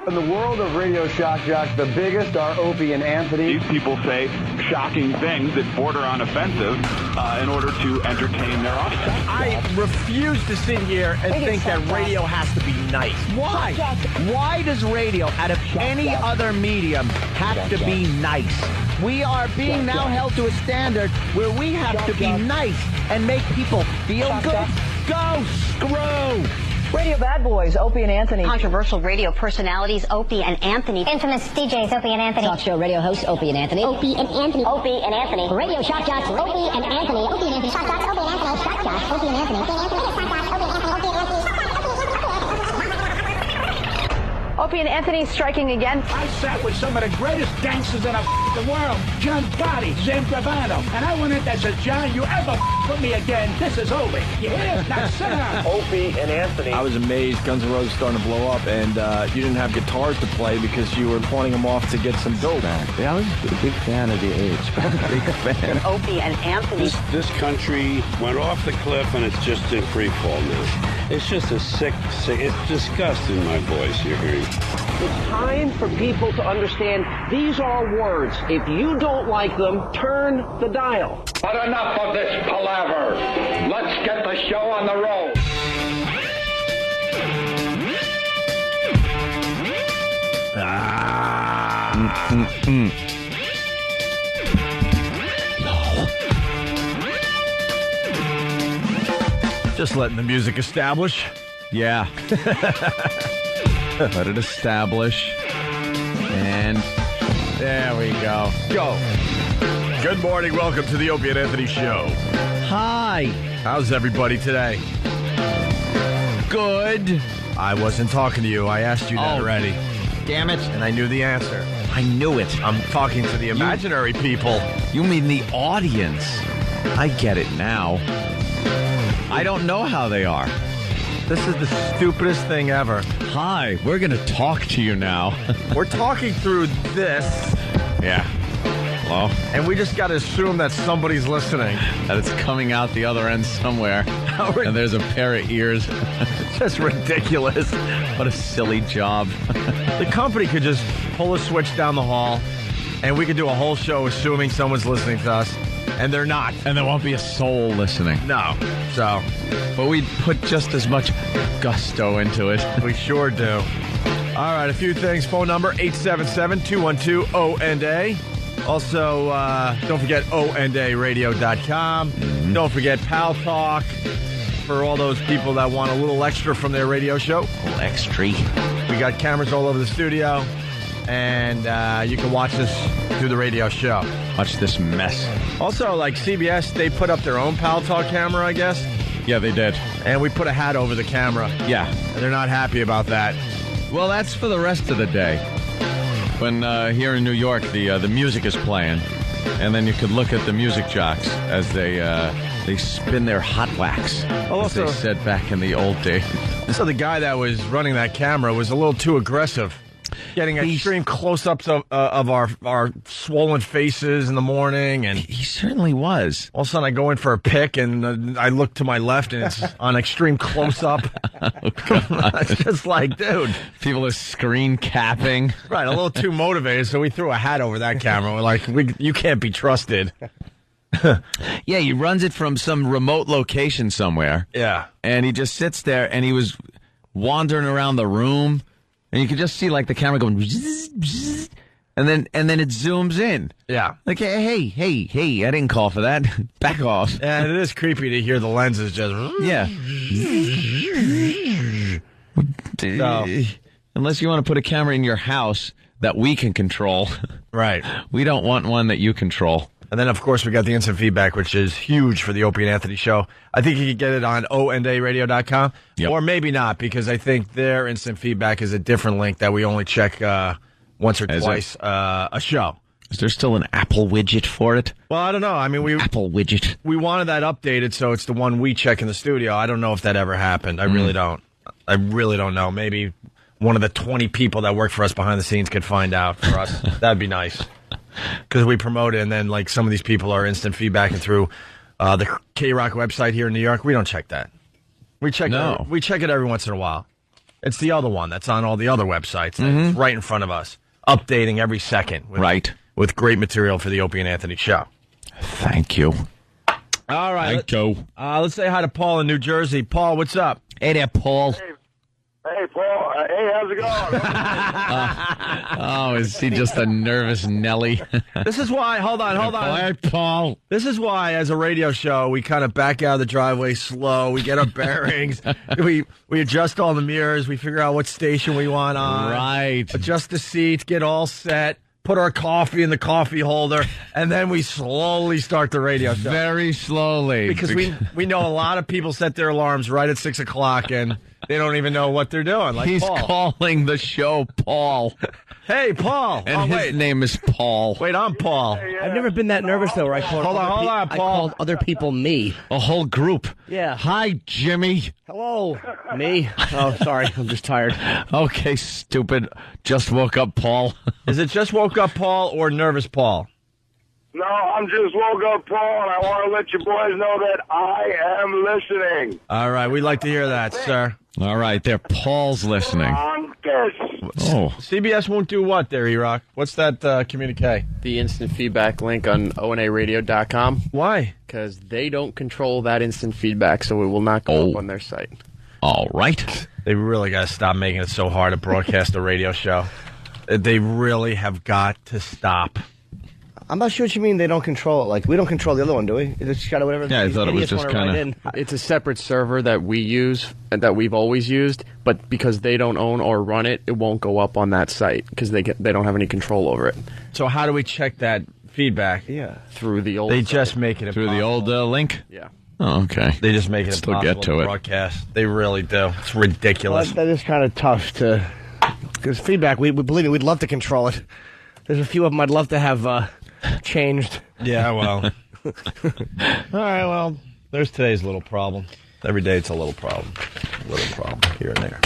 In the world of radio shock jocks, the biggest are Opie and Anthony. These people say shocking things that border on offensive in order to entertain their audience. I refuse to sit here and think that radio has to be nice. Why? Why does radio, out of any other medium, have to be nice? We are being now held to a standard where we have to be nice and make people feel good. Go screw! Radio bad boys, Opie and Anthony. Controversial radio personalities, Opie and Anthony. Infamous DJs, Opie and Anthony. Talk show radio hosts, Opie and Anthony. Opie and Anthony. Opie and Anthony. Radio shock jocks, Opie and Anthony. Opie and Anthony. Shock jocks, Opie and Anthony. Shock jocks, Opie and Anthony. Opie and Anthony. Shock jocks, Opie and Anthony. Opie and Anthony. Opie and Anthony striking again. I sat with some of the greatest gangsters in the world. John Gotti, Zim Gravano. And I went in there and said, John, you ever put me again, this is over. You hear? Now sit down. Opie and Anthony. I was amazed Guns N' Roses starting to blow up, and you didn't have guitars to play because you were pawning them off to get some dope. Yeah, I was a big fan of the Age. Big fan. Opie and Anthony. This country went off the cliff, and it's just in free fall now. It's just a sick, it's disgusting, my voice you're hearing. It's time for people to understand these are words. If you don't like them, turn the dial. But enough of this palaver. Let's get the show on the road. Just letting the music establish. Yeah. Let it establish. And there we go. Go. Good morning. Welcome to the Opie and Anthony Show. Hi. How's everybody today? Good. I wasn't talking to you. I asked you that already. Damn it. And I knew the answer. I knew it. I'm talking to the imaginary people. You mean the audience. I get it now. I don't know how they are. This is the stupidest thing ever. Hi, we're going to talk to you now. We're talking through this. Yeah. Hello? And we just got to assume that somebody's listening. That it's coming out the other end somewhere. And there's a pair of ears. It's just ridiculous. What a silly job. The company could just pull a switch down the hall, and we could do a whole show assuming someone's listening to us. And they're not. And there won't be a soul listening. No. So, but we put just as much gusto into it. We sure do. All right, a few things. Phone number, 877-212-ONA. Also, don't forget ONARadio.com. Mm-hmm. Don't forget Pal Talk for all those people that want a little extra from their radio show. A little extra. We got cameras all over the studio. And you can watch us through the radio show. Watch this mess. Also, like CBS, they put up their own Pal Talk camera, I guess. Yeah, they did. And we put a hat over the camera. Yeah. And they're not happy about that. Well, that's for the rest of the day. When here in New York, the music is playing. And then you could look at the music jocks as they spin their hot wax. Also, as they said back in the old days. So the guy that was running that camera was a little too aggressive. Getting extreme close-ups of our swollen faces in the morning. And he certainly was. All of a sudden, I go in for a pick, and I look to my left, and it's on extreme close-up. It's just like, dude. People are screen capping. Right, a little too motivated, so we threw a hat over that camera. We're like, you can't be trusted. Yeah, he runs it from some remote location somewhere. Yeah. And he just sits there, and he was wandering around the room. And you can just see, like, the camera going, and then it zooms in. Yeah. Like, hey, I didn't call for that. Back off. And it is creepy to hear the lenses just... Yeah. So, unless you want to put a camera in your house that we can control. Right. We don't want one that you control. And then, of course, we got the instant feedback, which is huge for the Opie and Anthony Show. I think you can get it on ONARadio.com. Yep. Or maybe not, because I think their instant feedback is a different link that we only check once or twice a show. Is there still an Apple widget for it? Well, I don't know. I mean, Apple widget. We wanted that updated, so it's the one we check in the studio. I don't know if that ever happened. I really don't. I really don't know. Maybe one of the 20 people that work for us behind the scenes could find out for us. That'd be nice. Because we promote it, and then, like, some of these people are instant feedbacking through the K-Rock website here in New York. We don't check that. We check it every once in a while. It's the other one that's on all the other websites. It's right in front of us, updating every second. With great material for the Opie and Anthony show. Thank you. All right. Thank you. Let's say hi to Paul in New Jersey. Paul, what's up? Hey there, Paul. Hey, Paul. Hey, how's it going? Is he just a nervous Nelly? This is why, hold on. Hi, Paul. This is why, as a radio show, we kind of back out of the driveway slow. We get our bearings. we adjust all the mirrors. We figure out what station we want on. Right. Adjust the seats, get all set, put our coffee in the coffee holder, and then we slowly start the radio show. Very slowly. Because we know a lot of people set their alarms right at 6 o'clock, and they don't even know what they're doing. Like He's Paul. calling the show Paul. Hey, Paul. And his name is Paul. Wait, I'm Paul. I've never been that nervous, though, where I called Hold on, I Paul. called other people me. A whole group. Yeah. Hi, Jimmy. Hello. Me? Oh, sorry. I'm just tired. Okay, stupid. Just woke up, Paul. Is it just woke up Paul or nervous Paul? No, I'm just woke up, Paul, and I want to let you boys know that I am listening. All right, we'd like to hear that, sir. All right, there. Paul's listening. Oh. CBS won't do what there, E-Rock? What's that communique? The instant feedback link on onaradio.com. Why? Because they don't control that instant feedback, so it will not go up on their site. All right. They really got to stop making it so hard to broadcast a radio show. They really have got to stop. I'm not sure what you mean they don't control it. Like, we don't control the other one, do we? It's just got whatever. Yeah, I thought it was just kind of. It's a separate server that we use and that we've always used, but because they don't own or run it, it won't go up on that site because they don't have any control over it. So how do we check that feedback? Yeah, through the old. They site. just make it through the old link. Yeah. Oh, okay. They just make it Still impossible get to it. broadcast. They really do. It's ridiculous. Well, that is kind of tough to. Because feedback, we believe it. We'd love to control it. There's a few of them I'd love to have changed. Yeah, well. All right, well, there's today's little problem. Every day it's a little problem. Here and there.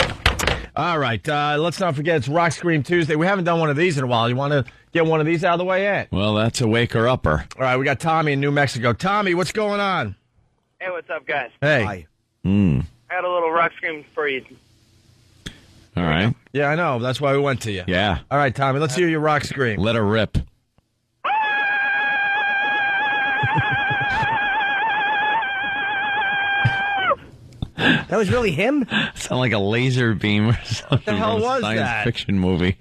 All right, let's not forget it's Rock Scream Tuesday. We haven't done one of these in a while. You want to get one of these out of the way, Ed? Well, that's a waker-upper. All right, we got Tommy in New Mexico. Tommy, what's going on? Hey, what's up, guys? Hey. I had a little Rock Scream for you. All right. Yeah, I know. That's why we went to you. Yeah. All right, Tommy, let's hear your Rock Scream. Let her rip. That was really him? Sound like a laser beam or something. What the hell from a was science that? fiction movie.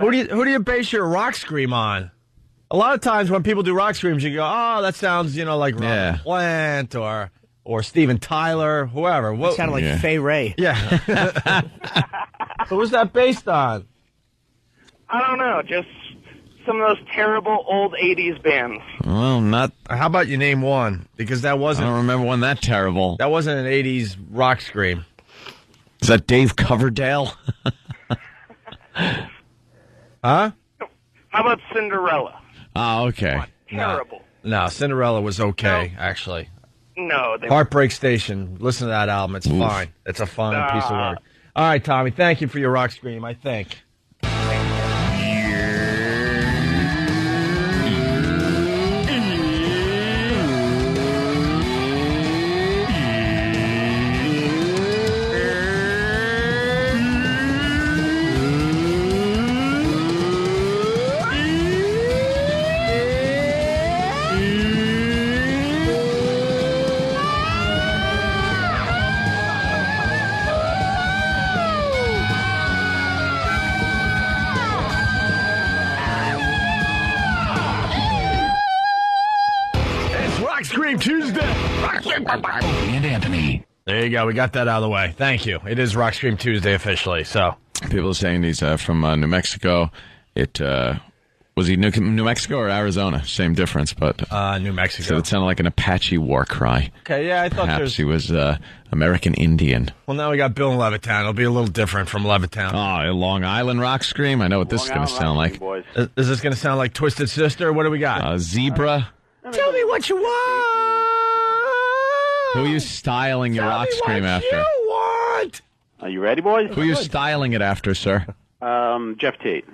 Who do you base your Rock Scream on? A lot of times when people do Rock Screams, you go, oh, that sounds, like Robert Plant or Steven Tyler, whoever. It sounded like Fay Ray. Yeah. Who was that based on? I don't know, just some of those terrible old 80s bands. Well, not. How about you name one? Because that wasn't. I don't remember one that terrible. That wasn't an 80s Rock Scream. Is that Dave Coverdale? Huh? How about Cinderella? Oh, okay. Terrible. No, Cinderella was okay, actually. No. Heartbreak Station. Listen to that album. It's fine. It's a fine piece of work. All right, Tommy. Thank you for your Rock Scream, I think. Tuesday. And Anthony. There you go. We got that out of the way. Thank you. It is Rock Scream Tuesday officially. So people are saying he's from New Mexico. Was he New Mexico or Arizona? Same difference, but New Mexico. So it sounded like an Apache war cry. Okay, yeah, I thought perhaps he was American Indian. Well, now we got Bill in Levittown. It'll be a little different from Levittown. Oh, a Long Island Rock Scream. I know what this is going to sound like. Is this going to sound like Twisted Sister? What do we got? Zebra. Tell me what you want. Who are you styling your Rock Scream after? Tell me what you want. Are you ready, boys? Who are you styling it after, sir? Jeff Tate.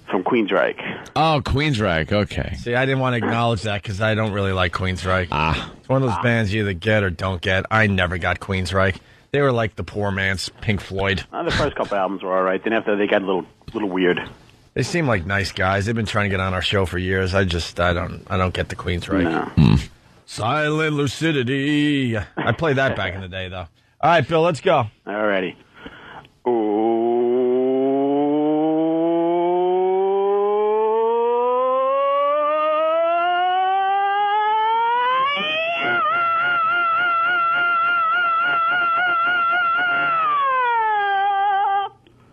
From Queensryche. Oh, Queensryche. Okay. See, I didn't want to acknowledge that because I don't really like Queensryche. It's one of those bands you either get or don't get. I never got Queensryche. They were like the poor man's Pink Floyd. The first couple albums were all right. Then after they got a little weird. They seem like nice guys. They've been trying to get on our show for years. I don't get the Queens right. No. Silent Lucidity. I played that back in the day, though. All right, Bill, let's go. All righty.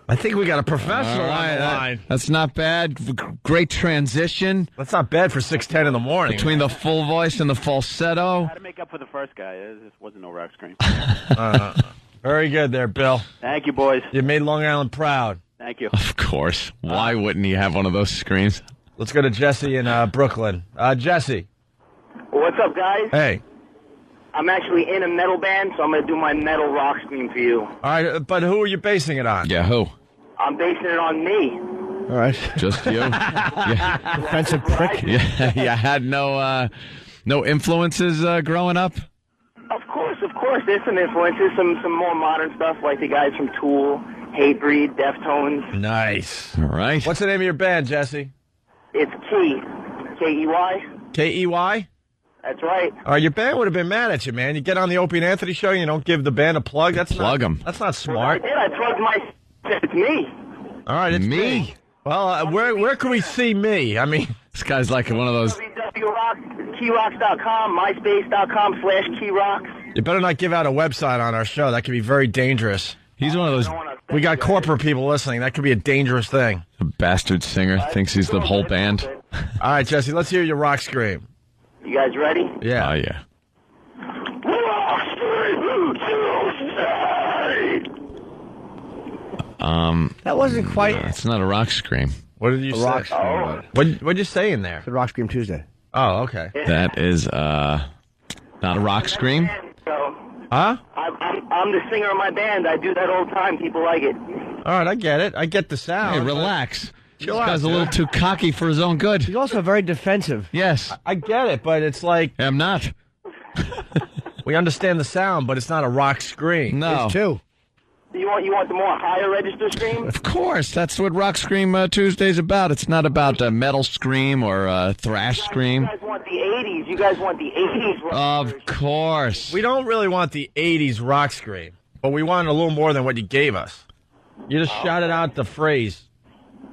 I think we got a professional on the line. That's not bad. Great transition. That's not bad for 6:10 in the morning. Between the full voice and the falsetto. I had to make up for the first guy. There just wasn't no rock scream. Very good there, Bill. Thank you, boys. You made Long Island proud. Thank you. Of course. Why wouldn't he have one of those screams? Let's go to Jesse in Brooklyn. Jesse. What's up, guys? Hey. I'm actually in a metal band, so I'm going to do my metal rock scream for you. All right, but who are you basing it on? Yeah, who? I'm basing it on me. All right. Just you? Yeah. Defensive prick. Yeah, you had no influences growing up? Of course. There's some influences, some more modern stuff, like the guys from Tool, Hatebreed, Deftones. Nice. All right. What's the name of your band, Jesse? It's Key. K-E-Y. K-E-Y? That's right. All right, your band would have been mad at you, man. You get on the Opie and Anthony show, you don't give the band a plug. Plug them. That's not smart. I did. I plugged my... It's me. All right, it's me. Well, where can we see me? I mean, this guy's like one of those... KeyRocks.com, MySpace.com/KeyRocks. You better not give out a website on our show. That could be very dangerous. He's one of those... We got corporate people listening. That could be a dangerous thing. A bastard singer thinks he's the whole band. All right, Jesse, let's hear your rock scream. You guys ready? Yeah. Oh, yeah. That wasn't quite... It's not a rock scream. What did you say? Rock scream. What'd you say in there? The Rock Scream Tuesday. Oh, okay. That is not a rock scream? Huh? I'm the singer of my band. I do that all the time. People like it. All right, I get it. I get the sound. Hey, relax. Chill This out, guy's a little too cocky for his own good. He's also very defensive. Yes. I get it, but it's like... I'm not. We understand the sound, but it's not a rock scream. No. It's two. You want the more higher register scream? Of course. That's what Rock Scream Tuesday's about. It's not about metal scream or thrash scream. You guys want the 80s. You guys want the 80s. Of course. We don't really want the 80s rock scream, but we want a little more than what you gave us. You just shouted out the phrase.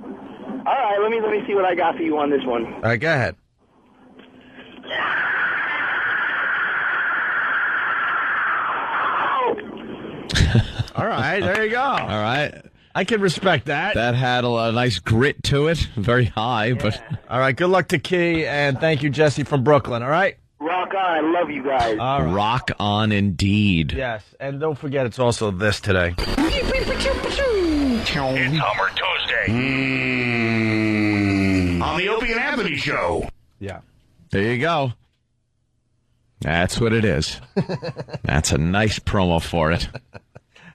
All right, let me see what I got for you on this one. All right, go ahead. All right, there you go. All right. I can respect that. That had a nice grit to it. Very high, but... All right, good luck to Key, and thank you, Jesse from Brooklyn, all right? Rock on. I love you guys. All right. Rock on indeed. Yes, and don't forget it's also this today. It's Hummer Tuesday. On the Opie and Anthony Show. Yeah. There you go. That's what it is. That's a nice promo for it.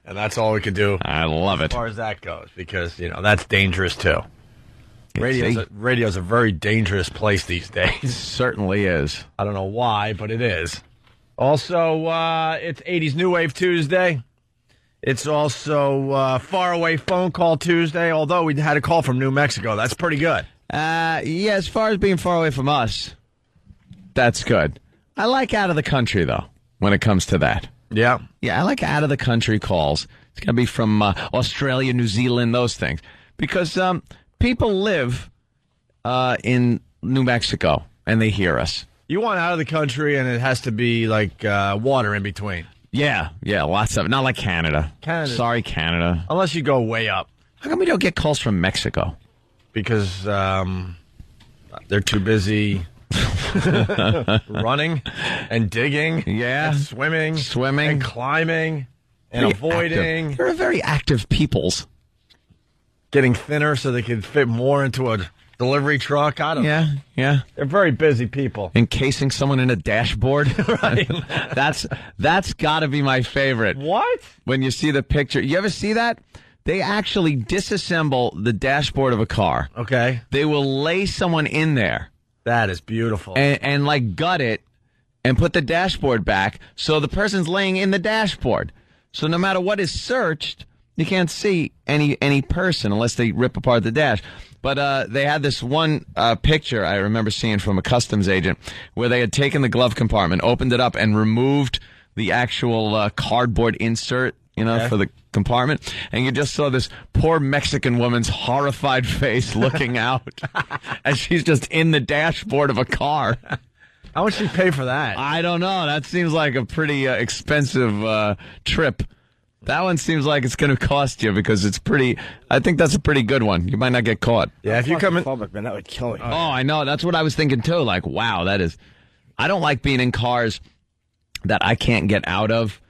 And that's all we could do. I love it. As far as that goes, because, that's dangerous, too. Radio's a very dangerous place these days. It certainly is. I don't know why, but it is. Also, it's 80s New Wave Tuesday. It's also Faraway Phone Call Tuesday, although we had a call from New Mexico. That's pretty good. Yeah, as far as being far away from us, that's good. I like out of the country, though, when it comes to that. Yeah. Yeah, I like out of the country calls. It's going to be from Australia, New Zealand, those things. Because people live in New Mexico, and they hear us. You want out of the country, and it has to be like water in between. Yeah, lots of it. Not like Canada. Sorry, Canada. Unless you go way up. How come we don't get calls from Mexico? Because they're too busy running and digging, and swimming, and climbing, and avoiding. Active. They're very active peoples. Getting thinner so they can fit more into a delivery truck. I don't know. Yeah. They're very busy people. Encasing someone in a dashboard. Right. That's got to be my favorite. What? When you see the picture. You ever see that? They actually disassemble the dashboard of a car. Okay. They will lay someone in there. That is beautiful. And like gut it and put the dashboard back so the person's laying in the dashboard. So no matter what is searched, you can't see any person unless they rip apart the dash. But they had this one picture I remember seeing from a customs agent where they had taken the glove compartment, opened it up, and removed the actual cardboard insert, for the compartment. And you just saw this poor Mexican woman's horrified face looking out as she's just in the dashboard of a car. How much did she pay for that? I don't know. That seems like a pretty expensive trip. That one seems like it's going to cost you because it's pretty. I think that's a pretty good one. You might not get caught. Yeah, if you come in, man, that would kill me. Oh, I know. That's what I was thinking too. Like, wow, that is. I don't like being in cars that I can't get out of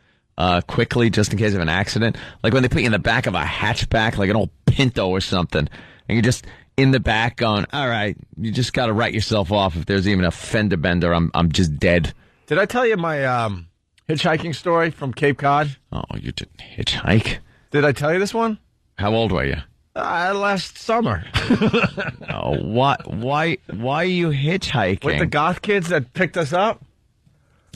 quickly, just in case of an accident. Like when they put you in the back of a hatchback, like an old Pinto or something, and you're just in the back going, "All right, you just got to write yourself off. If there's even a fender bender, I'm just dead." Did I tell you my hitchhiking story from Cape Cod? Oh, you didn't hitchhike? Did I tell you this one? How old were you? Last summer. Oh, what? Why are you hitchhiking? With the goth kids that picked us up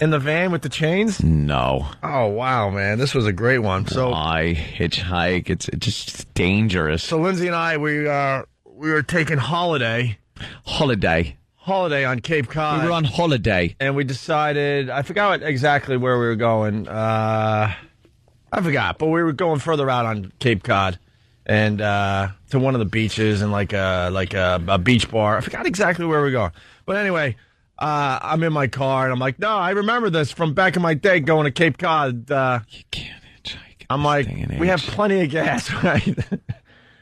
in the van with the chains? No. Oh, wow, man. This was a great one. So why hitchhike? It's just dangerous. So Lindsay and I, we were taking holiday on Cape Cod. We were on holiday. And we decided, I forgot exactly where we were going. I forgot, but we were going further out on Cape Cod and to one of the beaches and like a beach bar. I forgot exactly where we were going. But anyway, I'm in my car and I'm like, no, I remember this from back in my day going to Cape Cod. You can't hitchhike. I'm like, we have plenty of gas, right?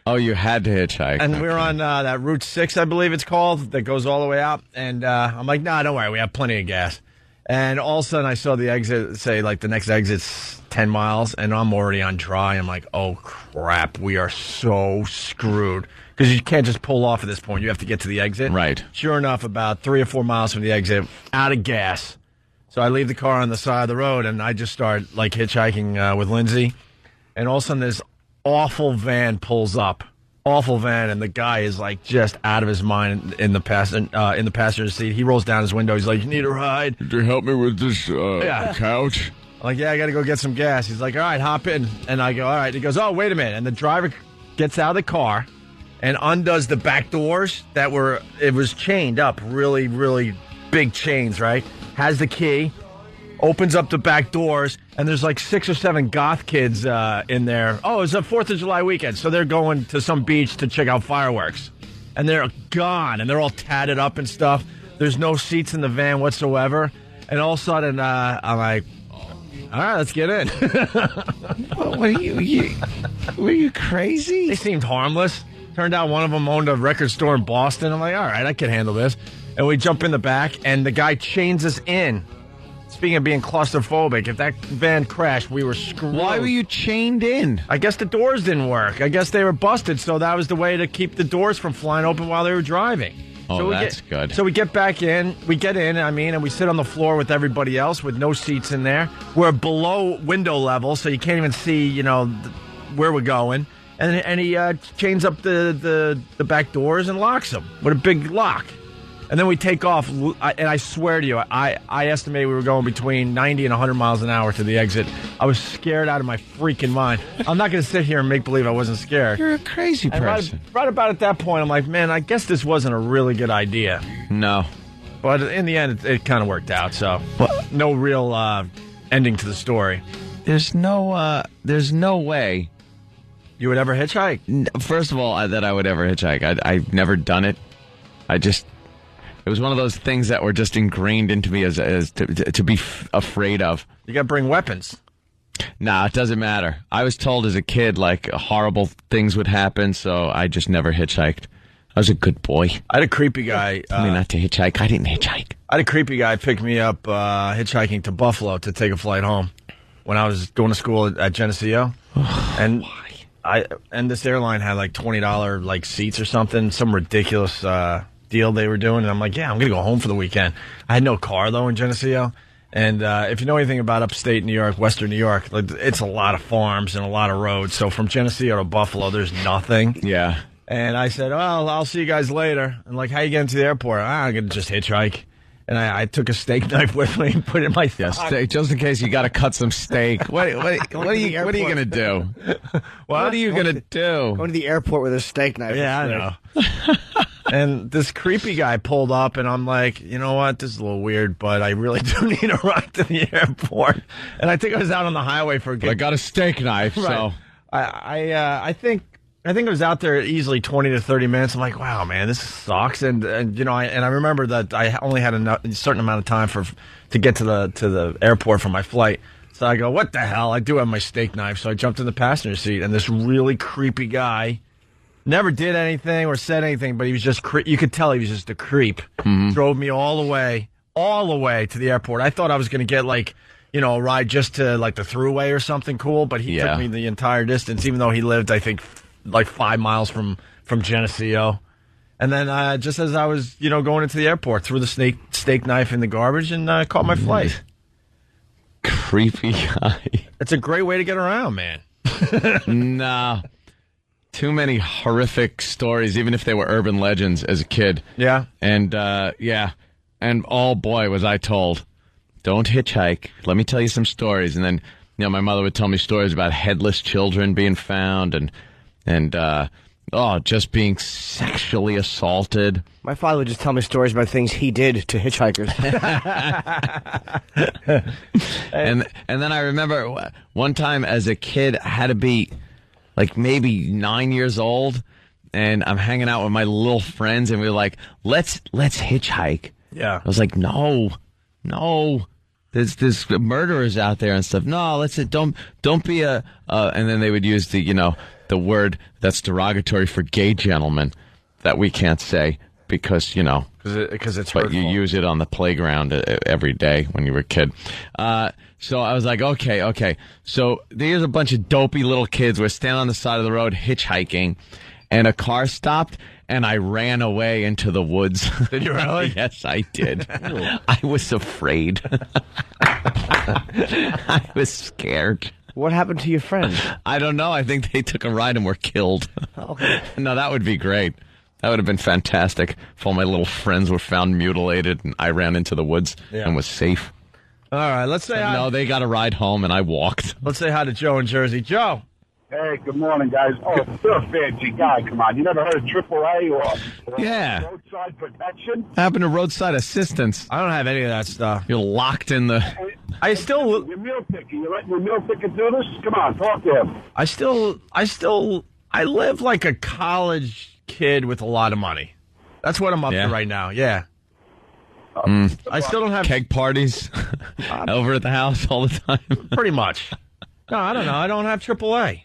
Oh, you had to hitchhike. And we were on that Route 6, I believe it's called, that goes all the way out. And I'm like, nah, don't worry, we have plenty of gas. And all of a sudden I saw the exit, say like the next exit's 10 miles, and I'm already on dry. I'm like, oh, crap, we are so screwed. Because you can't just pull off at this point. You have to get to the exit. Right. Sure enough, about 3 or 4 miles from the exit, out of gas. So I leave the car on the side of the road, and I just start like hitchhiking with Lindsay. And all of a sudden this awful van pulls up. Awful van, and the guy is like just out of his mind in the passenger seat. He rolls down his window. He's like, "You need a ride? Could you help me with this couch?" I'm like, "Yeah, I got to go get some gas." He's like, "All right, hop in." And I go, "All right." He goes, "Oh, wait a minute." And the driver gets out of the car and undoes the back doors it was chained up, really, really big chains, right? Has the key. Opens up the back doors, and there's like 6 or 7 goth kids in there. Oh, it's a 4th of July weekend, so they're going to some beach to check out fireworks. And they're gone, and they're all tatted up and stuff. There's no seats in the van whatsoever. And all of a sudden, I'm like, all right, let's get in. What are you? Were you crazy? They seemed harmless. Turned out one of them owned a record store in Boston. I'm like, all right, I can handle this. And we jump in the back, and the guy chains us in. Speaking of being claustrophobic, if that van crashed, we were screwed. Why were you chained in? I guess the doors didn't work. I guess they were busted, so that was the way to keep the doors from flying open while they were driving. Oh, so that's good. So we get back in. We get in, and we sit on the floor with everybody else with no seats in there. We're below window level, so you can't even see, where we're going. And he chains up the back doors and locks them with a big lock. And then we take off, and I swear to you, I estimate we were going between 90 and 100 miles an hour to the exit. I was scared out of my freaking mind. I'm not going to sit here and make believe I wasn't scared. You're a crazy person. Right about at that point, I'm like, man, I guess this wasn't a really good idea. No. But in the end, it kind of worked out, so no real ending to the story. There's no way. You would ever hitchhike? First of all, that I would ever hitchhike. I've never done it. It was one of those things that were just ingrained into me as to be afraid of. You got to bring weapons. Nah, it doesn't matter. I was told as a kid, like, horrible things would happen, so I just never hitchhiked. I was a good boy. I had a creepy guy. Not to hitchhike. I didn't hitchhike. I had a creepy guy pick me up hitchhiking to Buffalo to take a flight home when I was going to school at Geneseo. And why? And this airline had like $20 like seats or something, some ridiculous deal they were doing, and I'm like, yeah, I'm gonna go home for the weekend. I had no car though in Geneseo, and if you know anything about upstate New York, Western New York, like, it's a lot of farms and a lot of roads. So from Geneseo to Buffalo, there's nothing. Yeah. And I said, well, I'll see you guys later. And like, how you getting to the airport? I'm gonna just hitchhike. And I took a steak knife with me and put it in my sock. Steak, just in case you got to cut some steak. What are you going to do? What are you going to do? Going to the airport with a steak knife. Yeah, I know. And this creepy guy pulled up, and I'm like, you know what? This is a little weird, but I really do need a ride to the airport. And I think I was out on the highway for a good. I got a steak knife, right. So I think it was out there easily 20 to 30 minutes. I'm like, wow, man, this sucks. And you know, I remember that I only had a certain amount of time to get to the airport for my flight. So I go, what the hell? I do have my steak knife. So I jumped in the passenger seat, and this really creepy guy never did anything or said anything, but he was just you could tell he was just a creep. Mm-hmm. Drove me all the way to the airport. I thought I was going to get like, you know, a ride just to like the thruway or something cool, but he took me the entire distance, even though he lived, I think, like 5 miles from Geneseo. And then just as I was, you know, going into the airport, threw the steak knife in the garbage and caught my flight. Creepy guy. It's a great way to get around, man. Nah. Too many horrific stories, even if they were urban legends as a kid. Yeah. And, and oh boy, was I told, don't hitchhike. Let me tell you some stories. And then, you know, my mother would tell me stories about headless children being found and just being sexually assaulted. My father would just tell me stories about things he did to hitchhikers. and then I remember one time as a kid, I had to be like maybe 9 years old, and I'm hanging out with my little friends, and we were like, let's hitchhike. Yeah. I was like, no. There's murderers out there and stuff. No, don't be a and then they would use the word that's derogatory for gay gentlemen that we can't say because, you know. Because it's but hurtful. you use it on the playground every day when you were a kid. So I was like, okay. So there's a bunch of dopey little kids. We're standing on the side of the road hitchhiking, and a car stopped, and I ran away into the woods. Did you really? Yes, I did. I was afraid. I was scared. What happened to your friends? I don't know. I think they took a ride and were killed. Okay. No, that would be great. That would have been fantastic if all my little friends were found mutilated and I ran into the woods and was safe. All right, let's say hi. No, they got a ride home and I walked. Let's say hi to Joe in Jersey. Joe. Hey, good morning, guys. Oh, you're a fancy guy. Come on. You never heard of AAA or roadside protection? Happened to roadside assistance. I don't have any of that stuff. You're locked in the... You're meal picking. You letting your meal picker do this? Come on, talk to him. I live like a college kid with a lot of money. That's what I'm up to right now. Yeah. I still don't have keg parties over at the house all the time. Pretty much. No, I don't know. I don't have AAA.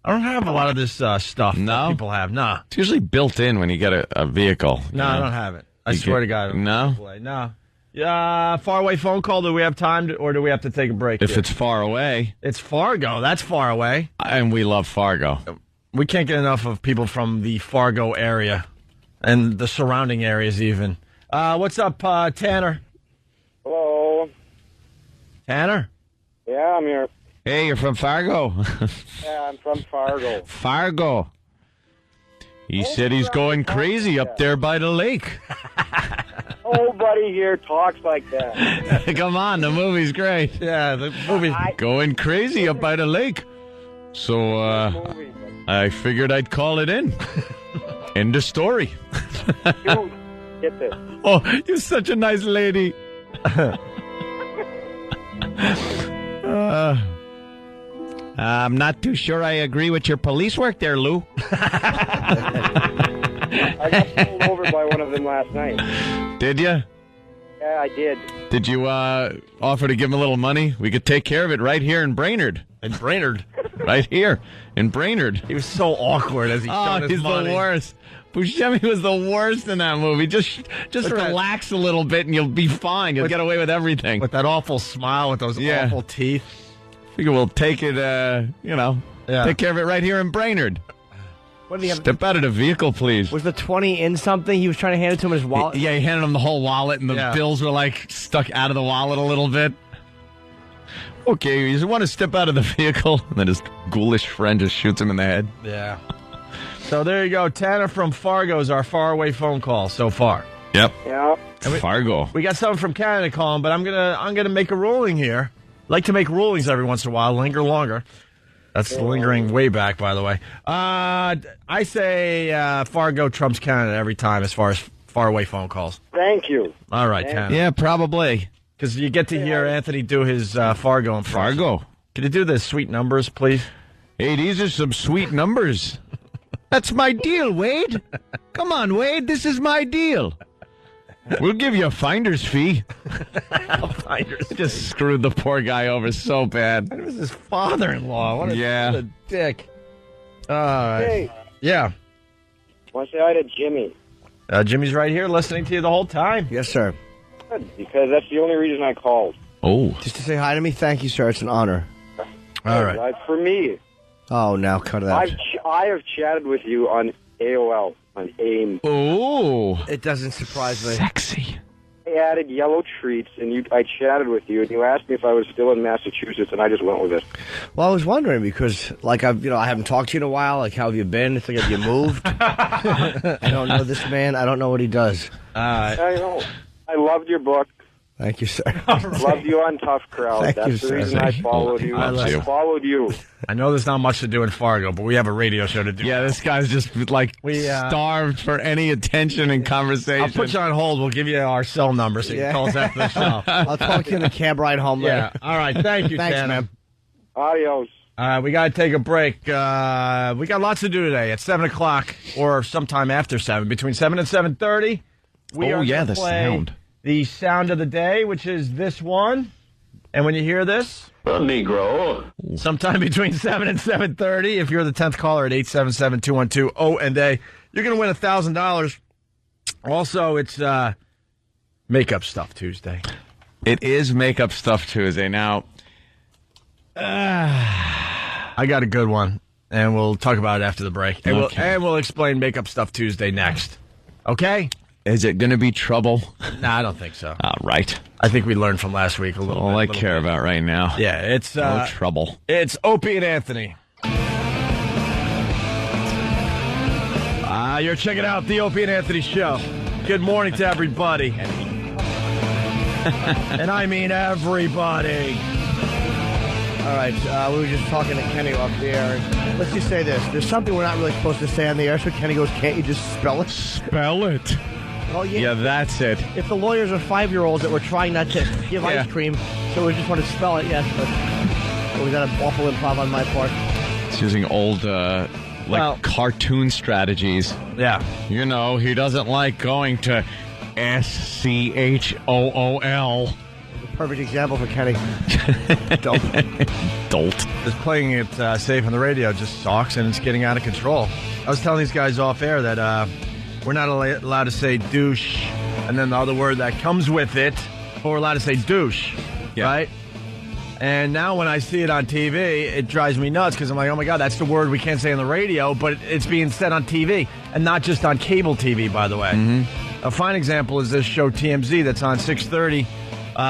I don't have a lot of this stuff that people have. Nah. It's usually built in when you get a vehicle. No, I don't have it. I swear to God. No? No. Far away phone call. Do we have time or do we have to take a break? If it's far away. It's Fargo. That's far away. And we love Fargo. We can't get enough of people from the Fargo area and the surrounding areas even. What's up, Tanner? Hello. Tanner? Yeah, I'm here. Hey, you're from Fargo? Yeah, I'm from Fargo. Fargo. He said he's going crazy up there by the lake. Nobody here talks like that. Come on, the movie's great. Yeah, the movie's going crazy up by the lake. So, I figured I'd call it in. End of story. Get this. Oh, you're such a nice lady. I'm not too sure I agree with your police work there, Lou. I got pulled over by one of them last night. Did you? Yeah, I did. Did you offer to give him a little money? We could take care of it right here in Brainerd. In Brainerd? Right here in Brainerd. He was so awkward as he showed his money. The worst. Buscemi was the worst in that movie. Just relax a little bit and you'll be fine. You'll get away with everything. With that awful smile, with those awful teeth. Figure we'll take it, take care of it right here in Brainerd. What did he have? Step out of the vehicle, please. Was the 20 in something? He was trying to hand it to him in his wallet? Yeah, he handed him the whole wallet, and the bills were, like, stuck out of the wallet a little bit. Okay, you just want to step out of the vehicle, and then his ghoulish friend just shoots him in the head. Yeah. So there you go. Tanner from Fargo is our faraway phone call so far. Yep. Yeah. Fargo. We got someone from Canada calling, but I'm gonna make a ruling here. Like to make rulings every once in a while, linger longer. That's lingering way back, by the way. I say Fargo trumps Canada every time as far as faraway phone calls. Thank you. All right, Canada. Yeah, probably. Because you get to hear Anthony do his Fargo impression. Fargo. Can you do the sweet numbers, please? Hey, these are some sweet numbers. That's my deal, Wade. Come on, Wade. This is my deal. We'll give you a finder's fee. Just screwed the poor guy over so bad. It was his father-in-law. What a dick. All right. Hey. Yeah. Want to say hi to Jimmy? Jimmy's right here listening to you the whole time. Yes, sir. Good, because that's the only reason I called. Oh. Just to say hi to me? Thank you, sir. It's an honor. All right. For me. Oh, now cut it out. I have chatted with you on AOL, on AIM. Oh. It doesn't surprise me. Sexy. I added yellow treats, and I chatted with you, and you asked me if I was still in Massachusetts, and I just went with it. Well, I was wondering because, like, I haven't talked to you in a while. Like, how have you been? It's like, have you moved? I don't know this man. I don't know what he does. I know. I loved your book. Thank you, sir. Loved you on Tough Crowd. Thank That's you, the sir. reason I followed you. I followed you. I know there's not much to do in Fargo, but we have a radio show to do. Yeah, this guy's just starved for any attention and conversation. I'll put you on hold. We'll give you our cell number so you can call us after the show. I'll talk to you in the cab ride home later. Yeah. All right. Thank you, Thanks, Tana. man. Adios. We got to take a break. We got lots to do today at 7 o'clock or sometime after 7, between 7 and 7:30. We are gonna the play sound. The sound of the day, which is this one. And when you hear this, Negro. sometime between 7 and 7:30, if you're the 10th caller at 877-212-O&A, you're going to win $1,000. Also, it's Makeup Stuff Tuesday. It is Makeup Stuff Tuesday. Now, I got a good one, and we'll talk about it after the break. And, we'll explain Makeup Stuff Tuesday next. Okay? Is it going to be trouble? Nah, I don't think so. All right. I think we learned from last week a little bit. All I care about right now. Yeah, it's no trouble. It's Opie and Anthony. You're checking out the Opie and Anthony show. Good morning to everybody. And I mean everybody. All right, we were just talking to Kenny off the air. Let's just say this. There's something we're not really supposed to say on the air, so Kenny goes, can't you just spell it? Spell it. Well, Yeah, that's it. If the lawyers are 5-year-olds that were trying not to give ice cream, so we just want to spell it, yes. But was that an awful improv on my part? It's using old, cartoon strategies. Yeah. You know, he doesn't like going to SCHOOL. Perfect example for Kenny. Dolt. Dolt. Just playing it safe on the radio just sucks, and it's getting out of control. I was telling these guys off air that we're not allowed to say douche, and then the other word that comes with it, but we're allowed to say douche, right? And now when I see it on TV, it drives me nuts because I'm like, oh my God, that's the word we can't say on the radio, but it's being said on TV, and not just on cable TV, by the way. Mm-hmm. A fine example is this show TMZ that's on 6:30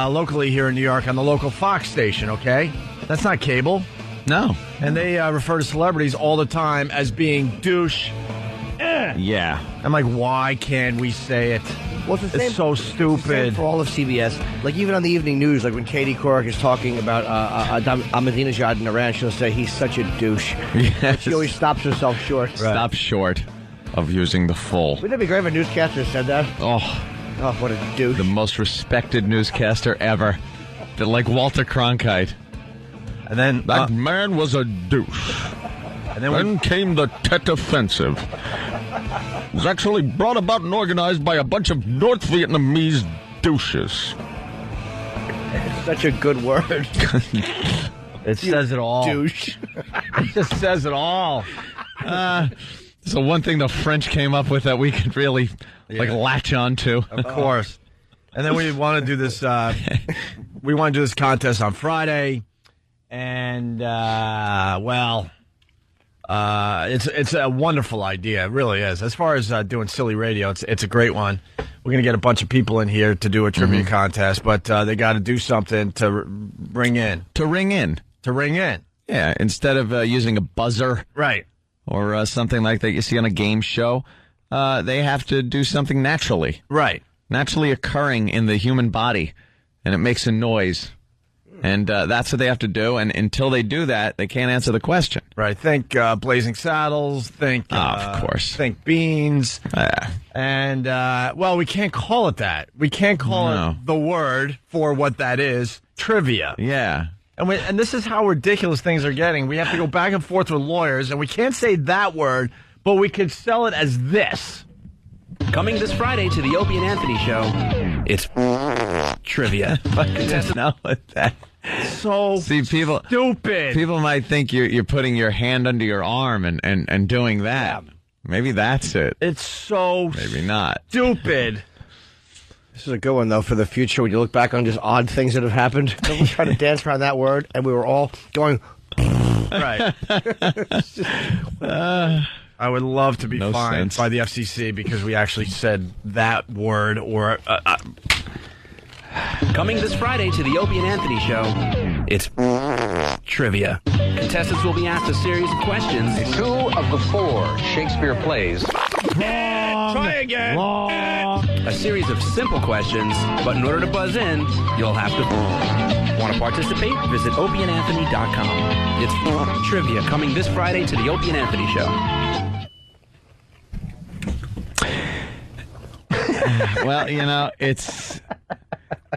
locally here in New York on the local Fox station, okay? That's not cable. No. And they refer to celebrities all the time as being douche. Yeah. I'm like, why can't we say it? Well, it's the same, so stupid. It's the same for all of CBS. Like, even on the evening news, like when Katie Couric is talking about Ahmadinejad in Iran, she'll say, he's such a douche. Yes. She always stops herself short. Right. Stop short of using the full. Wouldn't it be great if a newscaster said that? Oh, what a douche. The most respected newscaster ever. Like Walter And then that man was a douche. And then came the Tet Offensive. It was actually brought about and organized by a bunch of North Vietnamese douches. It's such a good word. It says it all. Douche. It just says it all. So one thing the French came up with that we could really latch on to. Of course. And then we want to do this. We want to do this contest on Friday, and it's a wonderful idea. It really is. As far as doing silly radio, it's a great one. We're going to get a bunch of people in here to do a trivia contest, but they got to do something to ring in. To ring in. Yeah, instead of using a buzzer. Right. Or something like that you see on a game show, they have to do something naturally. Right. naturally occurring in the human body, and it makes a noise. And that's what they have to do. And until they do that, they can't answer the question. Right. Think Blazing Saddles. Think, of course. Think Beans. And, well, we can't call it that. We can't call it the word for what that is, trivia. Yeah. And this is how ridiculous things are getting. We have to go back and forth with lawyers, and we can't say that word, but we could sell it as this. Coming this Friday to the Opie and Anthony Show, it's trivia. So stupid. People might think you're putting your hand under your arm and doing that. Yeah. Maybe that's it. It's so maybe not stupid. This is a good one, though, for the future when you look back on just odd things that have happened. We tried to dance around that word, and we were all going, right. I would love to be fined by the FCC because we actually said that word or... Coming this Friday to the Opie and Anthony Show, it's trivia. Contestants will be asked a series of questions. 2 of the 4 Shakespeare plays. Try again. A series of simple questions, but in order to buzz in, you'll have to... Want to participate? Visit opieandanthony.com. It's trivia coming this Friday to the Opie and Anthony Show. Well, it's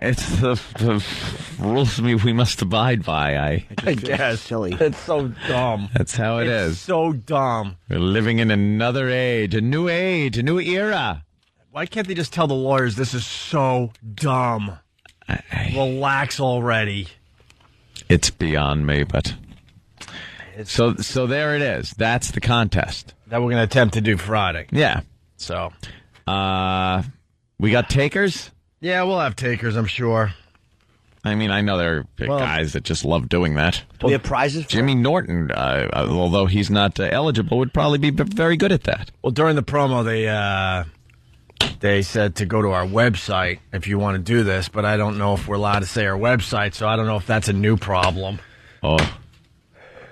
the rules we must abide by. I guess. Silly. It's so dumb. That's how it is. So dumb. We're living in another age, a new era. Why can't they just tell the lawyers this is so dumb? Relax already. It's beyond me, but so there it is. That's the contest that we're going to attempt to do Friday. Yeah. So, we got takers. Yeah, we'll have takers, I'm sure. I mean, I know there are guys that just love doing that. Do we have prizes? Jimmy Norton, although he's not eligible, would probably be very good at that. Well, during the promo, they said to go to our website if you want to do this, but I don't know if we're allowed to say our website, so I don't know if that's a new problem. Oh.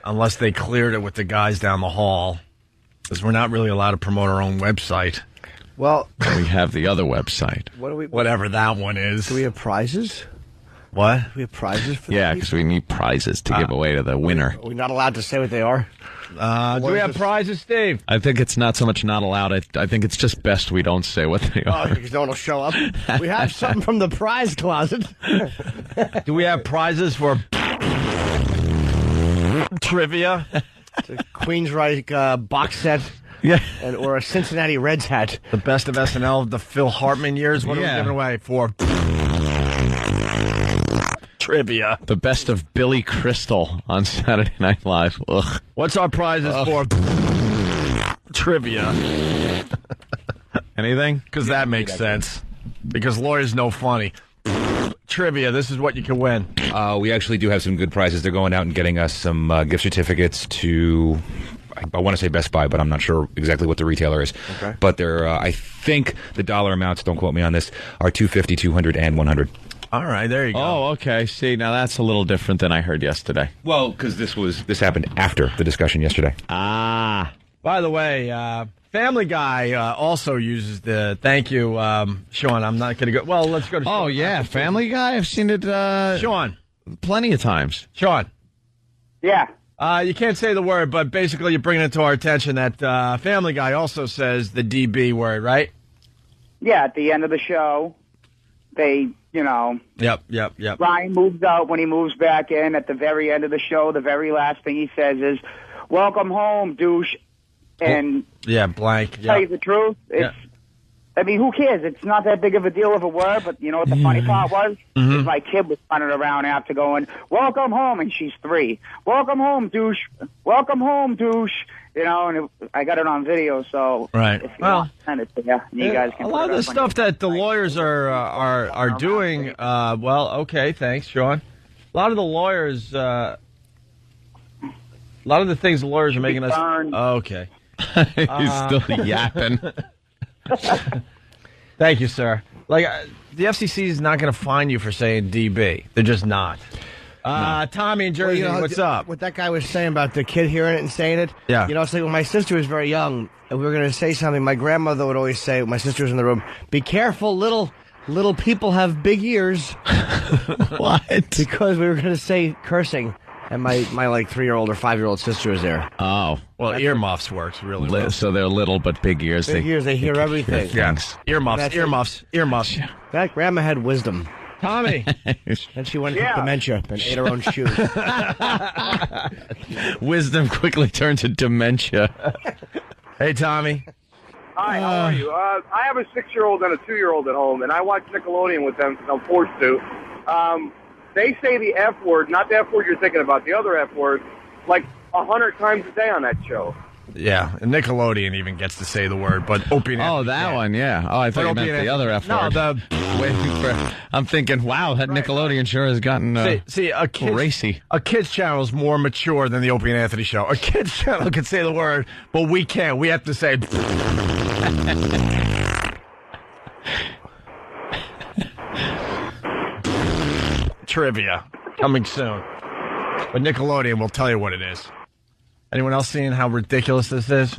Unless they cleared it with the guys down the hall, because we're not really allowed to promote our own website. Well, we have the other website. Whatever that one is. Do we have prizes? What? Do we have prizes for Yeah, because we need prizes to give away to the winner. Are we not allowed to say what they are? Do we have prizes, Steve? I think it's not so much not allowed. I think it's just best we don't say what they are. Because no one will show up. We have something from the prize closet. Do we have prizes for trivia? It's a Queensryche box set. Yeah. Or a Cincinnati Reds hat. The best of SNL, the Phil Hartman years. What are we giving away for trivia? The best of Billy Crystal on Saturday Night Live. Ugh. What's our prizes for trivia? Anything? Because that makes sense. Because lawyers know funny. Trivia, this is what you can win. We actually do have some good prizes. They're going out and getting us some gift certificates to... I want to say Best Buy, but I'm not sure exactly what the retailer is. Okay. But they're, I think the dollar amounts, don't quote me on this, are $250, $200, and $100. All right, there you go. Oh, okay. See, now that's a little different than I heard yesterday. Well, because this happened after the discussion yesterday. Ah. By the way, Family Guy also uses the thank you, Sean. I'm not going to go. Well, let's go to Sean. Oh, yeah. Family Guy? I've seen it, Sean. Plenty of times. Sean. Yeah. You can't say the word, but basically you're bringing it to our attention that Family Guy also says the DB word, right? Yeah, at the end of the show, they, Yep. Ryan moves out. When he moves back in at the very end of the show, the very last thing he says is, "Welcome home, douche." And blank. To tell you the truth, I mean, who cares? It's not that big of a deal of a word, but you know what the funny part was? Is my kid was running around after going, "Welcome home," and she's 3. "Welcome home, douche. Welcome home, douche." And I got it on video, so right. If you send it to you, you guys can. A lot of the stuff that the lawyers are doing. Well, okay, thanks, Sean. A lot of the lawyers, a lot of the things the lawyers are making us. Okay. He's still yapping. Thank you, sir. Like, the FCC is not going to fine you for saying DB. They're just not. No. Tommy in Jersey, what's up? What that guy was saying about the kid hearing it and saying it. Yeah. It's like when my sister was very young and we were going to say something, my grandmother would always say, when my sister was in the room, "Be careful, little Little people have big ears. What? Because we were going to say cursing, and my like 3-year-old or 5-year-old sister was there. Oh. Well, earmuffs works really well. So they're little but big ears. Big ears, they hear everything. Yes. Earmuffs. That grandma had wisdom. Tommy. Then she went into dementia and ate her own shoes. Wisdom quickly turned to dementia. Hey, Tommy. Hi, how are you? I have a 6-year-old and a 2-year-old at home, and I watch Nickelodeon with them because I'm forced to. They say the F word, not the F word you're thinking about, the other F word, like 100 times a day on that show. Yeah, and Nickelodeon even gets to say the word, but Opie and Anthony. Oh, that one, yeah. Oh, I thought you meant the other F word. No, I'm thinking, wow, that Nickelodeon sure has gotten see, a kid's, racy. A kid's channel is more mature than the Opie and Anthony show. A kid's channel can say the word, but we can't. We have to say... Trivia coming soon. But Nickelodeon will tell you what it is. Anyone else seeing how ridiculous this is?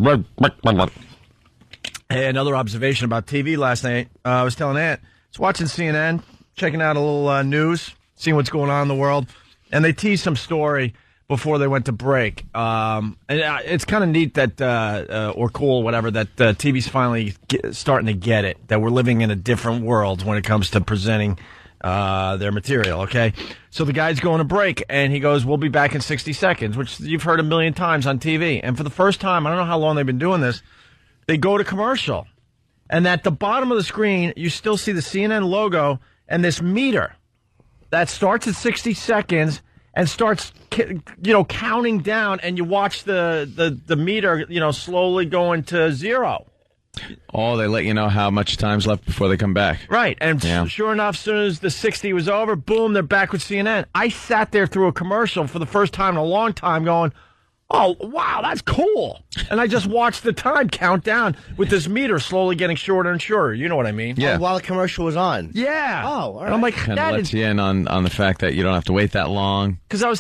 Hey, another observation about TV last night. I was telling Aunt, I was watching CNN, checking out a little news, seeing what's going on in the world, and they teased some story before they went to break. And it's kind of neat that, or cool, whatever, that TV's finally starting to get it, that we're living in a different world when it comes to presenting their material, okay? So the guy's going to break, and he goes, we'll be back in 60 seconds, which you've heard a million times on TV. And for the first time, I don't know how long they've been doing this, they go to commercial. And at the bottom of the screen, you still see the CNN logo and this meter that starts at 60 seconds and starts, counting down, and you watch the meter, slowly going to zero. Oh, they let you know how much time's left before they come back. Right, and sure enough, as soon as the 60 was over, boom, they're back with CNN. I sat there through a commercial for the first time in a long time going, oh, wow, that's cool. And I just watched the time count down with this meter slowly getting shorter and shorter. You know what I mean? Yeah. Oh, while the commercial was on. Yeah. Oh, all right. And I'm like, kind of lets you in on the fact that you don't have to wait that long. Because I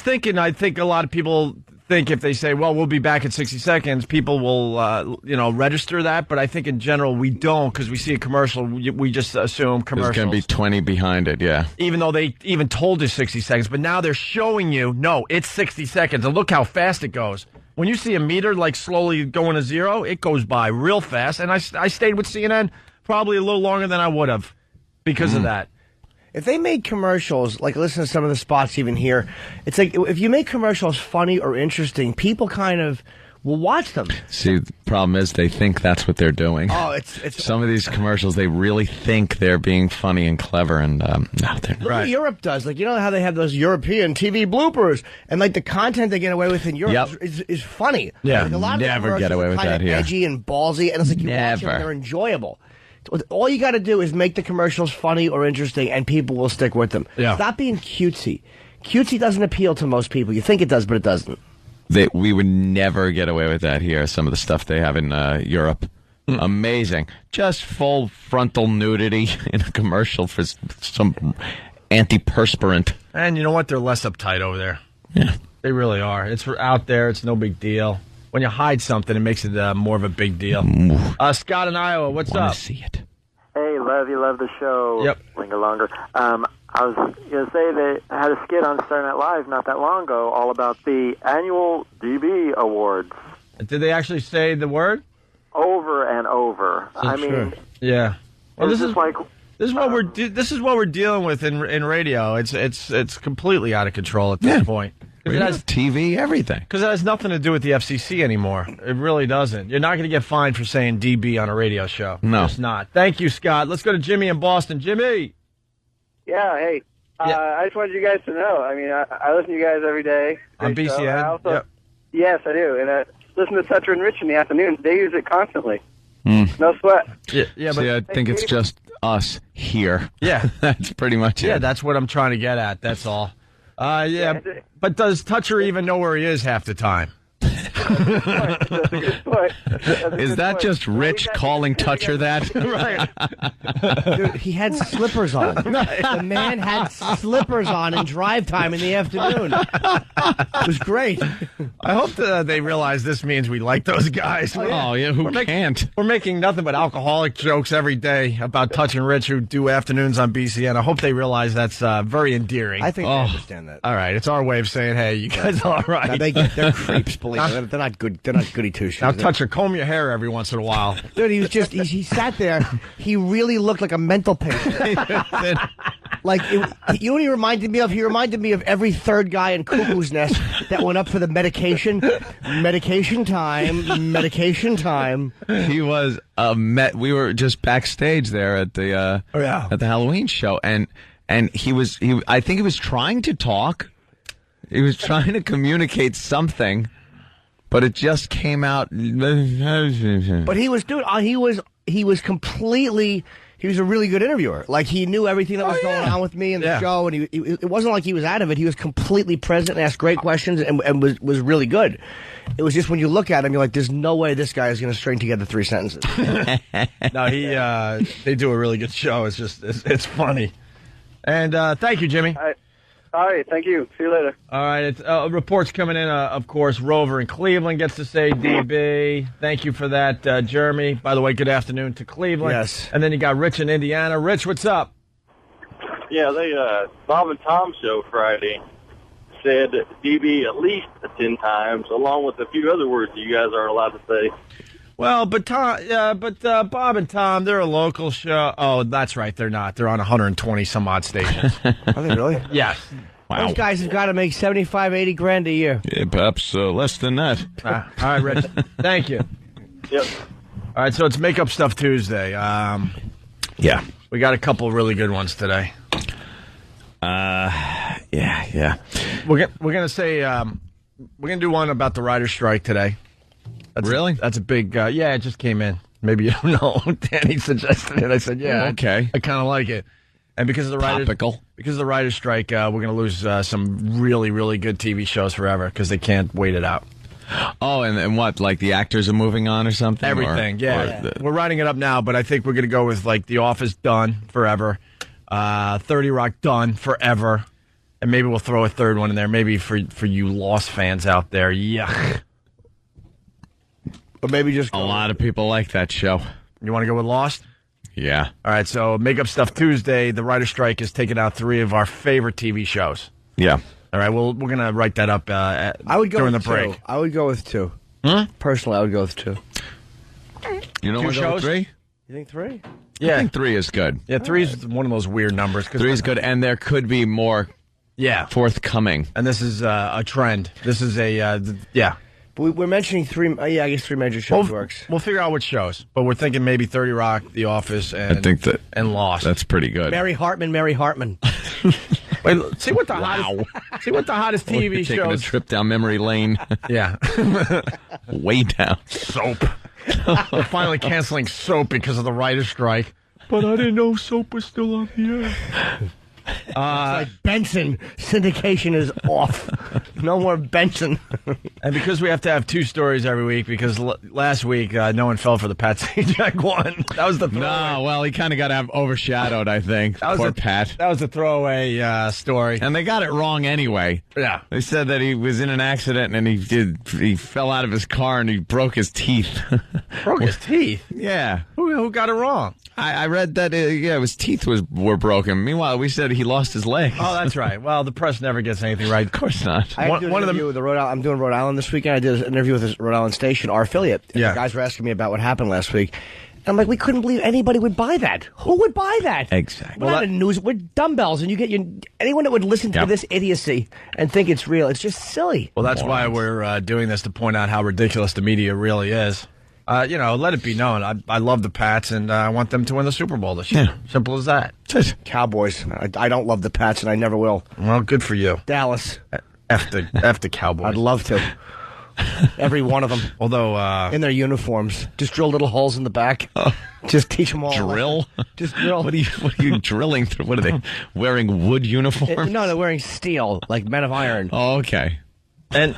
think a lot of people think if they say, well, we'll be back in 60 seconds, people will, register that. But I think in general we don't, because we see a commercial, we just assume commercials. There's going to be 20 behind it, yeah. Even though they even told you 60 seconds. But now they're showing you, no, it's 60 seconds. And look how fast it goes. When you see a meter like slowly going to zero, it goes by real fast. And I stayed with CNN probably a little longer than I would have because of that. If they made commercials, like listen to some of the spots even here, it's like if you make commercials funny or interesting, people kind of will watch them. See, the problem is they think that's what they're doing. Oh, it's some of these commercials, they really think they're being funny and clever, and no, they're not. Look what Europe does. Like, you know how they have those European TV bloopers, and like the content they get away with in Europe is funny. Yeah, like, a lot never of get away with that here. Edgy and ballsy, and it's like you watch them and they're enjoyable. All you got to do is make the commercials funny or interesting, and people will stick with them. Yeah. Stop being cutesy. Cutesy doesn't appeal to most people. You think it does, but it doesn't. We would never get away with that here, some of the stuff they have in Europe. Amazing. Just full frontal nudity in a commercial for some antiperspirant. And you know what? They're less uptight over there. Yeah. They really are. It's out there. It's no big deal. When you hide something, it makes it more of a big deal. Scott in Iowa, what's up? See it. Hey, love the show. Yep. Linger longer. I was going to say they had a skit on Saturday Night Live not that long ago all about the annual DB Awards. Did they actually say the word? Over and over. Yeah. Well, this is like this is what we're dealing with in radio. It's completely out of control at this point. It has TV, everything. Because it has nothing to do with the FCC anymore. It really doesn't. You're not going to get fined for saying DB on a radio show. No. It's not. Thank you, Scott. Let's go to Jimmy in Boston. Jimmy! Yeah, hey. I just wanted you guys to know. I mean, I listen to you guys every day. On BCN? Yes, I do. And I listen to Toucher and Rich in the afternoon. They use it constantly. No sweat. Yeah, see, I think it's just us here. Yeah. That's pretty much it. Yeah, that's what I'm trying to get at. That's all. But does Toucher even know where he is half the time? Is that just Rich calling Toucher that? Right. Dude, he had slippers on. The man had slippers on in drive time in the afternoon. It was great. I hope they realize this means we like those guys. Oh, yeah, who can't? We're making nothing but alcoholic jokes every day about Touch and Rich who do afternoons on BCN. I hope they realize that's very endearing. I think they understand that. All right, it's our way of saying, hey, you guys are all right. Now, they're creeps, believe me. They're not good. They're not goody two shoes. Now, Toucher, comb your hair every once in a while. Dude, he was just, he sat there. He really looked like a mental patient. Like, you know what he reminded me of? He reminded me of every third guy in Cuckoo's Nest that went up for the medication. Medication time. Medication time. He was we were just backstage there at the at the Halloween show, and I think he was trying to talk. He was trying to communicate something, but it just came out. But he was, dude, he was completely. He was a really good interviewer. Like, he knew everything that was going on with me in the show, and it wasn't like he was out of it. He was completely present and asked great questions and was really good. It was just when you look at him, you're like, there's no way this guy is going to string together 3 sentences. No, they do a really good show. It's just, it's funny. And thank you, Jimmy. All right, thank you. See you later. All right, it's reports coming in. Of course, Rover in Cleveland gets to say DB. Thank you for that, Jeremy. By the way, good afternoon to Cleveland. Yes. And then you got Rich in Indiana. Rich, what's up? Yeah, they Bob and Tom show Friday said DB at least 10 times, along with a few other words that you guys aren't allowed to say. Well, but Bob and Tom, they're a local show. Oh, that's right, they're not. They're on 120 some odd stations. Are they really? Yes. Wow. Those guys have got to make 75, 80 grand a year. Yeah, perhaps less than that. All right, Rich. Thank you. Yep. All right, so it's Make Up Stuff Tuesday. Yeah. We got a couple really good ones today. Yeah. We're gonna say we're gonna do one about the writer's strike today. Really? That's a big. Yeah, it just came in. Maybe you don't know. Danny suggested it. I said, yeah, okay. I kind of like it. And because of the writer's strike, we're going to lose some really, really good TV shows forever because they can't wait it out. Oh, and what? Like the actors are moving on or something? Everything, We're writing it up now, but I think we're going to go with like The Office done forever, 30 Rock done forever, and maybe we'll throw a third one in there. Maybe for you Lost fans out there, yuck. Or maybe just a lot of people like that show. You want to go with Lost? Yeah. All right, so Make Up Stuff Tuesday, the writer's strike has taken out 3 of our favorite TV shows. Yeah. All right, we're going to write that up during the break. 2. I would go with 2. Personally, I would go with 2. You know 2 shows? 3? You think 3? Yeah. I think 3 is good. Yeah, 3 is one of those weird numbers. 3 is good, and there could be more forthcoming. And this is a trend. This is But we're mentioning 3. I guess 3 major shows works. We'll figure out which shows, but we're thinking maybe 30 Rock, The Office, and I think and Lost. That's pretty good. Mary Hartman. Wait, see what the hottest TV shows. Taking a trip down memory lane. Yeah, way down. Soap. We're finally canceling Soap because of the writer's strike. But I didn't know Soap was still on the air. It's like Benson syndication is off. No more Benson. And because we have to have 2 stories every week, because last week no one fell for the Pat Sajak one. That was the throwaway. No, well, he kind of got overshadowed, I think. Poor Pat. That was the throwaway story. And they got it wrong anyway. Yeah. They said that he was in an accident and he fell out of his car and he broke his teeth. Broke his teeth? Yeah. Who got it wrong? I read that, his teeth were broken. Meanwhile, we said he lost his leg. Oh, that's right. Well, the press never gets anything right. Of course not. I'm doing Rhode Island this weekend. I did an interview with this Rhode Island station, our affiliate. And the guys were asking me about what happened last week. And I'm like, we couldn't believe anybody would buy that. Who would buy that? Exactly. We're not in news. We're dumbbells, and you get anyone that would listen to this idiocy and think it's real. It's just silly. Well, that's why we're doing this, to point out how ridiculous the media really is. Let it be known. I love the Pats, and I want them to win the Super Bowl this year. Yeah. Simple as that. Cowboys. I don't love the Pats, and I never will. Well, good for you. Dallas. F the Cowboys. I'd love to. Every one of them. Although in their uniforms, just drill little holes in the back. Just teach them all. Drill? Just drill. What are you drilling through? What are they wearing? Wood uniforms? No, they're wearing steel, like Men of Iron. Oh, okay. And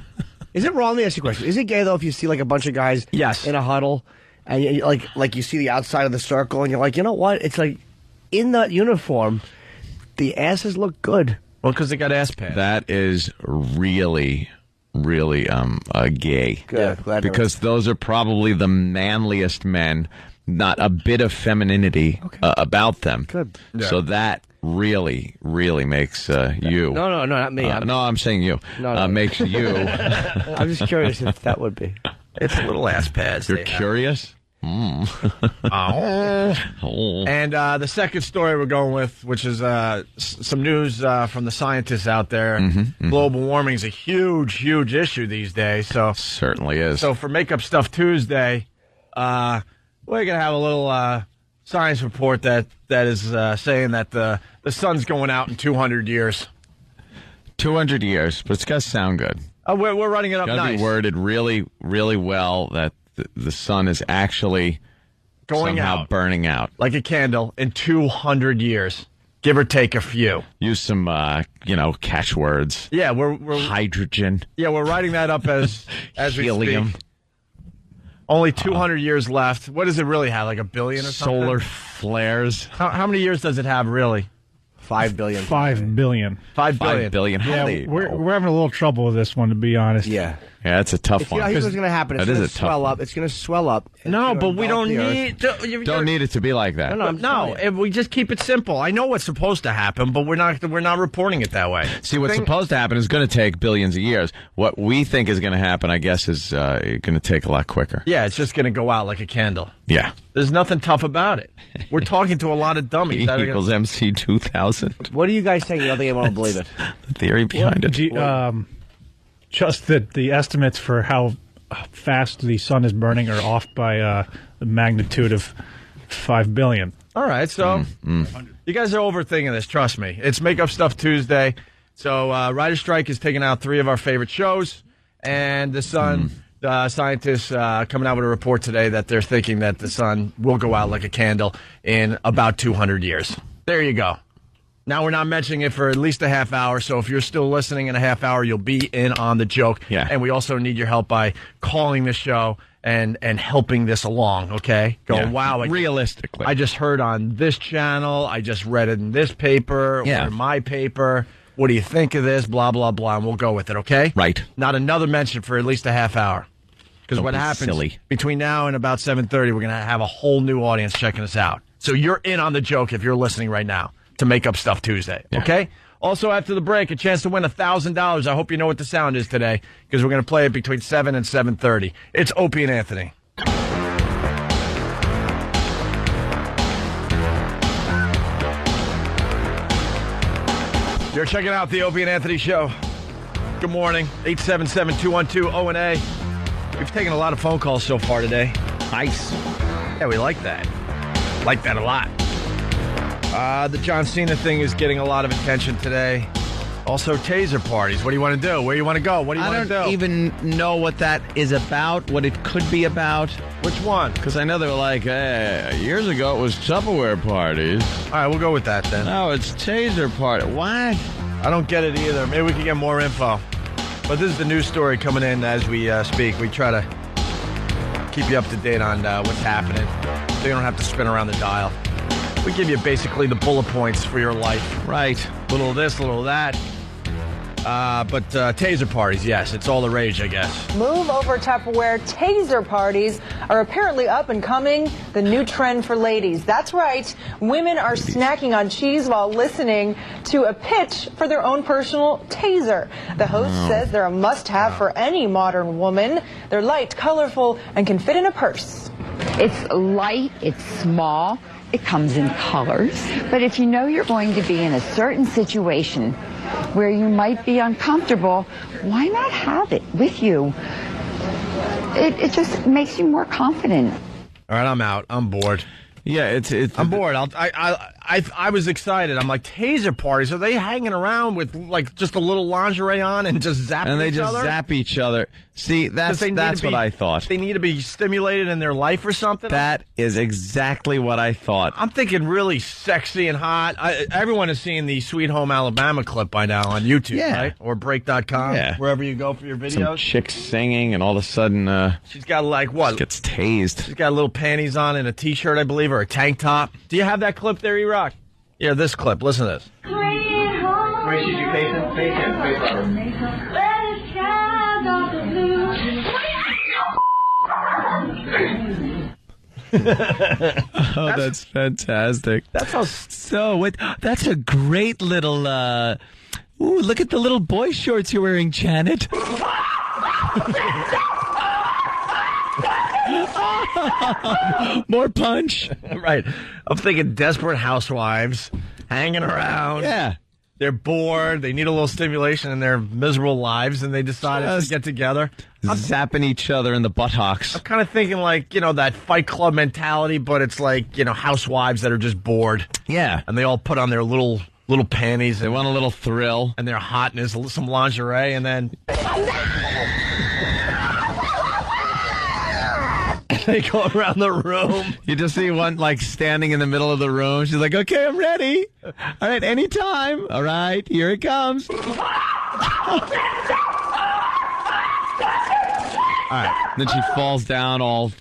Is it wrong? Let me ask you a question. Is it gay, though, if you see like a bunch of guys in a huddle and you, like you see the outside of the circle and you're like, you know what? It's like in that uniform, the asses look good. Well, because they got ass pads. That is really, really gay. Good. Glad because those are probably the manliest men. Not a bit of femininity about them. Good. So that really, really makes you. No, not me. No, I'm saying you. Makes you. I'm just curious if that would be. It's little ass pads. You're curious? And the second story we're going with, which is some news from the scientists out there. Global warming is a huge, huge issue these days. So certainly is. So for Make Up Stuff Tuesday, we're going to have a little science report that is saying that the sun's going out in 200 years. 200 years, but it's got to sound good. We're running it up nice. Got to be worded really, really well that the sun is actually somehow burning out. Like a candle in 200 years, give or take a few. Use some, catchwords. Yeah, we're hydrogen. Yeah, we're writing that up as helium. We speak. Only 200 years left. What does it really have? Like a billion or something? Solar flares. How many years does it have, really? 5 billion. 5 billion. 5 billion. 5 billion. Yeah, we're having a little trouble with this one, to be honest. Yeah. Yeah, it's a tough one. Here's what's going to happen. It's going to swell up. It's going to swell up. No, but we don't need... Don't need it to be like that. No, we just keep it simple. I know what's supposed to happen, but we're not reporting it that way. See, what's supposed to happen is going to take billions of years. What we think is going to happen, I guess, is going to take a lot quicker. Yeah, it's just going to go out like a candle. Yeah. There's nothing tough about it. We're talking to a lot of dummies. E equals MC 2000. What are you guys saying? You don't think anyone will believe it? The theory behind it. Just that the estimates for how fast the sun is burning are off by the magnitude of 5 billion. All right, so you guys are overthinking this. Trust me. It's Make Up Stuff Tuesday. So Writer Strike is taking out 3 of our favorite shows, and the sun... scientists coming out with a report today that they're thinking that the sun will go out like a candle in about 200 years. There you go. Now we're not mentioning it for at least a half hour, so if you're still listening in a half hour, you'll be in on the joke. Yeah. And we also need your help by calling the show and helping this along, okay? Wow. Realistically. I just heard on this channel, I just read it in this paper, or in my paper. What do you think of this? Blah, blah, blah, and we'll go with it, okay? Right. Not another mention for at least a half hour. Because what happens between now and about 7:30, we're going to have a whole new audience checking us out. So you're in on the joke if you're listening right now to Make Up Stuff Tuesday, okay? Also, after the break, a chance to win $1,000. I hope you know what the sound is today, because we're going to play it between 7 and 7:30. It's Opie and Anthony. You're checking out the Opie and Anthony Show. Good morning. 877-212-ONA. We've taken a lot of phone calls so far today. Nice. Yeah, we like that. Like that a lot. The John Cena thing is getting a lot of attention today. Also, taser parties. What do you want to do? Where do you want to go? What do you want to do? I don't even know what that is about, what it could be about. Which one? Because I know they were like, years ago it was Tupperware parties. All right, we'll go with that then. No, it's taser party. What? I don't get it either. Maybe we can get more info. But this is the news story coming in as we speak. We try to keep you up to date on what's happening, so you don't have to spin around the dial. We give you basically the bullet points for your life. Right. Little of this, little of that. But taser parties, yes, it's all the rage, I guess. Move over Tupperware. Taser parties are apparently up and coming, the new trend for ladies. That's right. Women are snacking on cheese while listening to a pitch for their own personal taser. The host says they're a must-have for any modern woman. They're light, colorful, and can fit in a purse. It's light, it's small, it comes in colors. But if you know you're going to be in a certain situation where you might be uncomfortable, why not have it with you? It just makes you more confident. All right, I'm out. I'm bored. Yeah, it's I'm bored. I I was excited. I'm like, taser parties? Are they hanging around with like just a little lingerie on and just zapping each other? And they just zap each other. See, that's what I thought. They need to be stimulated in their life or something? That is exactly what I thought. I'm thinking really sexy and hot. Everyone has seen the Sweet Home Alabama clip by now on YouTube, right? Or Break.com, wherever you go for your videos. Some chick singing, and all of a sudden... she's got like what? She gets tased. She's got little panties on and a T-shirt, I believe, or a tank top. Do you have that clip there, E-Rock? Yeah, this clip. Listen to this. Where should you face it? Face it. Oh, that's fantastic. That's how. So, that's a great little. Ooh, look at the little boy shorts you're wearing, Janet. More punch. Right. I'm thinking Desperate Housewives hanging around. Yeah. They're bored. They need a little stimulation in their miserable lives, and they decided to get together. Zapping each other in the buttocks. I'm kind of thinking like, that Fight Club mentality, but it's like, housewives that are just bored. Yeah. And they all put on their little panties. They want a little thrill. And their hotness, some lingerie, and then... They go around the room. You just see one like standing in the middle of the room. She's like, okay, I'm ready. All right, anytime. All right, here it comes. All right. Then she falls down all,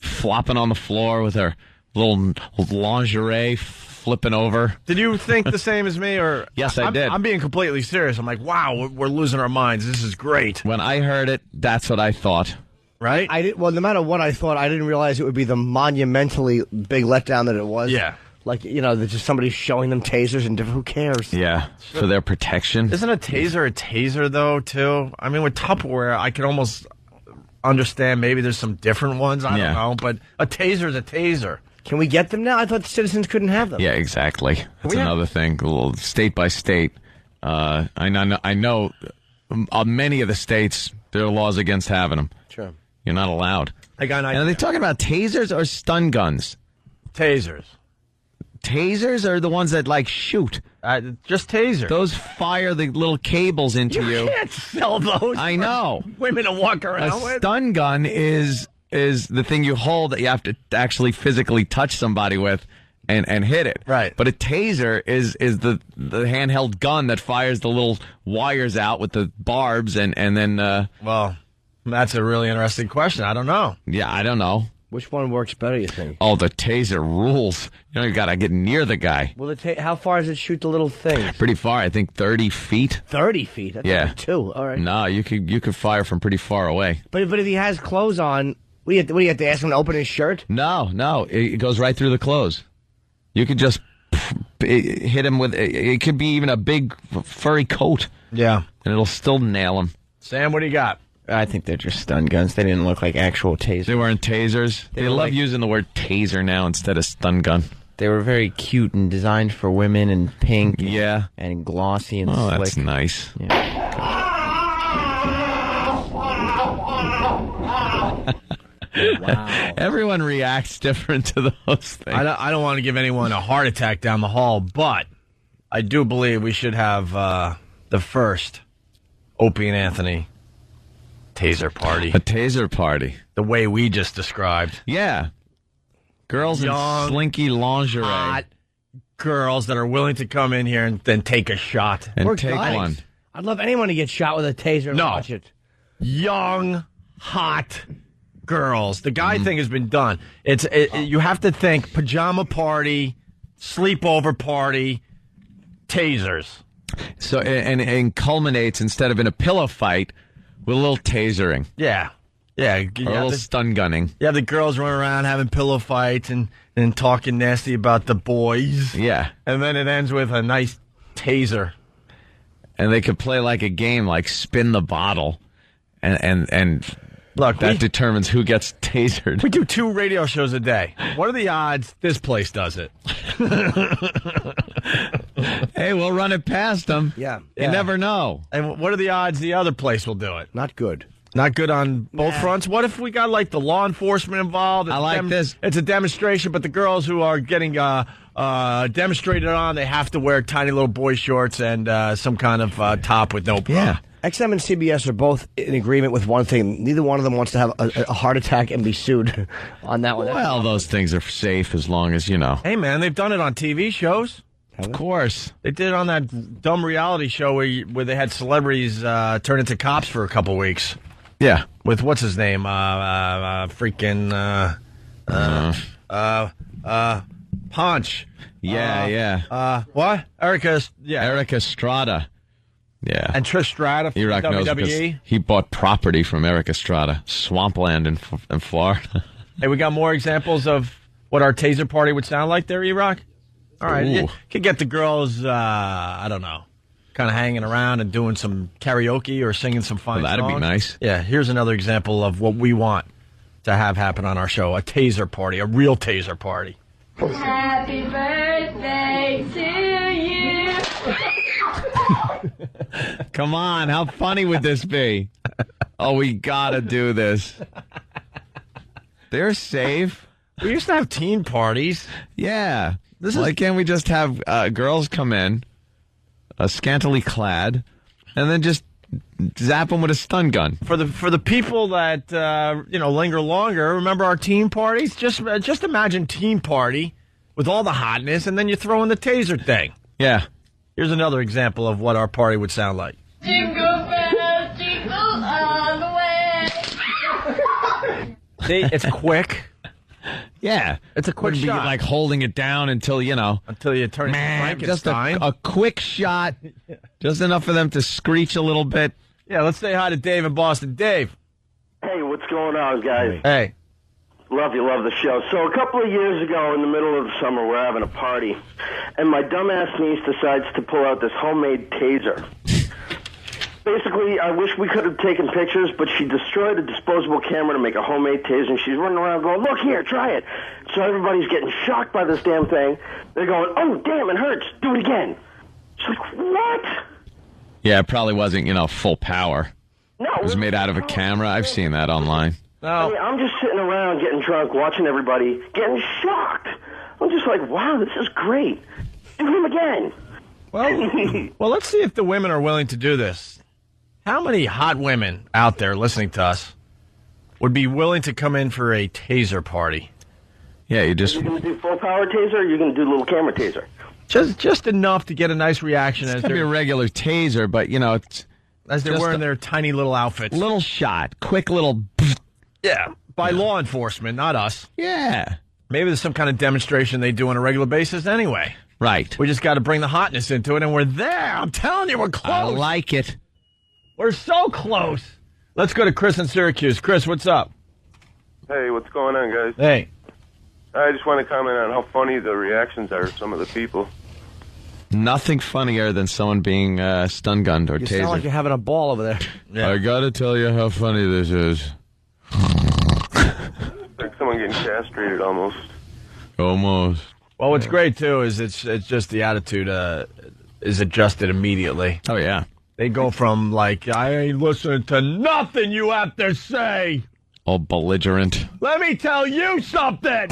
flopping on the floor with her little lingerie flipping over. Did you think the same as me? Or Yes, I did. I'm being completely serious. I'm like, wow, we're losing our minds. This is great. When I heard it, that's what I thought. Right? Well, no matter what I thought, I didn't realize it would be the monumentally big letdown that it was. Yeah. Like, there's just somebody showing them tasers and who cares? Yeah, for their protection. Isn't a taser, though, too? I mean, with Tupperware, I could almost understand maybe there's some different ones. I don't know. But a taser's a taser. Can we get them now? I thought the citizens couldn't have them. Yeah, exactly. That's another thing. A little state by state. I know many of the states, there are laws against having them. Sure. You're not allowed. And are they talking about tasers or stun guns? Tasers. Tasers are the ones that, like, shoot. Just tasers. Those fire the little cables into you. You can't sell those. I know. Women to walk around with. A stun gun is the thing you hold that you have to actually physically touch somebody with and hit it. Right. But a taser is the handheld gun that fires the little wires out with the barbs and then... well... That's a really interesting question. I don't know. Yeah, I don't know. Which one works better, you think? Oh, the taser rules. You got to get near the guy. Well, how far does it shoot the little thing? Pretty far. I think 30 feet. 30 feet? That's only 2. All right. No, you could fire from pretty far away. But if he has clothes on, what do you have to ask him to open his shirt? No. It goes right through the clothes. You could just hit him with... It could be even a big furry coat. Yeah. And it'll still nail him. Sam, what do you got? I think they're just stun guns. They didn't look like actual tasers. They weren't tasers. They love using the word taser now instead of stun gun. They were very cute and designed for women and pink and glossy and slick. That's nice. Yeah. Wow. Everyone reacts different to those things. I don't want to give anyone a heart attack down the hall, but I do believe we should have the first Opie and Anthony taser party. A taser party. The way we just described. Yeah. Girls in slinky lingerie. Hot girls that are willing to come in here and then take a shot. And take one. I'd love anyone to get shot with a taser and watch it. Young, hot girls. The guy thing has been done. You have to think pajama party, sleepover party, tasers. So and culminates, instead of in a pillow fight, with a little tasering. Yeah. Yeah. Or a little stun gunning. Yeah, the girls run around having pillow fights and talking nasty about the boys. Yeah. And then it ends with a nice taser. And they could play like a game, like spin the bottle. And look, that determines who gets tasered. We do 2 radio shows a day. What are the odds this place does it? Hey, we'll run it past them. Yeah. You never know. And what are the odds the other place will do it? Not good. Not good on both fronts. What if we got like the law enforcement involved? I like this. It's a demonstration, but the girls who are getting demonstrated on, they have to wear tiny little boy shorts and some kind of top with no bra. Yeah. XM and CBS are both in agreement with one thing. Neither one of them wants to have a heart attack and be sued on that one. Well, those things are safe as long as, Hey, man, they've done it on TV shows. Of course. They did it on that dumb reality show where they had celebrities turn into cops for a couple weeks. Yeah. With what's his name? Punch. Yeah. What? Erica Estrada. Yeah. And Trish Stratus from E-Rock knows because WWE. he bought property from Eric Estrada, swampland in Florida. Hey, we got more examples of what our taser party would sound like there, E-Rock? All right. You could get the girls, I don't know, kind of hanging around and doing some karaoke or singing some fine that'd songs. Be nice. Yeah, here's another example of what we want to have happen on our show, a taser party, a real taser party. Happy birthday to you. Come on, how funny would this be? Oh, we gotta do this. They're safe. We used to have teen parties. Yeah. Why can't we just have girls come in, scantily clad, and then just zap them with a stun gun? For the people that linger longer, remember our teen parties? Just imagine teen party with all the hotness, and then you throw in the taser thing. Yeah. Here's another example of what our party would sound like. Jingle bells, jingle all the way. See, it's quick. Yeah. It's a quick Wouldn't shot. be like holding it down until you turn it Frankenstein. Just a quick shot. Just enough for them to screech a little bit. Yeah, let's say hi to Dave in Boston. Dave. Hey, what's going on, guys? Hey. Love the show. So a couple of years ago, in the middle of the summer, we're having a party, and my dumbass niece decides to pull out this homemade taser. Basically, I wish we could have taken pictures, but she destroyed a disposable camera to make a homemade taser, and she's running around going, look here, try it. So everybody's getting shocked by this damn thing. They're going, oh, damn, it hurts. Do it again. She's like, what? Yeah, it probably wasn't, full power. No. It was made out of a camera. I've seen that online. No. I mean, I'm just sitting around getting drunk, watching everybody, getting shocked. I'm just like, wow, this is great. Do him again. Well, let's see if the women are willing to do this. How many hot women out there listening to us would be willing to come in for a taser party? Yeah, You're going to do full power taser, or you're going to do little camera taser? Just enough to get a nice reaction. It's going to be a regular taser, but, it's... As they're wearing their tiny little outfits. Little shot. Quick little... Yeah, by law enforcement, not us. Yeah. Maybe there's some kind of demonstration they do on a regular basis anyway. Right. We just got to bring the hotness into it, and we're there. I'm telling you, we're close. I like it. We're so close. Let's go to Chris in Syracuse. Chris, what's up? Hey, what's going on, guys? Hey. I just want to comment on how funny the reactions are of some of the people. Nothing funnier than someone being stun-gunned or tasered. You sound like you're having a ball over there. Yeah. I got to tell you how funny this is. Like someone getting castrated almost. Almost. Well, what's great, too, is it's just the attitude is adjusted immediately. Oh, yeah. They go from, like, I ain't listening to nothing you have to say. All belligerent. Let me tell you something.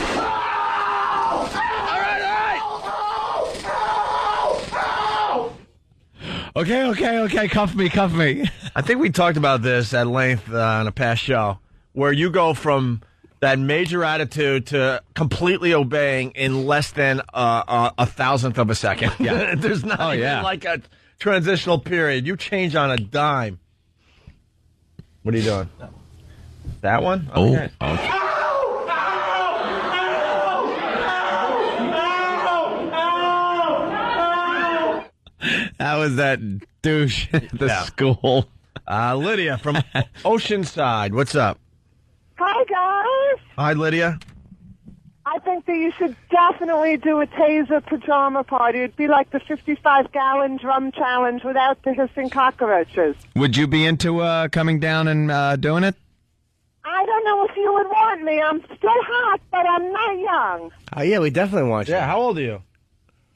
Okay, cuff me. I think we talked about this at length on a past show, where you go from that major attitude to completely obeying in less than a thousandth of a second. Yeah. There's not even like a transitional period. You change on a dime. What are you doing? That one? Okay. Oh, okay. That was that douche at the school. Lydia from Oceanside. What's up? Hi, guys. Hi, Lydia. I think that you should definitely do a taser pajama party. It'd be like the 55-gallon drum challenge without the hissing cockroaches. Would you be into coming down and doing it? I don't know if you would want me. I'm still hot, but I'm not young. Oh, yeah, we definitely want you. Yeah, how old are you?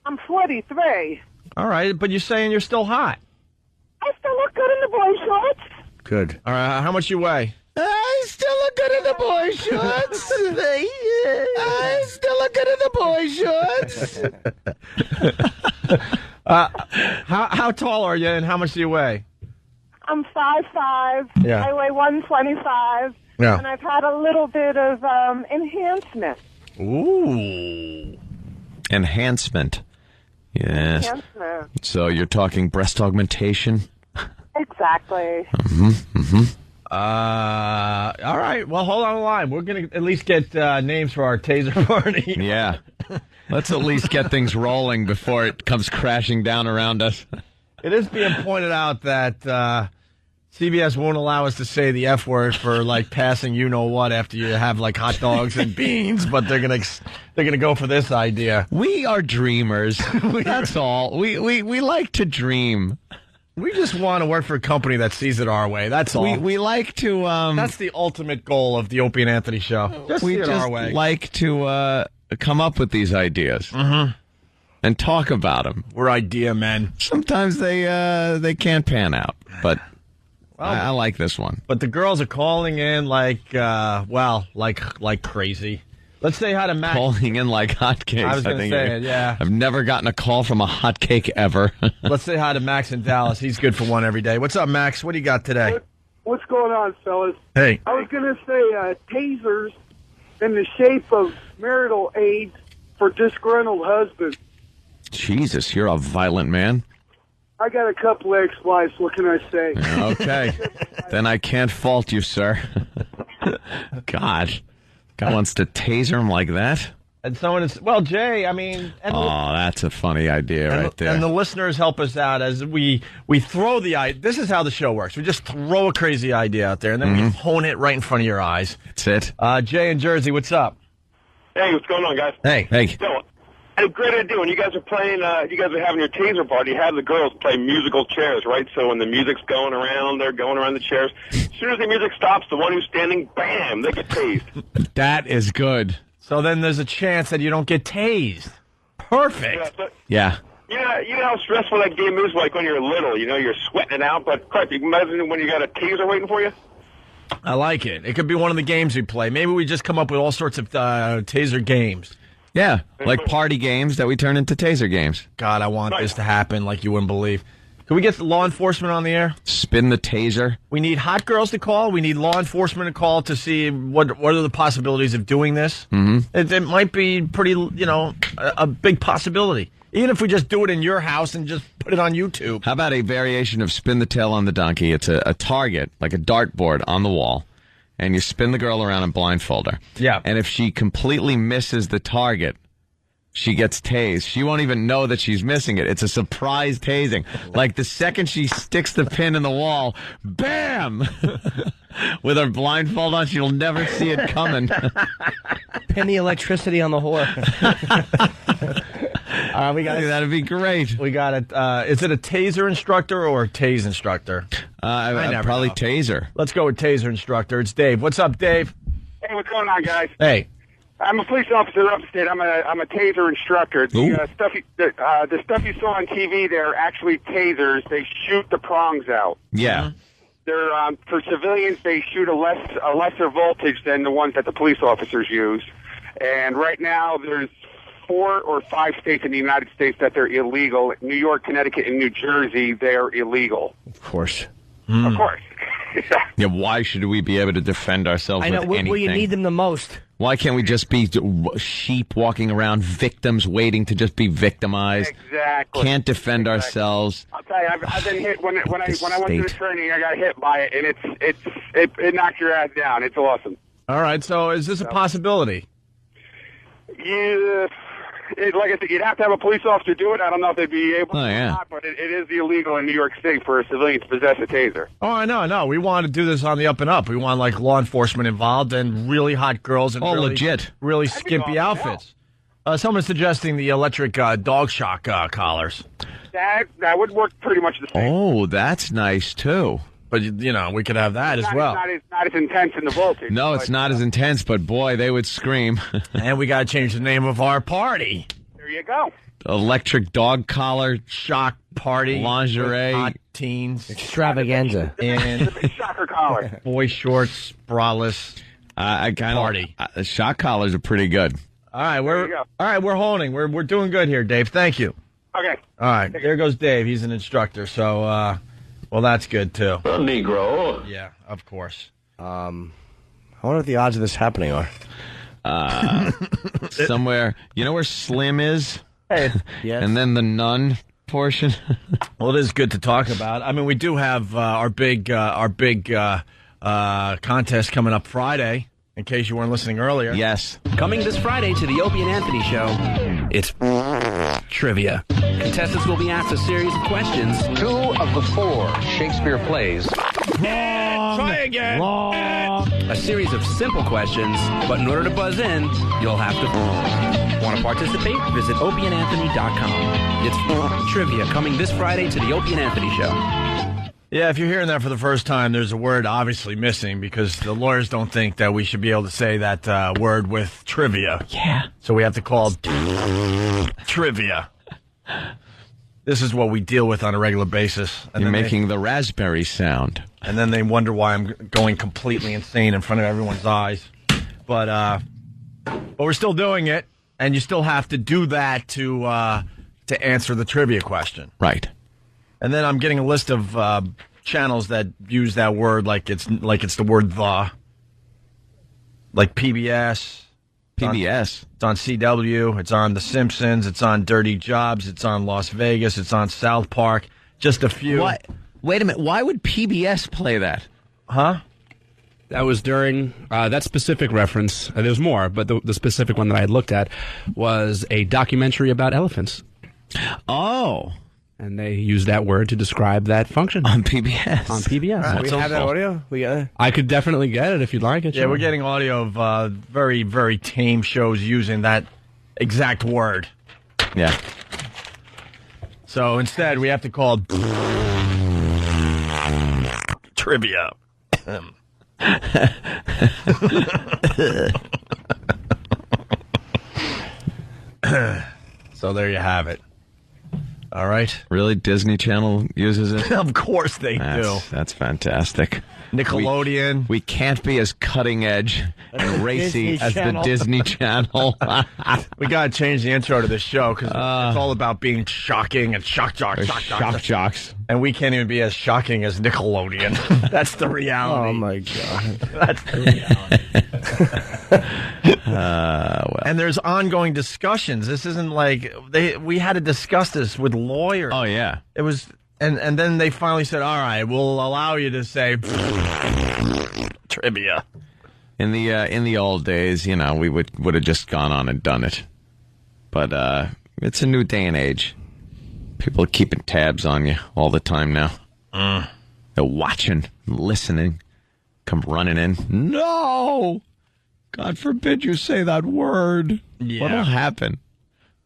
I'm 43. All right, but you're saying you're still hot. I still look good in the boy shorts. Good. All right, how much you weigh? I still look good in the boy shorts. I still look good in the boy shorts. How tall are you, and how much do you weigh? I'm 5'5". Yeah. I weigh 125. Yeah. And I've had a little bit of enhancement. Ooh. Enhancement. Yes. Enhancement. So you're talking breast augmentation? Exactly. All right. Well, hold on the line. We're going to at least get names for our taser party. Yeah. Let's at least get things rolling before it comes crashing down around us. It is being pointed out that CBS won't allow us to say the F word for like passing you know what after you have like hot dogs and beans, but they're gonna go for this idea. We are dreamers. That's all. We like to dream. We just want to work for a company that sees it our way. That's all. We like to. That's the ultimate goal of the Opie and Anthony show. Just see it our way. Like to come up with these ideas. And talk about them. We're idea men. Sometimes they can't pan out, but I like this one. But the girls are calling in like crazy. Let's say hi to Max. Calling in like hotcakes. I was going to say it, yeah. I've never gotten a call from a hotcake ever. Let's say hi to Max in Dallas. He's good for one every day. What's up, Max? What do you got today? What's going on, fellas? Hey. I was going to say tasers in the shape of marital aids for disgruntled husbands. Jesus, you're a violent man. I got a couple ex-wives. What can I say? Okay. Then I can't fault you, sir. God. God wants to taser him like that? And someone is, well, Jay, I mean... that's a funny idea right there. And the listeners help us out as we throw the idea. This is how the show works. We just throw a crazy idea out there, and then we hone it right in front of your eyes. That's it. Jay in Jersey, what's up? Hey, what's going on, guys? Hey. So, a great idea. When you guys are playing, you guys are having your taser party, you have the girls play musical chairs, right? So when the music's going around, they're going around the chairs. As soon as the music stops, the one who's standing, bam, they get tased. That is good. So then there's a chance that you don't get tased. Perfect. Yeah. Yeah, you know how stressful that game is like when you're little. You know, you're sweating it out, but crap, you can imagine when you got a taser waiting for you? I like it. It could be one of the games we play. Maybe we just come up with all sorts of taser games. Yeah, like party games that we turn into taser games. God, I want this to happen like you wouldn't believe. Can we get law enforcement on the air? Spin the taser. We need hot girls to call. We need law enforcement to call to see what are the possibilities of doing this. It might be pretty, a big possibility. Even if we just do it in your house and just put it on YouTube. How about a variation of spin the tail on the donkey? It's a target, like a dartboard on the wall. And you spin the girl around and blindfold her. Yeah. And if she completely misses the target, she gets tased. She won't even know that she's missing it. It's a surprise tasing. Like the second she sticks the pin in the wall, bam! With her blindfold on, she'll never see it coming. Pin the electricity on the whore. We got that'd be great. We got it. Is it a taser instructor or a tase instructor? Probably know. taser. Let's go with taser instructor. It's Dave. What's up, Dave? Hey, what's going on, guys? Hey. I'm a police officer upstate. I'm a taser instructor. The stuff you saw on TV, they're actually tasers. They shoot the prongs out. Yeah. They're for civilians. They shoot a lesser voltage than the ones that the police officers use. And right now, there's 4 or 5 states in the United States that they're illegal. New York, Connecticut, and New Jersey, they're illegal. Of course. Of course. Yeah, why should we be able to defend ourselves with anything? Where you need them the most. Why can't we just be sheep walking around, victims waiting to just be victimized? Exactly. Can't defend ourselves. I'll tell you, I've been hit when I went to the training. I got hit by it, and it knocked your ass down. It's awesome. All right. So is this a possibility? Yeah. Like I said, you'd have to have a police officer do it. I don't know if they'd be able to or not, but it is illegal in New York State for a civilian to possess a taser. Oh, I know. We want to do this on the up and up. We want like law enforcement involved and really hot girls and really skimpy outfits. Someone's suggesting the electric dog shock collars. That would work pretty much the same. Oh, that's nice too. But, we could have that as well. It's not as intense in the voltage. No, it's not as intense, but boy, they would scream. And we got to change the name of our party. There you go. Electric dog collar shock party. Lingerie. Hot teens. Extravaganza. And shocker collar. Boy shorts, braless. I kind of party. The shock collars are pretty good. All right, we're holding. We're doing good here, Dave. Thank you. Okay. All right, there goes Dave. He's an instructor, so well, that's good too. A Negro. Yeah, of course. I wonder what the odds of this happening are. Somewhere, you know where Slim is? Yes. And then the nun portion. Well, it is good to talk about. I mean, we do have our big contest coming up Friday. In case you weren't listening earlier. Yes. Coming this Friday to the Opie and Anthony Show, it's trivia. Contestants will be asked a series of questions. 2 of the 4 Shakespeare plays. Try again. A series of simple questions, but in order to buzz in, you'll have to... Want to participate? Visit opieandanthony.com. It's trivia coming this Friday to the Opie and Anthony Show. Yeah, if you're hearing that for the first time, there's a word obviously missing because the lawyers don't think that we should be able to say that word with trivia. Yeah. So we have to call trivia. This is what we deal with on a regular basis. And You're making the raspberry sound. And then they wonder why I'm going completely insane in front of everyone's eyes. But we're still doing it, and you still have to do that to answer the trivia question. Right. And then I'm getting a list of channels that use that word like it's the word the. Like PBS. PBS. It's on CW. It's on The Simpsons. It's on Dirty Jobs. It's on Las Vegas. It's on South Park. Just a few. What? Wait a minute. Why would PBS play that? Huh? That was during that specific reference. There's more, but the specific one that I had looked at was a documentary about elephants. Oh. And they used that word to describe that function. On PBS. On PBS. Right, we have that audio? I could definitely get it if you'd like it. Yeah, sure. we're getting audio of very, very tame shows using that exact word. Yeah. So instead, we have to call trivia. So there you have it. All right. Really? Disney Channel uses it? Of course they do. That's fantastic. Nickelodeon. We can't be as cutting edge and racy as the Disney Channel. We got to change the intro to this show because it's all about being shocking and shock jocks. Shock jocks. And we can't even be as shocking as Nickelodeon. That's the reality. Oh, my God. That's the reality. Well. And there's ongoing discussions. This isn't like we had to discuss this with lawyers. Oh, yeah. It was, and then they finally said, all right, we'll allow you to say trivia. In the old days, you know, we would have just gone on and done it. But it's a new day and age. People are keeping tabs on you all the time now. They're watching, listening, come running in. No! God forbid you say that word. Yeah. What'll happen?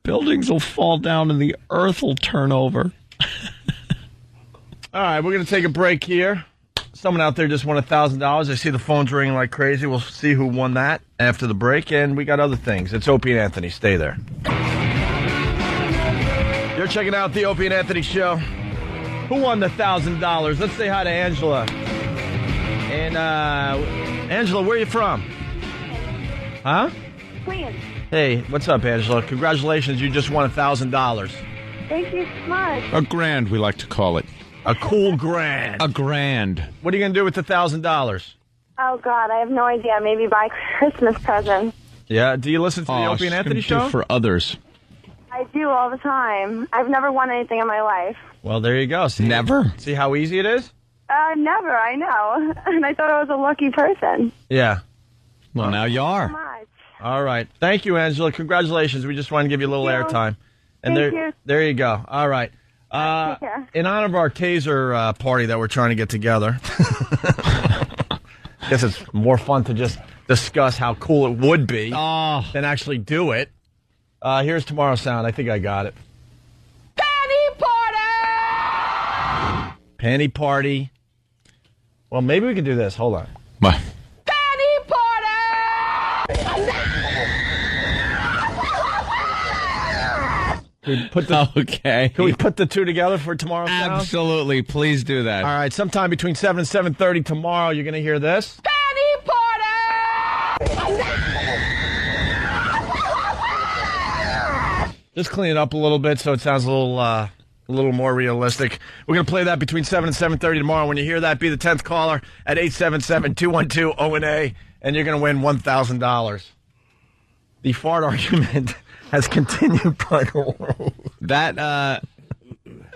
Buildings will fall down and the earth will turn over. All right, we're going to take a break here. Someone out there just won $1,000. I see the phones ringing like crazy. We'll see who won that after the break, and we got other things. It's Opie and Anthony. Stay there. You're checking out the Opie and Anthony Show. Who won the $1,000? Let's say hi to Angela. And, Angela, where are you from? Huh? Queens. Hey, what's up, Angela? Congratulations, you just won $1,000. Thank you so much. A grand, we like to call it. A cool grand. A grand. What are you going to do with the $1,000? Oh, God, I have no idea. Maybe buy Christmas presents. Yeah, do you listen to the Opie and Anthony Show? For others. I do all the time. I've never won anything in my life. Well, there you go. See, never? See how easy it is? Never, I know. And I thought I was a lucky person. Yeah. Well, now you are. So much. All right. Thank you, Angela. Congratulations. We just wanted to give you a little airtime. And Thank you. There you go. All right. Take care. In honor of our taser party that we're trying to get together, I guess it's more fun to just discuss how cool it would be than actually do it. Here's tomorrow's sound. I think I got it. Panty party! Panty party. Well, maybe we can do this. Hold on. What? Panty party! Okay. Can we put the two together for tomorrow's show? Absolutely. Please do that. All right, sometime between 7 and 7:30 tomorrow, you're going to hear this. Just clean it up a little bit so it sounds a little more realistic. We're going to play that between 7 and 7:30 tomorrow. When you hear that, be the 10th caller at 877-212-ONA, and you're going to win $1,000. The fart argument has continued by the world. That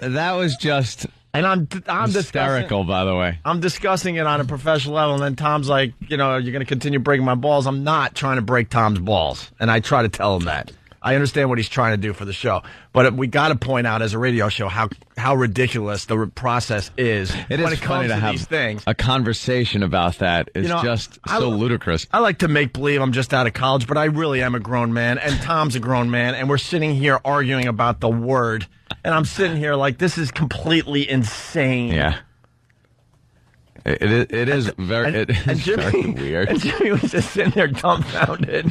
was just and I'm hysterical, by the way. I'm discussing it on a professional level, and then Tom's like, you're going to continue breaking my balls. I'm not trying to break Tom's balls, and I try to tell him that. I understand what he's trying to do for the show, but we got to point out as a radio show how ridiculous the process is. It when is it funny comes to to have these things. A conversation about that is just so ludicrous. I like to make believe I'm just out of college, but I really am a grown man, and Tom's a grown man, and we're sitting here arguing about the word, and I'm sitting here like, this is completely insane. Yeah. It is very weird. And Jimmy was just sitting there dumbfounded.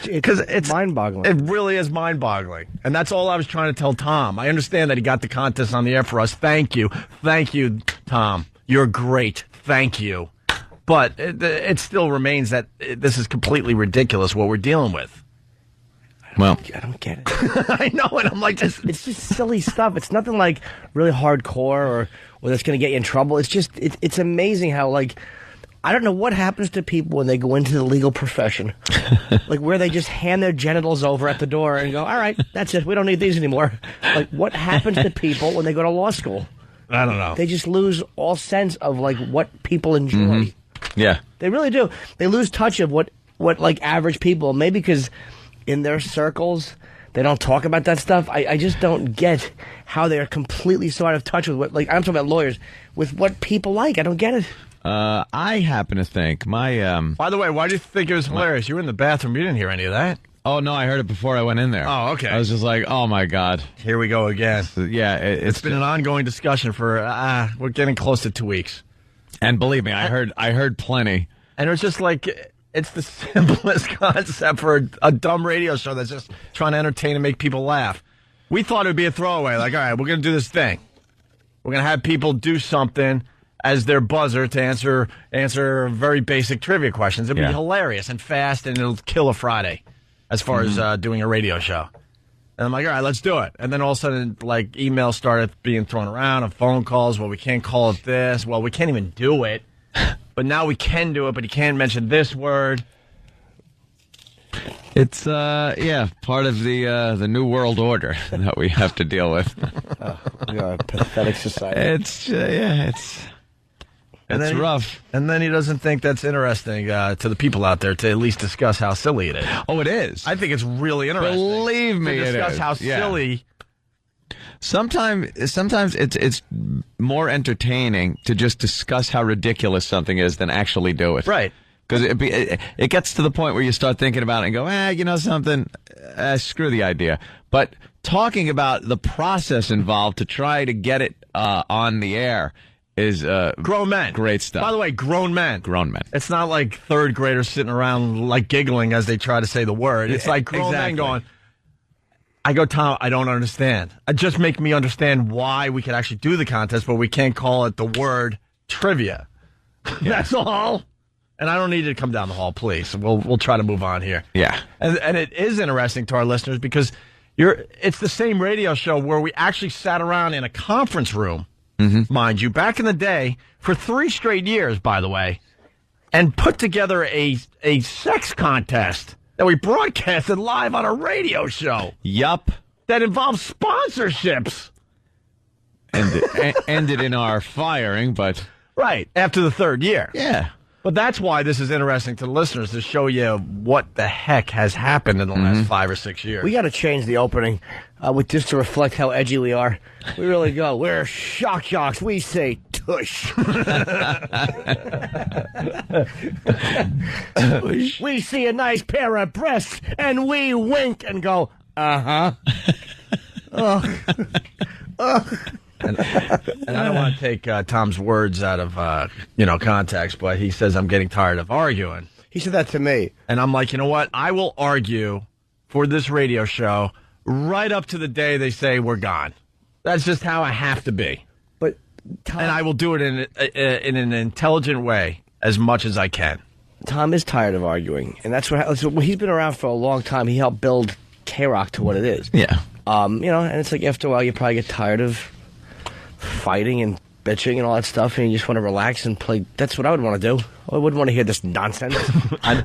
Because it's mind-boggling. It really is mind-boggling. And that's all I was trying to tell Tom. I understand that he got the contest on the air for us. Thank you. Thank you, Tom. You're great. Thank you. But it still remains that this is completely ridiculous what we're dealing with. Well, I don't get it. I know, and I'm like, it's just silly stuff. It's nothing like really hardcore or that's going to get you in trouble. It's just, it's amazing how, like, I don't know what happens to people when they go into the legal profession. Like, where they just hand their genitals over at the door and go, all right, that's it. We don't need these anymore. Like, what happens to people when they go to law school? I don't know. They just lose all sense of, like, what people enjoy. Mm-hmm. Yeah. They really do. They lose touch of what like, average people, maybe because in their circles, they don't talk about that stuff. I just don't get how they're completely so out of touch with what, like, I'm talking about lawyers, with what people like. I don't get it. I happen to think my... By the way, why do you think it was hilarious? You were in the bathroom. You didn't hear any of that. Oh, no, I heard it before I went in there. Oh, okay. I was just like, oh, my God. Here we go again. Yeah. It's been an ongoing discussion for, we're getting close to 2 weeks. And believe me, I heard plenty. And it was just like... It's the simplest concept for a dumb radio show that's just trying to entertain and make people laugh. We thought it would be a throwaway. Like, all right, we're going to do this thing. We're going to have people do something as their buzzer to answer very basic trivia questions. It'd be hilarious and fast, and it'll kill a Friday as far as doing a radio show. And I'm like, all right, let's do it. And then all of a sudden, like, emails started being thrown around and phone calls. Well, we can't call it this. Well, we can't even do it. But now we can do it, but you can't mention this word. It's, part of the new world order that we have to deal with. We are a pathetic society. It's rough. And then he doesn't think that's interesting to the people out there to at least discuss how silly it is. Oh, it is. I think it's really interesting. Believe me, to discuss how silly. Sometimes it's more entertaining to just discuss how ridiculous something is than actually do it. Right. Because it gets to the point where you start thinking about it and go, you know something, screw the idea. But talking about the process involved to try to get it on the air is grown men. Great stuff. By the way, grown men. Grown men. It's not like third graders sitting around like giggling as they try to say the word. It's like grown men going, I go, Tom, I don't understand. Just make me understand why we could actually do the contest, but we can't call it the word trivia. Yeah. That's all. And I don't need you to come down the hall, please. We'll try to move on here. Yeah. And it is interesting to our listeners because it's the same radio show where we actually sat around in a conference room, mind you, back in the day, for 3 straight years, by the way, and put together a sex contest that we broadcasted live on a radio show. Yup. That involves sponsorships. Ended in our firing, but... Right, after the 3rd year. Yeah. But that's why this is interesting to the listeners, to show you what the heck has happened in the last 5 or 6 years. We got to change the opening with just to reflect how edgy we are. We really go. We're shock jocks. We say tush. We see a nice pair of breasts and we wink and go, uh-huh. And I don't want to take Tom's words out of context, but he says I'm getting tired of arguing. He said that to me. And I'm like, you know what? I will argue for this radio show right up to the day they say we're gone. That's just how I have to be. But Tom, and I will do it in an intelligent way as much as I can. Tom is tired of arguing, and that's what he's been around for a long time. He helped build K-Rock to what it is. Yeah. And it's like after a while you probably get tired of fighting and bitching and all that stuff, and you just want to relax and play. That's what I would want to do. I wouldn't want to hear this nonsense. I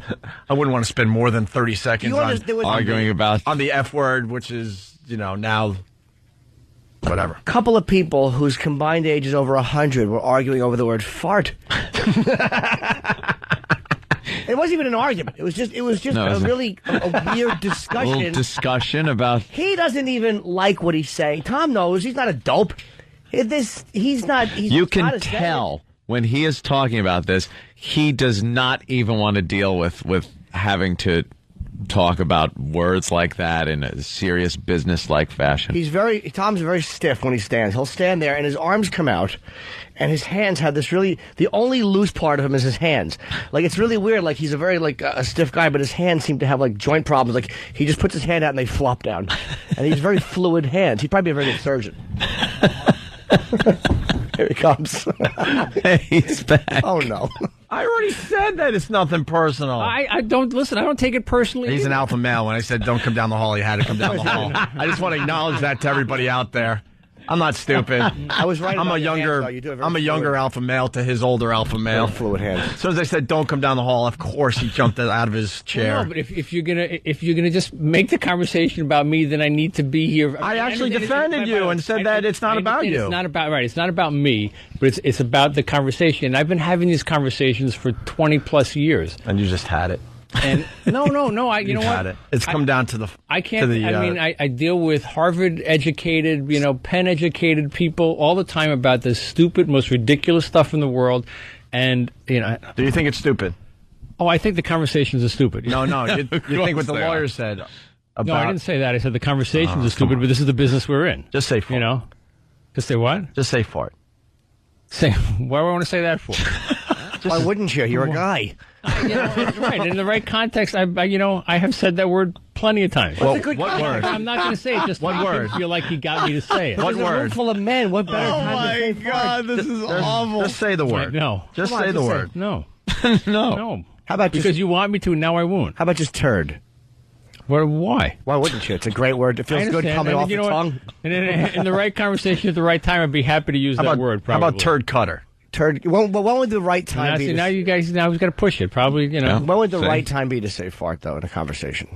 wouldn't want to spend more than 30 seconds arguing about on the F word, which is, now whatever. A couple of people whose combined age is over 100 were arguing over the word fart. It wasn't even an argument. It was just a weird discussion. A little discussion about. He doesn't even like what he's saying. Tom knows he's not a dope. He's not. You can tell when he is talking about this, he does not even want to deal with having to talk about words like that in a serious business-like fashion. Tom's very stiff when he stands. He'll stand there and his arms come out, and his hands have this the only loose part of him is his hands. Like, it's really weird. Like, he's a very, a stiff guy, but his hands seem to have, joint problems. Like, he just puts his hand out and they flop down. And he's very fluid hands. He'd probably be a very good surgeon. Here he comes. He's back. Oh, no. I already said that it's nothing personal. I don't take it personally. He's an alpha male. When I said don't come down the hall, he had to come down the hall. I just want to acknowledge that to everybody out there. I'm not stupid. I was right. I'm a younger alpha male to his older alpha male. Very fluid hands. As soon as I said don't come down the hall, of course he jumped out of his chair. Well, no, but if you're gonna just make the conversation about me, then I need to be here. I actually defended you and said that it's not about you. It's not about It's not about me, but it's about the conversation. I've been having these conversations for 20+ years. And you just had it. And no. You know what? It's come down to the. I can't. I deal with Harvard-educated, Penn-educated people all the time about this stupid, most ridiculous stuff in the world, and Do you think it's stupid? Oh, I think the conversations are stupid. No. You think what the lawyer said? No, I didn't say that. I said the conversations are stupid, but this is the business we're in. Just say fart. Just say what? Just say fart. Why do I want to say that for? Why wouldn't you? You're a guy. Right. In the right context, I have said that word plenty of times. Well, what word? I'm not going to say it. Just what word? I feel like he got me to say it. What word? A room full of men. What better time to say fart? Oh my God, this is awful. Just say the word. No. Just say the word. No. No. How about because you want me to? Now I won't. How about just turd? Why? Why wouldn't you? It's a great word. It feels good coming off the tongue. And in the right conversation at the right time, I'd be happy to use that word. Probably. How about turd cutter? When would the right time be? Now we've got to push it. Probably, When would the right time be to say fart, though, in a conversation?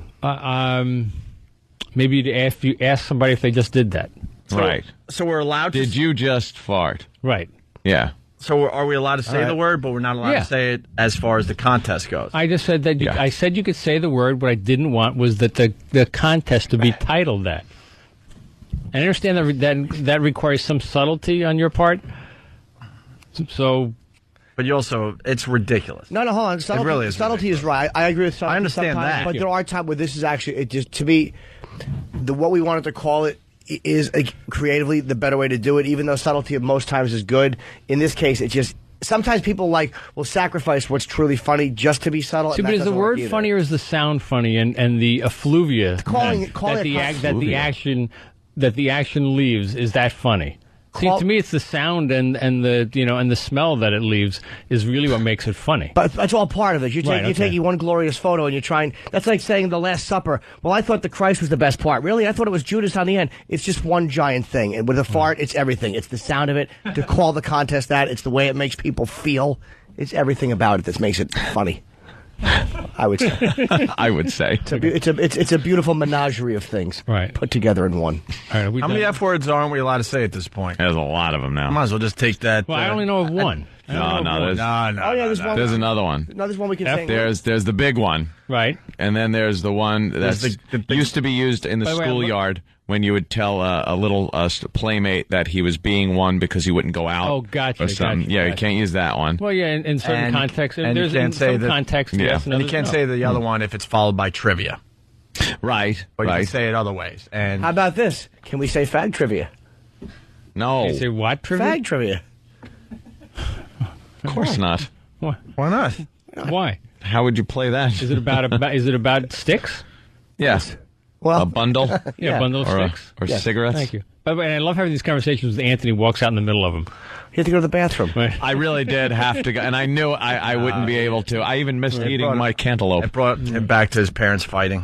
Maybe you ask somebody if they just did that. Right. So we're allowed to... Did you just fart? Right. Yeah. So are we allowed to say the word, but we're not allowed to say it as far as the contest goes? I just said that. I said you could say the word. What I didn't want was that the contest to be titled that. I understand that requires some subtlety on your part. So, but you also, it's ridiculous. No, hold on. Subtlety, it really is. Subtlety is right. I agree with subtlety. I understand that, but there are times where this is actually to be what we wanted to call it is creatively the better way to do it. Even though subtlety most times is good, in this case, it just sometimes people will sacrifice what's truly funny just to be subtle. See, but is the word funny or is the sound funny and the effluvia that the action leaves, is that funny? See, to me, it's the sound and the smell that it leaves is really what makes it funny. But that's all part of it. You're taking one glorious photo and you're trying. That's like saying the Last Supper. Well, I thought the Christ was the best part. Really, I thought it was Judas on the end. It's just one giant thing. And with a fart, it's everything. It's the sound of it. To call the contest that, it's the way it makes people feel. It's everything about it that makes it funny. I would say. I would say. It's a beautiful menagerie of things put together in one. All right, how many F words aren't we allowed to say at this point? There's a lot of them now. Might as well just take that. Well, I only know of one. No. There's one. There's another one. No, there's one we can say. There's the big one. Right. And then there's the one that used to be used in the schoolyard when you would tell a little playmate that he was being one because he wouldn't go out. Oh, gotcha. Or something. You can't use that one. Well, yeah, in certain contexts. And you can't say that. Context, yes, and you can't say the other one if it's followed by trivia. Right. But you can say it other ways. And how about this? Can we say fag trivia? No. Can you say what trivia? Fag trivia. Of course not. Why not? Why? How would you play that? Is it about sticks? Yes. Well, a bundle? Yeah, a bundle of or sticks. Or cigarettes? Thank you. And I love having these conversations with Anthony. Walks out in the middle of them. He had to go to the bathroom. I really did have to go, and I knew I wouldn't be able to. I even missed eating my cantaloupe. It brought him back to his parents fighting.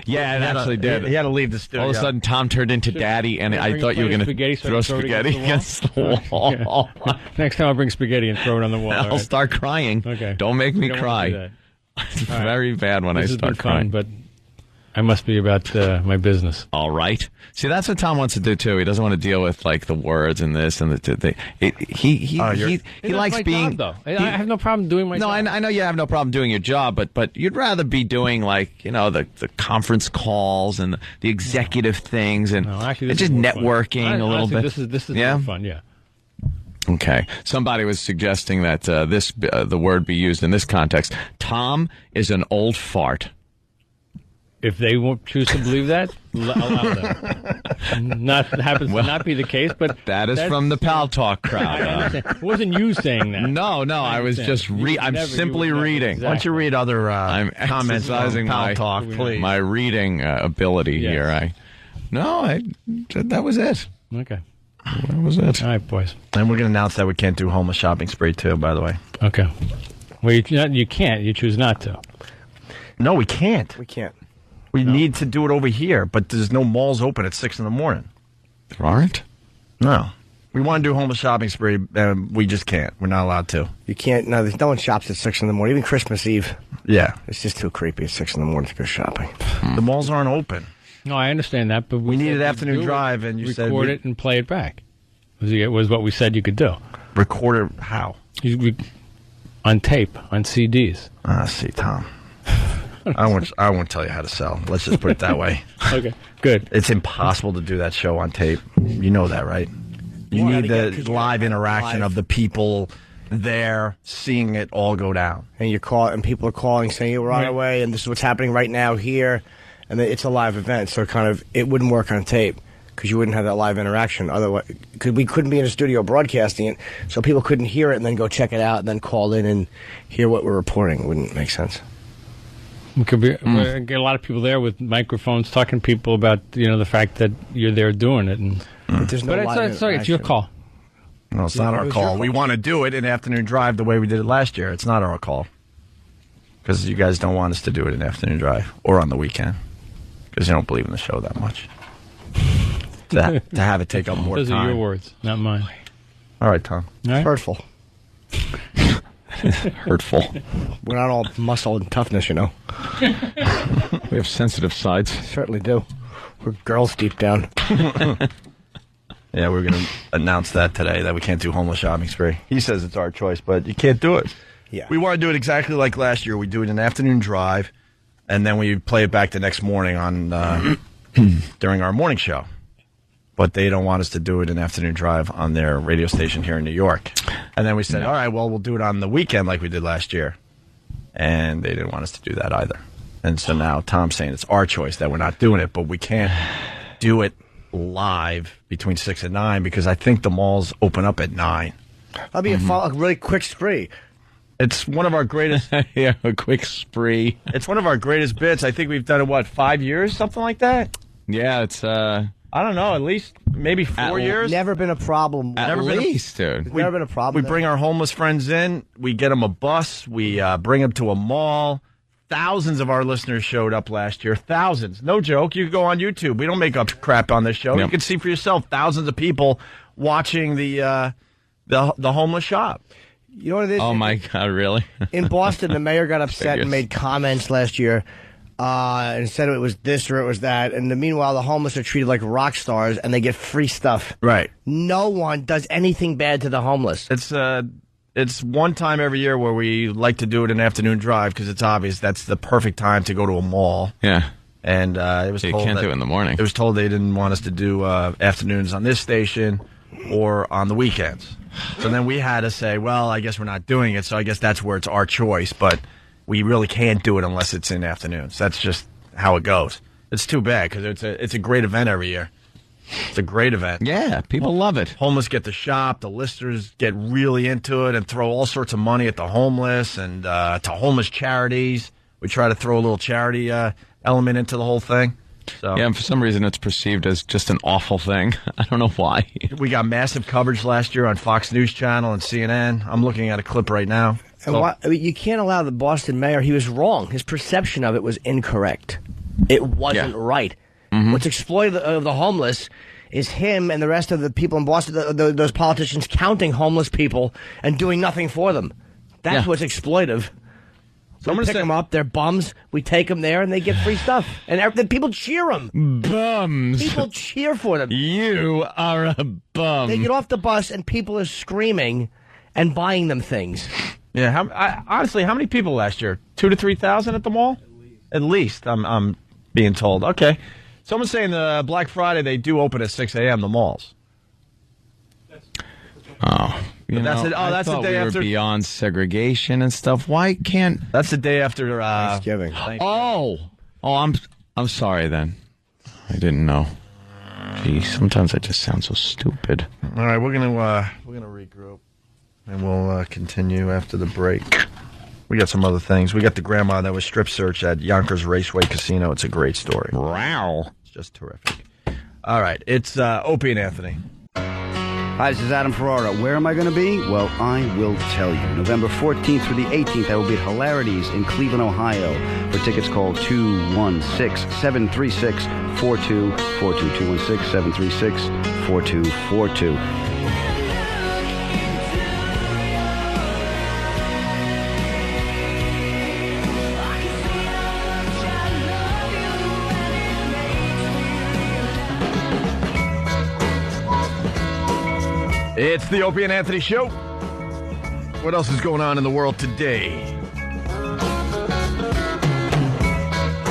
Yeah, it actually did. He had to leave the studio. All of a sudden, Tom turned into Daddy, and I thought you were going to throw spaghetti against the wall. Next time I'll bring spaghetti and throw it on the wall. I'll start crying. Okay. Don't make me We don't cry. want to do that. It's very bad when I This has start been fun, crying. but I must be about my business. All right. See, that's what Tom wants to do too. He doesn't want to deal with like the words and this and he likes my being. job, though. I have no problem doing my job. I know you have no problem doing your job, but you'd rather be doing like the conference calls and the executive things and just networking a little bit. This is more fun. Yeah. Okay. Somebody was suggesting that the word be used in this context. Tom is an old fart. If they won't choose to believe that, allow them. Happens to not be the case, but that is from the Pal Talk crowd. I understand. It wasn't you saying that. No, I was just I'm simply reading. Exactly. Why don't you read other I'm comments exercising from Pal my Talk, please? My reading ability here. That was it. Okay. That was it. All right, boys. And we're going to announce that we can't do homeless shopping spree too, by the way. Okay. Well, you can't. You choose not to. No, we can't. We can't. We need to do it over here, but there's no malls open at 6 a.m. There aren't? No. We want to do homeless shopping spree, and we just can't. We're not allowed to. You can't. No, no one shops at 6 a.m. Even Christmas Eve. Yeah. It's just too creepy at 6 a.m. to go shopping. The malls aren't open. No, I understand that, but we need an afternoon drive, and you said record it and play it back. Was what we said you could do. Record it how? On tape, on CDs. See, Tom. I won't tell you how to sell. Let's just put it that way. Okay, good. It's impossible to do that show on tape. You know that, right? You need the live interaction of the people there, seeing it all go down. And people are calling saying, we're on our way, and this is what's happening right now here. And it's a live event, so it wouldn't work on tape because you wouldn't have that live interaction. Otherwise, because we couldn't be in a studio broadcasting it, so people couldn't hear it and then go check it out and then call in and hear what we're reporting. It wouldn't make sense. We could get a lot of people there with microphones talking to people about the fact that you're there doing it. But there's no live it's your call. No, it's not our call. We want to do it in afternoon drive the way we did it last year. It's not our call because you guys don't want us to do it in afternoon drive or on the weekend because you don't believe in the show that much. To have it take up more Those time. are your words, not mine. All right, Tom. All right. Hurtful. Hurtful. We're not all muscle and toughness, We have sensitive sides. Certainly do. We're girls deep down. Yeah, we're going to announce that today, that we can't do homeless shopping spree. He says it's our choice, but you can't do it. Yeah. We want to do it exactly like last year. We do it an afternoon drive, and then we play it back the next morning on during our morning show. But they don't want us to do it an afternoon drive on their radio station here in New York. And then we said, all right, well, we'll do it on the weekend like we did last year. And they didn't want us to do that either. And so now Tom's saying it's our choice that we're not doing it, but we can't do it live between 6 and 9 because I think the malls open up at 9. That'll be a really quick spree. It's one of our greatest... Yeah, a quick spree. It's one of our greatest bits. I think we've done it, 5 years? Something like that? Yeah, it's... I don't know, at least maybe 4 years. Never been a problem. Dude. Never been a problem. We bring our homeless friends in. We get them a bus. We bring them to a mall. Thousands of our listeners showed up last year. Thousands. No joke. You can go on YouTube. We don't make up crap on this show. Yep. You can see for yourself thousands of people watching the homeless shop. You know what it is? Oh, my God, really? In Boston, the mayor got upset and made comments last year. And said it was this or it was that. And meanwhile, the homeless are treated like rock stars and they get free stuff. Right. No one does anything bad to the homeless. It's one time every year where we like to do it an afternoon drive because it's obvious that's the perfect time to go to a mall. Yeah. And it was you told can't that do it in the morning. It was told they didn't want us to do afternoons on this station or on the weekends. So then we had to say, well, I guess we're not doing it, so I guess that's where it's our choice. But we really can't do it unless it's in afternoons. That's just how it goes. It's too bad because it's a great event every year. It's a great event. Yeah, people love it. Homeless get to shop. The listeners get really into it and throw all sorts of money at the homeless and to homeless charities. We try to throw a little charity element into the whole thing. So Yeah, and for some reason it's perceived as just an awful thing. I don't know why. we got massive coverage last year on Fox News Channel and CNN. I'm looking at a clip right now. And you can't allow the Boston mayor. He was wrong. His perception of it was incorrect. It wasn't right. What's exploited of the homeless is him and the rest of the people in Boston, those politicians counting homeless people and doing nothing for them. That's what's exploitive. So we pick them up, they're bums, we take them there, and they get free stuff. And then people cheer them. Bums. People cheer for them. You are a bum. They get off the bus, and people are screaming and buying them things. Yeah, honestly, how many people last year? 2,000 to 3,000 at the mall? At least, I'm being told. Okay. Someone's saying the Black Friday, they do open at 6 a.m., the malls. Oh. That's the day after. We were beyond segregation and stuff. Why can't? That's the day after Thanksgiving. I'm sorry then. I didn't know. Gee, sometimes I just sound so stupid. All right, we're gonna regroup, and we'll continue after the break. We got some other things. We got the grandma that was strip searched at Yonkers Raceway Casino. It's a great story. Wow, it's just terrific. All right, it's Opie and Anthony. Hi, this is Adam Ferrara. Where am I going to be? Well, I will tell you. November 14th through the 18th, I will be at Hilarities in Cleveland, Ohio. For tickets, call 216-736-4242. 216-736-4242. It's the Opie and Anthony Show. What else is going on in the world today?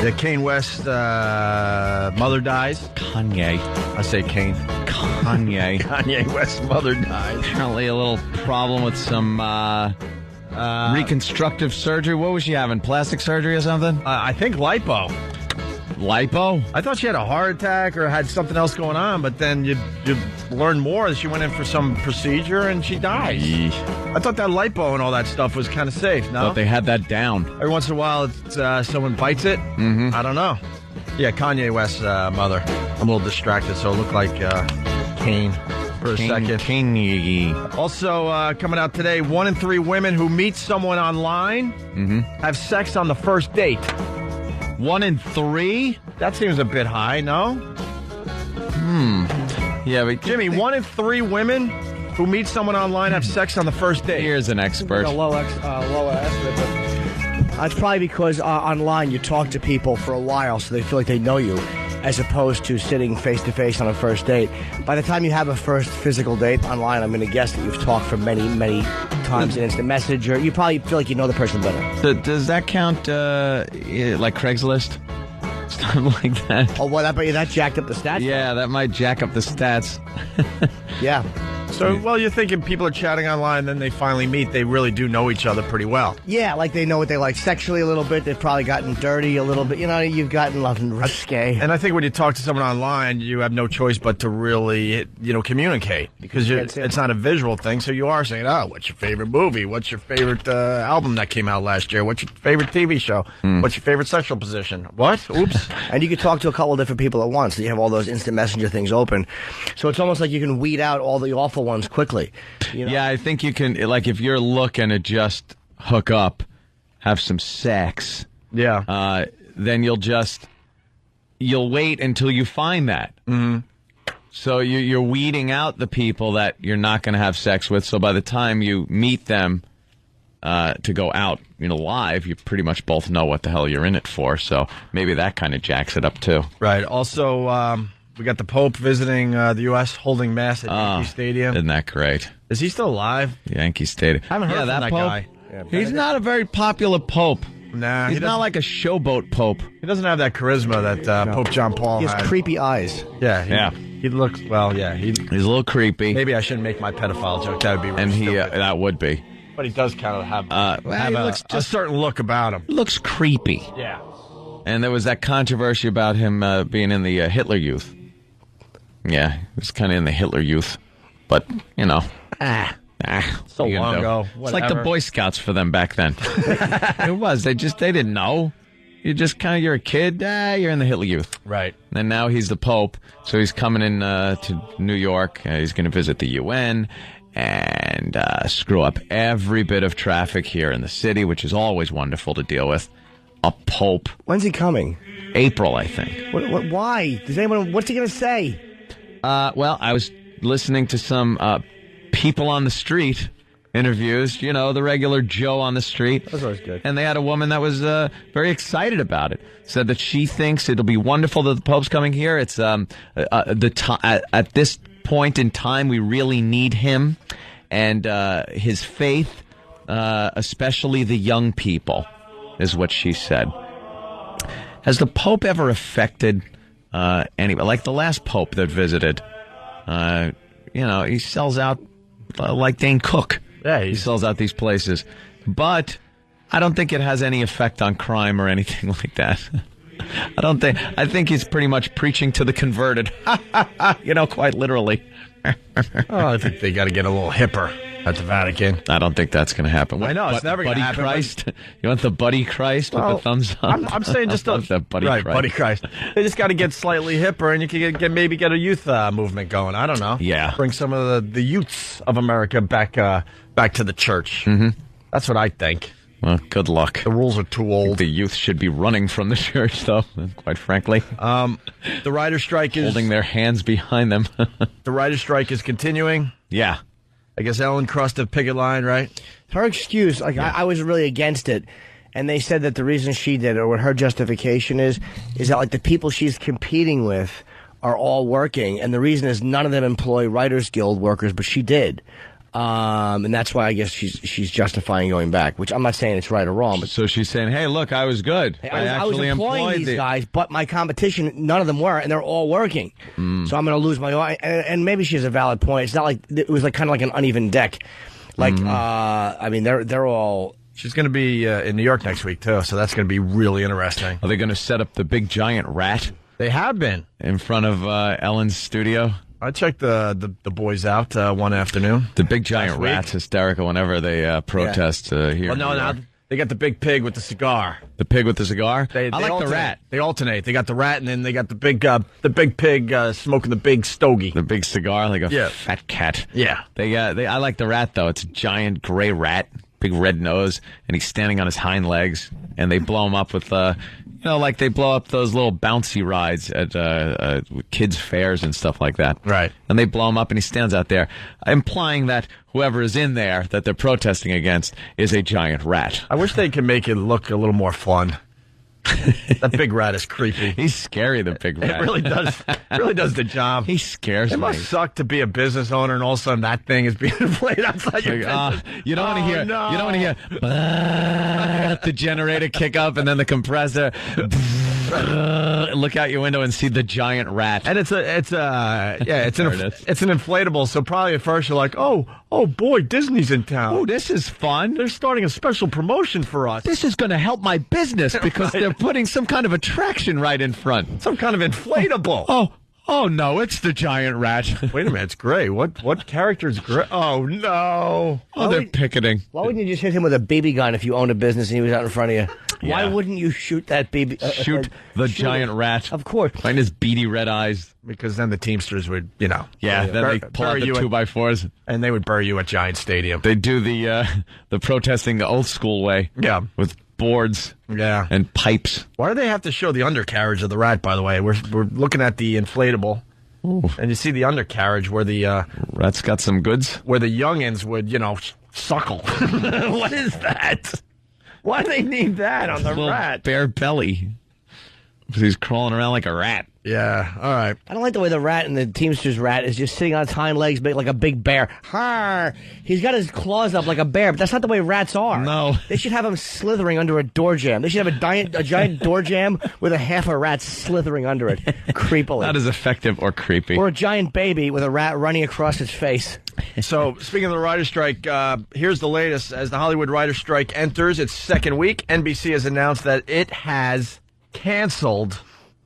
Yeah, Kanye West mother dies. Kanye. I say Kane. Kanye. Kanye West's mother dies. Apparently a little problem with some reconstructive surgery. What was she having? Plastic surgery or something? I think lipo. Lipo? I thought she had a heart attack or had something else going on, but then you learn more that she went in for some procedure and she died. I thought that lipo and all that stuff was kind of safe, no? Thought they had that down. Every once in a while, it's, someone bites it. Mm-hmm. I don't know. Yeah, Kanye West's mother. I'm a little distracted, so it looked like Kane for a second. Kanye. Also, coming out today, 1 in 3 women who meet someone online have sex on the first date. 1 in 3? That seems a bit high, no? Yeah, but Jimmy, 1 in 3 women who meet someone online have sex on the first date. Here's an expert. A lower estimate, but that's probably because online you talk to people for a while, so they feel like they know you, as opposed to sitting face to face on a first date. By the time you have a first physical date online, I'm going to guess that you've talked for many, many times in instant message, or you probably feel like you know the person better. Does that count like Craigslist? Stuff like that. Oh, well, that jacked up the stats? Yeah, that might jack up the stats. Yeah. So, well, you're thinking people are chatting online, then they finally meet. They really do know each other pretty well. Yeah, like they know what they like sexually a little bit. They've probably gotten dirty a little bit. You know, you've gotten nothing risque. And I think when you talk to someone online, you have no choice but to really, communicate. Because it's not a visual thing, so you are saying, what's your favorite movie? What's your favorite album that came out last year? What's your favorite TV show? What's your favorite sexual position? What? Oops. And you can talk to a couple of different people at once. You have all those instant messenger things open. So it's almost like you can weed out all the awful ones quickly. You know? Yeah, I think you can, like, if you're looking to just hook up, have some sex, then you'll wait until you find that. Mm-hmm. So you're weeding out the people that you're not going to have sex with, so by the time you meet them to go out, live, you pretty much both know what the hell you're in it for, so maybe that kind of jacks it up, too. Right. Also, we got the Pope visiting the U.S., holding mass at Yankee Stadium. Isn't that great? Is he still alive? Yankee Stadium. I haven't heard from that Pope, guy. Yeah, he's not a very popular Pope. Nah, he's not like a showboat Pope. He doesn't have that charisma that Pope John Paul has. He has creepy eyes. Yeah. He looks, he's a little creepy. Maybe I shouldn't make my pedophile joke. That would be really And stupid. That would be. But he does kind of have he looks a certain look about him. He looks creepy. Yeah. And there was that controversy about him being in the Hitler Youth. Yeah, he was kind of in the Hitler Youth. But, so long ago. It's like the Boy Scouts for them back then. It was. They didn't know. you're a kid. You're in the Hitler Youth. Right. And now he's the Pope, so he's coming in to New York. He's going to visit the UN and screw up every bit of traffic here in the city, which is always wonderful to deal with. A Pope. When's he coming? April, I think. Why? What's he going to say? Well, I was listening to some people on the street interviews, the regular Joe on the street. That's always good. And they had a woman that was very excited about it. Said that she thinks it'll be wonderful that the Pope's coming here. It's at this point in time, we really need him and his faith, especially the young people, is what she said. Has the Pope ever affected anybody? Like the last Pope that visited, he sells out like Dane Cook. Yeah, he sells out these places. But I don't think it has any effect on crime or anything like that. I think he's pretty much preaching to the converted, quite literally. I think they got to get a little hipper at the Vatican. I don't think that's going to happen. I know, it's never going to happen. Buddy Christ? You want the Buddy Christ with the thumbs up? I'm saying just the Buddy Christ. Buddy Christ. They just got to get slightly hipper, and you can maybe get a youth movement going. I don't know. Yeah. Bring some of the youths of America back to the church. Mm-hmm. That's what I think. Well, good luck. The rules are too old. The youth should be running from the church, though, quite frankly. The writer's strike is... holding their hands behind them. The writer's strike is continuing. Yeah. I guess Ellen crossed the picket line, right? Her excuse, I was really against it. And they said that the reason she did it, or what her justification is that, the people she's competing with are all working. And the reason is none of them employ Writers Guild workers, but she did. And that's why I guess she's justifying going back, which I'm not saying it's right or wrong. But so she's saying, hey, look, I was good. I was employing these guys, but my competition, none of them were, and they're all working. So I'm going to lose my... And maybe she has a valid point. It's not like... It was kind of like an uneven deck. They're all... She's going to be in New York next week, too, so that's going to be really interesting. Are they going to set up the big giant rat? They have been. In front of Ellen's studio? I checked the boys out one afternoon. The big giant rat's hysterical whenever they protest here. Well, no, now they got the big pig with the cigar. The pig with the cigar? I like alternate. The rat. They alternate. They got the rat, and then they got the big pig smoking the big stogie. The big cigar, like a fat cat. Yeah. I like the rat, though. It's a giant gray rat, big red nose, and he's standing on his hind legs, and they blow him up with... like they blow up those little bouncy rides at kids' fairs and stuff like that. Right. And they blow him up and he stands out there, implying that whoever is in there that they're protesting against is a giant rat. I wish they could make it look a little more fun. That big rat is creepy. He's scary, the big rat. It really does. Really does the job. He scares me. It must suck to be a business owner and all of a sudden that thing is being played outside your business. You don't want to hear. No. You don't want to hear the generator kick up and then the compressor. Look out your window and see the giant rat. And it's an inflatable. So probably at first you're like, oh boy, Disney's in town. Oh, this is fun. They're starting a special promotion for us. This is going to help my business because they're putting some kind of attraction right in front. Some kind of inflatable. Oh no, it's the giant rat. Wait a minute, it's gray. What character's gray? Oh no. Oh, they're picketing. Why wouldn't you just hit him with a BB gun if you owned a business and he was out in front of you? Yeah. Why wouldn't you shoot that BB? Shoot the giant rat. Of course. Find his beady red eyes. Because then the Teamsters would, Yeah, then they pull out the 2x4s. And they would bury you at Giant Stadium. They do the protesting the old school way. Yeah. With boards. Yeah. And pipes. Why do they have to show the undercarriage of the rat, by the way? We're looking at the inflatable. Ooh. And you see the undercarriage where the... rat's got some goods. Where the youngins would, suckle. What is that? Why do they need that on the rat? Bare belly. Because he's crawling around like a rat. Yeah, all right. I don't like the way the rat and the Teamsters rat is just sitting on its hind legs like a big bear. Har! He's got his claws up like a bear, but that's not the way rats are. No. They should have him slithering under a door jamb. They should have a giant door jamb with a half a rat slithering under it, creepily. Not as effective or creepy. Or a giant baby with a rat running across its face. So, speaking of the writer's strike, here's the latest. As the Hollywood writer's strike enters its second week, NBC has announced that it has canceled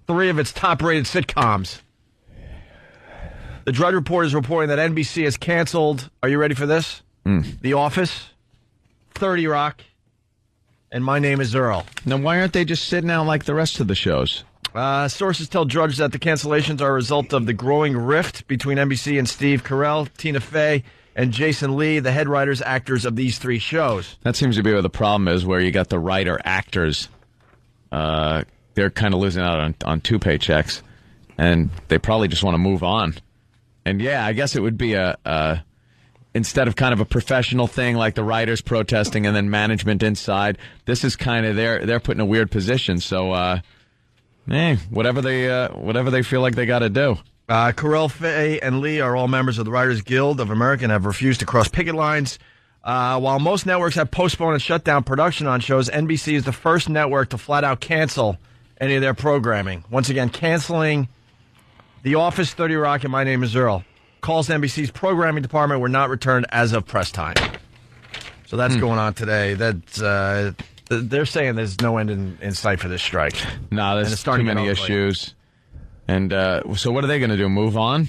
3 of its top-rated sitcoms. The Drudge Report is reporting that NBC has canceled, are you ready for this? The Office, 30 Rock, and My Name is Earl. Now, why aren't they just sitting out like the rest of the shows? Sources tell Drudge that the cancellations are a result of the growing rift between NBC and Steve Carell, Tina Fey, and Jason Lee, the head writers, actors of these three shows. That seems to be where the problem is, where you got the writer actors. They're kind of losing out on 2 paychecks, and they probably just want to move on. And yeah, I guess it would be instead of kind of a professional thing like the writers protesting and then management inside, this is kind of they're put in a weird position. So, whatever they feel like they got to do. Carell, Fey, and Lee are all members of the Writers Guild of America and have refused to cross picket lines. While most networks have postponed and shut down production on shows, NBC is the first network to flat out cancel any of their programming. Once again, canceling The Office, 30 Rock, and My Name is Earl. Calls to NBC's programming department were not returned as of press time. So that's going on today. That's they're saying there's no end in sight for this strike. No, there's too many issues. And so what are they going to do, move on?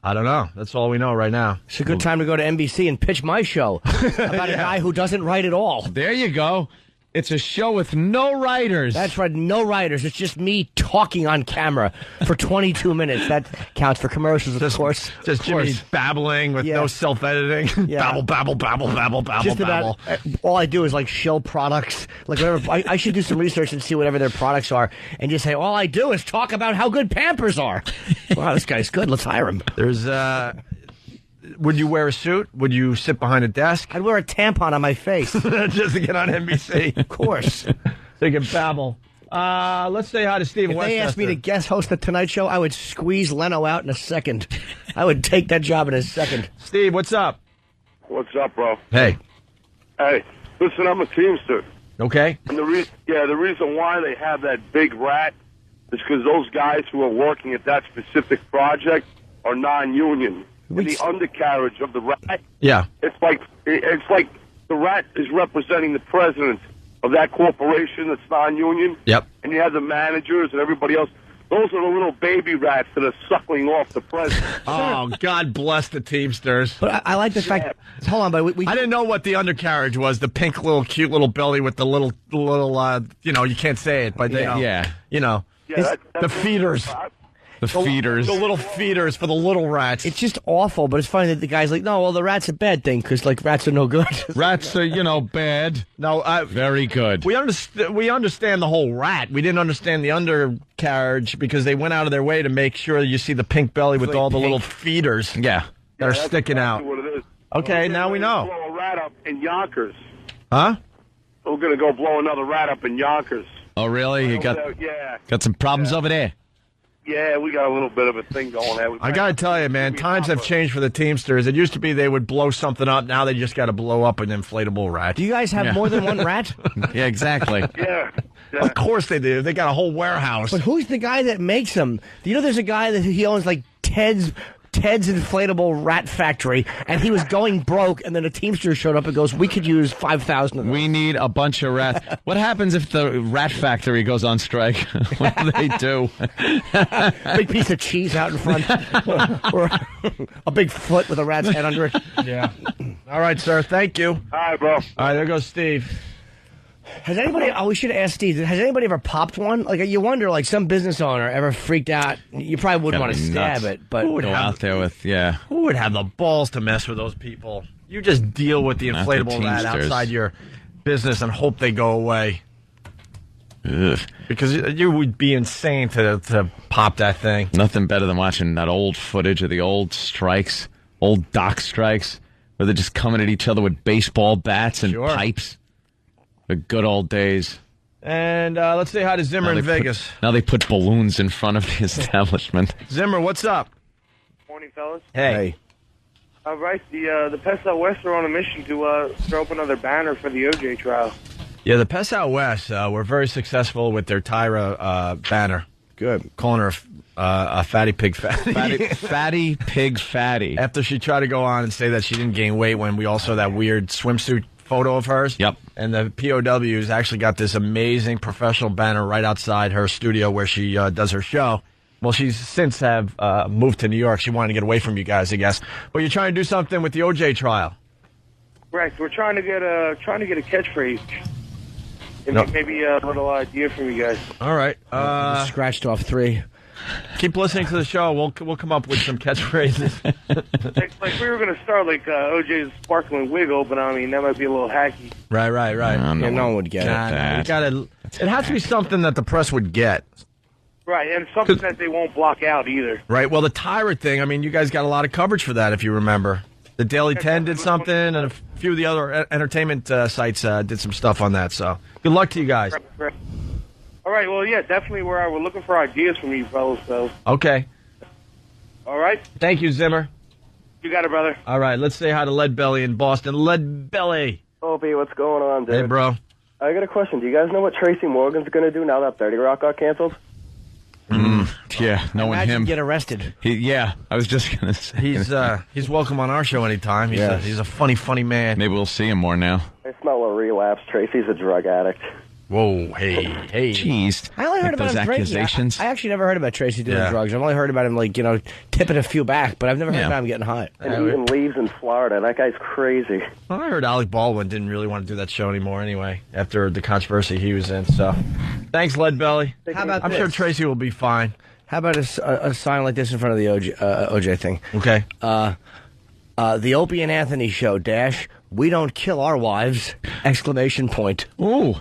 I don't know. That's all we know right now. It's a good time to go to NBC and pitch my show about a guy who doesn't write at all. There you go. It's a show with no writers. That's right, no writers. It's just me talking on camera for 22 minutes. That counts for commercials, of course. Just Jimmy babbling with no self-editing. Yeah. Babble. Just about all I do is like show products. Like whatever. I should do some research and see whatever their products are, and just say all I do is talk about how good Pampers are. Wow, this guy's good. Let's hire him. There's would you wear a suit? Would you sit behind a desk? I'd wear a tampon on my face just to get on NBC. Of course. So you can babble. Let's say hi to Steve If Westchester. they asked me to guest host the Tonight Show, I would squeeze Leno out in a second. I would take that job in a second. Steve, what's up? What's up, bro? Hey. Hey, listen, I'm a Teamster. Okay. And the reason why they have that big rat is because those guys who are working at that specific project are non-union. And the undercarriage of the rat, it's like the rat is representing the president of that corporation that's non-union. Yep. And you have the managers and everybody else. Those are the little baby rats that are suckling off the president. Oh, God bless the Teamsters. But I like the fact. Hold on, but I didn't know what the undercarriage was. The pink little, cute little belly with the little. You can't say it, but the feeders. The feeders. The little feeders for the little rats. It's just awful, but it's funny that the guy's like, no, well, the rat's a bad thing, because, like, rats are no good. Rats are, bad. No, very good. We understand the whole rat. We didn't understand the undercarriage because they went out of their way to make sure you see the pink belly with all the little feeders. Yeah. That are sticking out. What it is. Okay, now we know. Blow a rat up in Yonkers. Huh? We're going to go blow another rat up in Yonkers. Oh, really? You got some problems over there? Yeah, we got a little bit of a thing going there. I got to tell you, man, times have changed for the Teamsters. It used to be they would blow something up. Now they just got to blow up an inflatable rat. Do you guys have more than one rat? Yeah, exactly. Yeah. Of course they do. They got a whole warehouse. But who's the guy that makes them? Do you know there's a guy that he owns like Ted's inflatable rat factory, and he was going broke, and then a Teamster showed up and goes, we could use 5,000 of them. We need a bunch of rats. What happens if the rat factory goes on strike? What do they do? Big piece of cheese out in front. Or a big foot with a rat's head under it. Yeah. All right, sir. Thank you. All right, bro. All right, there goes Steve. Has anybody, we should ask Steve, has anybody ever popped one? Like, you wonder, like, some business owner ever freaked out? You probably wouldn't want to stab it, but... Who would go out there with, Who would have the balls to mess with those people? You just deal with the inflatable rat outside your business and hope they go away. Ugh. Because you would be insane to pop that thing. Nothing better than watching that old footage of the old strikes, old dock strikes, where they're just coming at each other with baseball bats and pipes. The good old days. And let's say hi to Zimmer in Vegas. Now they put balloons in front of the establishment. Zimmer, what's up? Morning, fellas. Hey. All right, the Pest Out West are on a mission to throw up another banner for the OJ trial. Yeah, the Pest Out West were very successful with their Tyra banner. Good. Calling her a fatty pig fatty. Fatty pig fatty. After she tried to go on and say that she didn't gain weight when we all saw that weird swimsuit photo of hers. Yep. And the POWs actually got this amazing professional banner right outside her studio where she does her show. Well, she's since have moved to New York. She wanted to get away from you guys, I guess. But you're trying to do something with the OJ trial. Right. We're trying to get a catchphrase. Maybe a little idea from you guys. All right. Scratched off 3. Keep listening to the show. We'll come up with some catchphrases. like we were going to start like OJ's Sparkling Wiggle, but I mean, that might be a little hacky. Right. No one would get it. It has to be something that the press would get. Right, and something that they won't block out either. Right. Well, the Tyrant thing, I mean, you guys got a lot of coverage for that, if you remember. The Daily 10 did something, and a few of the other entertainment sites did some stuff on that. So good luck to you guys. Right. All right, well, yeah, definitely we're looking for ideas from you fellas. So. Okay. All right. Thank you, Zimmer. You got it, brother. All right, let's say hi to Lead Belly in Boston. Lead Belly. Opie, what's going on, dude? Hey, bro. I got a question. Do you guys know what Tracy Morgan's going to do now that 30 Rock got canceled? Yeah, knowing him. Get arrested. I was just going to say. He's welcome on our show anytime. He's a funny man. Maybe we'll see him more now. I smell a relapse. Tracy's a drug addict. Whoa, hey. Jeez. I only heard about those accusations. I actually never heard about Tracy doing drugs. I've only heard about him, tipping a few back, but I've never heard about him getting high. And he even leaves in Florida. That guy's crazy. Well, I heard Alec Baldwin didn't really want to do that show anymore anyway, after the controversy he was in. So, thanks, Lead Belly. How about I'm this? sure Tracy will be fine. How about a sign like this in front of the OJ thing? Okay. The Opie and Anthony show, we don't kill our wives, ! Ooh.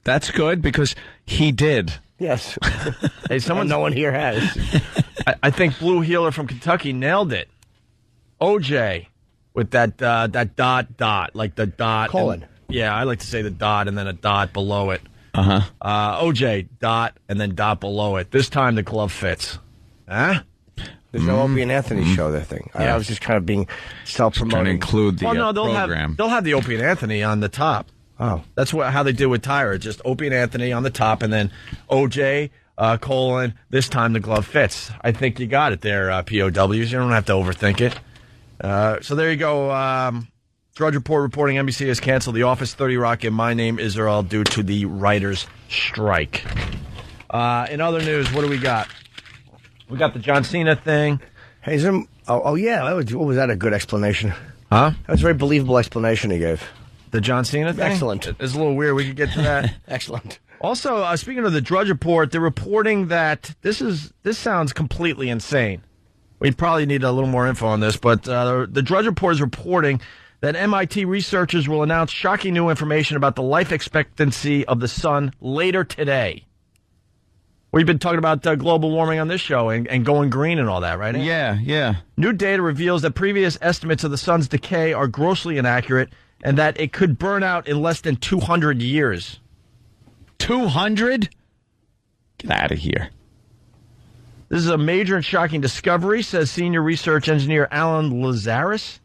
That's good, because he did. Yes. Hey, no one here has. I think Blue Healer from Kentucky nailed it. OJ with that dot, like the dot. Colon. Yeah, I like to say the dot and then a dot below it. OJ, dot, and then dot below it. This time the glove fits. Huh? There's no Opie and Anthony show, that thing. Yeah. I was just kind of being self-promoting. Trying to include the program. They'll have the Opie and Anthony on the top. Oh. That's how they did with Tyra. Just Opie and Anthony on the top, and then OJ, colon, this time the glove fits. I think you got it there, POWs. You don't have to overthink it. So there you go. Drudge Report reporting NBC has canceled The Office, 30 Rock, and My Name is Earl due to the writers' strike. In other news, what do we got? We got the John Cena thing. Hey, yeah. What was that a good explanation? Huh? That was a very believable explanation he gave. The John Cena thing? Excellent. It's a little weird. We could get to that. Excellent. Also, speaking of the Drudge Report, they're reporting that this sounds completely insane. We probably need a little more info on this, but the Drudge Report is reporting that MIT researchers will announce shocking new information about the life expectancy of the sun later today. We've been talking about global warming on this show and going green and all that, right? Yeah. New data reveals that previous estimates of the sun's decay are grossly inaccurate and that it could burn out in less than 200 years. 200? Get out of here. This is a major and shocking discovery, says senior research engineer Alan Lazarus.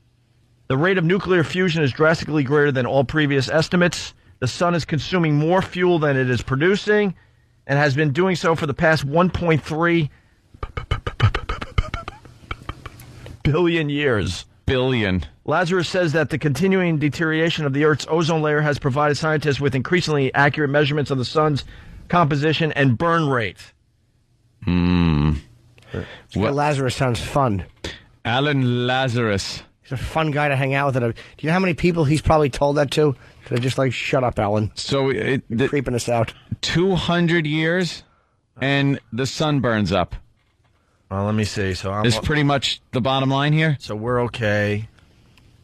The rate of nuclear fusion is drastically greater than all previous estimates. The sun is consuming more fuel than it is producing and has been doing so for the past 1.3 billion years. Lazarus says that the continuing deterioration of the Earth's ozone layer has provided scientists with increasingly accurate measurements of the sun's composition and burn rate. Lazarus sounds fun. Alan Lazarus. He's a fun guy to hang out with. Do you know how many people he's probably told that to? They're just like, shut up, Alan. So you're creeping us out. 200 years and the sun burns up. Well, let me see. So This is pretty much the bottom line here. So we're okay.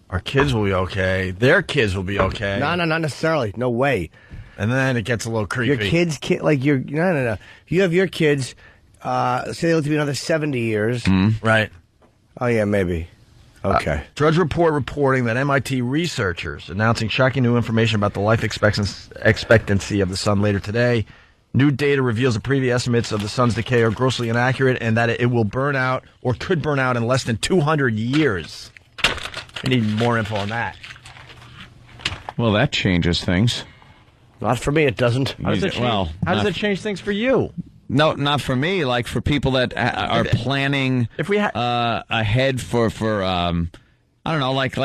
Our kids will be okay. Their kids will be okay. No, not necessarily. No way. And then it gets a little creepy. Your kids, no. If you have your kids, say they live to be another 70 years. Right. Oh, yeah, maybe. Okay. Drudge Report reporting that MIT researchers announcing shocking new information about the life expectancy of the sun later today. New data reveals the previous estimates of the sun's decay are grossly inaccurate and that it will burn out or could burn out in less than 200 years. We need more info on that. Well, that changes things. Not for me, it doesn't. How does that change things for you? No, not for me. Like for people that are planning if we ahead for I don't know, like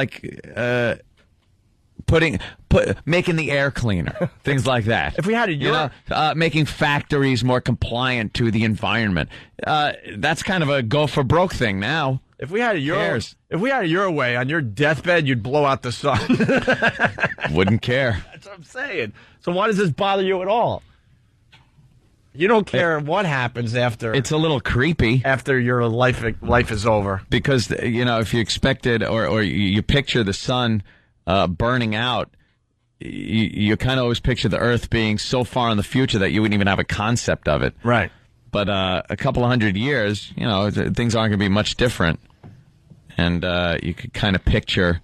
making the air cleaner, things like that. If we had making factories more compliant to the environment, that's kind of a go for broke thing now. If we had it your way, on your deathbed, you'd blow out the sun. Wouldn't care. That's what I'm saying. So why does this bother you at all? You don't care what happens after. It's a little creepy after your life is over. Because, if you expected or you picture the sun burning out, you kind of always picture the Earth being so far in the future that you wouldn't even have a concept of it. Right. But a couple of 100 years, things aren't going to be much different. And you could kind of picture,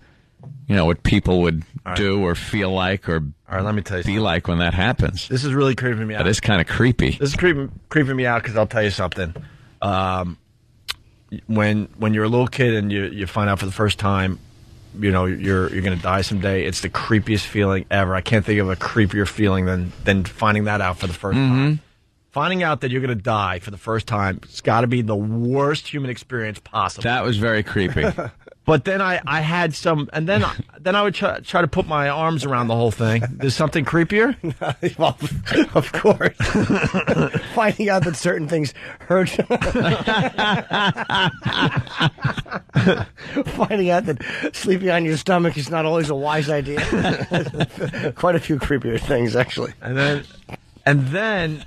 what people would do or feel like or let me tell you be like when that happens. This is really creeping me out. That is kind of creepy. This is creeping me out because I'll tell you something. When you're a little kid and you find out for the first time, you're going to die someday, it's the creepiest feeling ever. I can't think of a creepier feeling than finding that out for the first time. Finding out that you're going to die for the first time, it's got to be the worst human experience possible. That was very creepy. But then I had some, and then I would try to put my arms around the whole thing. There's something creepier? Well, of course. Finding out that certain things hurt. Finding out that sleeping on your stomach is not always a wise idea. Quite a few creepier things, actually. And then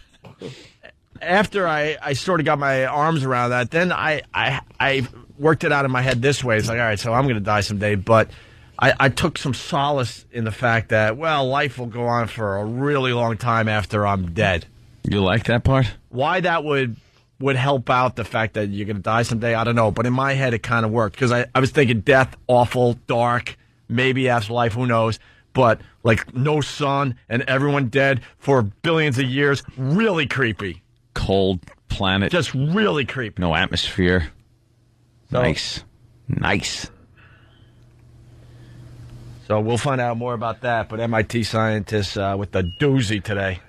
after I sort of got my arms around that, then I worked it out in my head this way. It's like, all right, so I'm going to die someday. But I took some solace in the fact that, well, life will go on for a really long time after I'm dead. You like that part? Why that would help out the fact that you're going to die someday, I don't know. But in my head, it kind of worked. Because I was thinking death, awful, dark, maybe afterlife, who knows. But, like, no sun and everyone dead for billions of years, really creepy. Cold planet. Just really creepy. No atmosphere. So, Nice. So we'll find out more about that. But MIT scientists with the doozy today,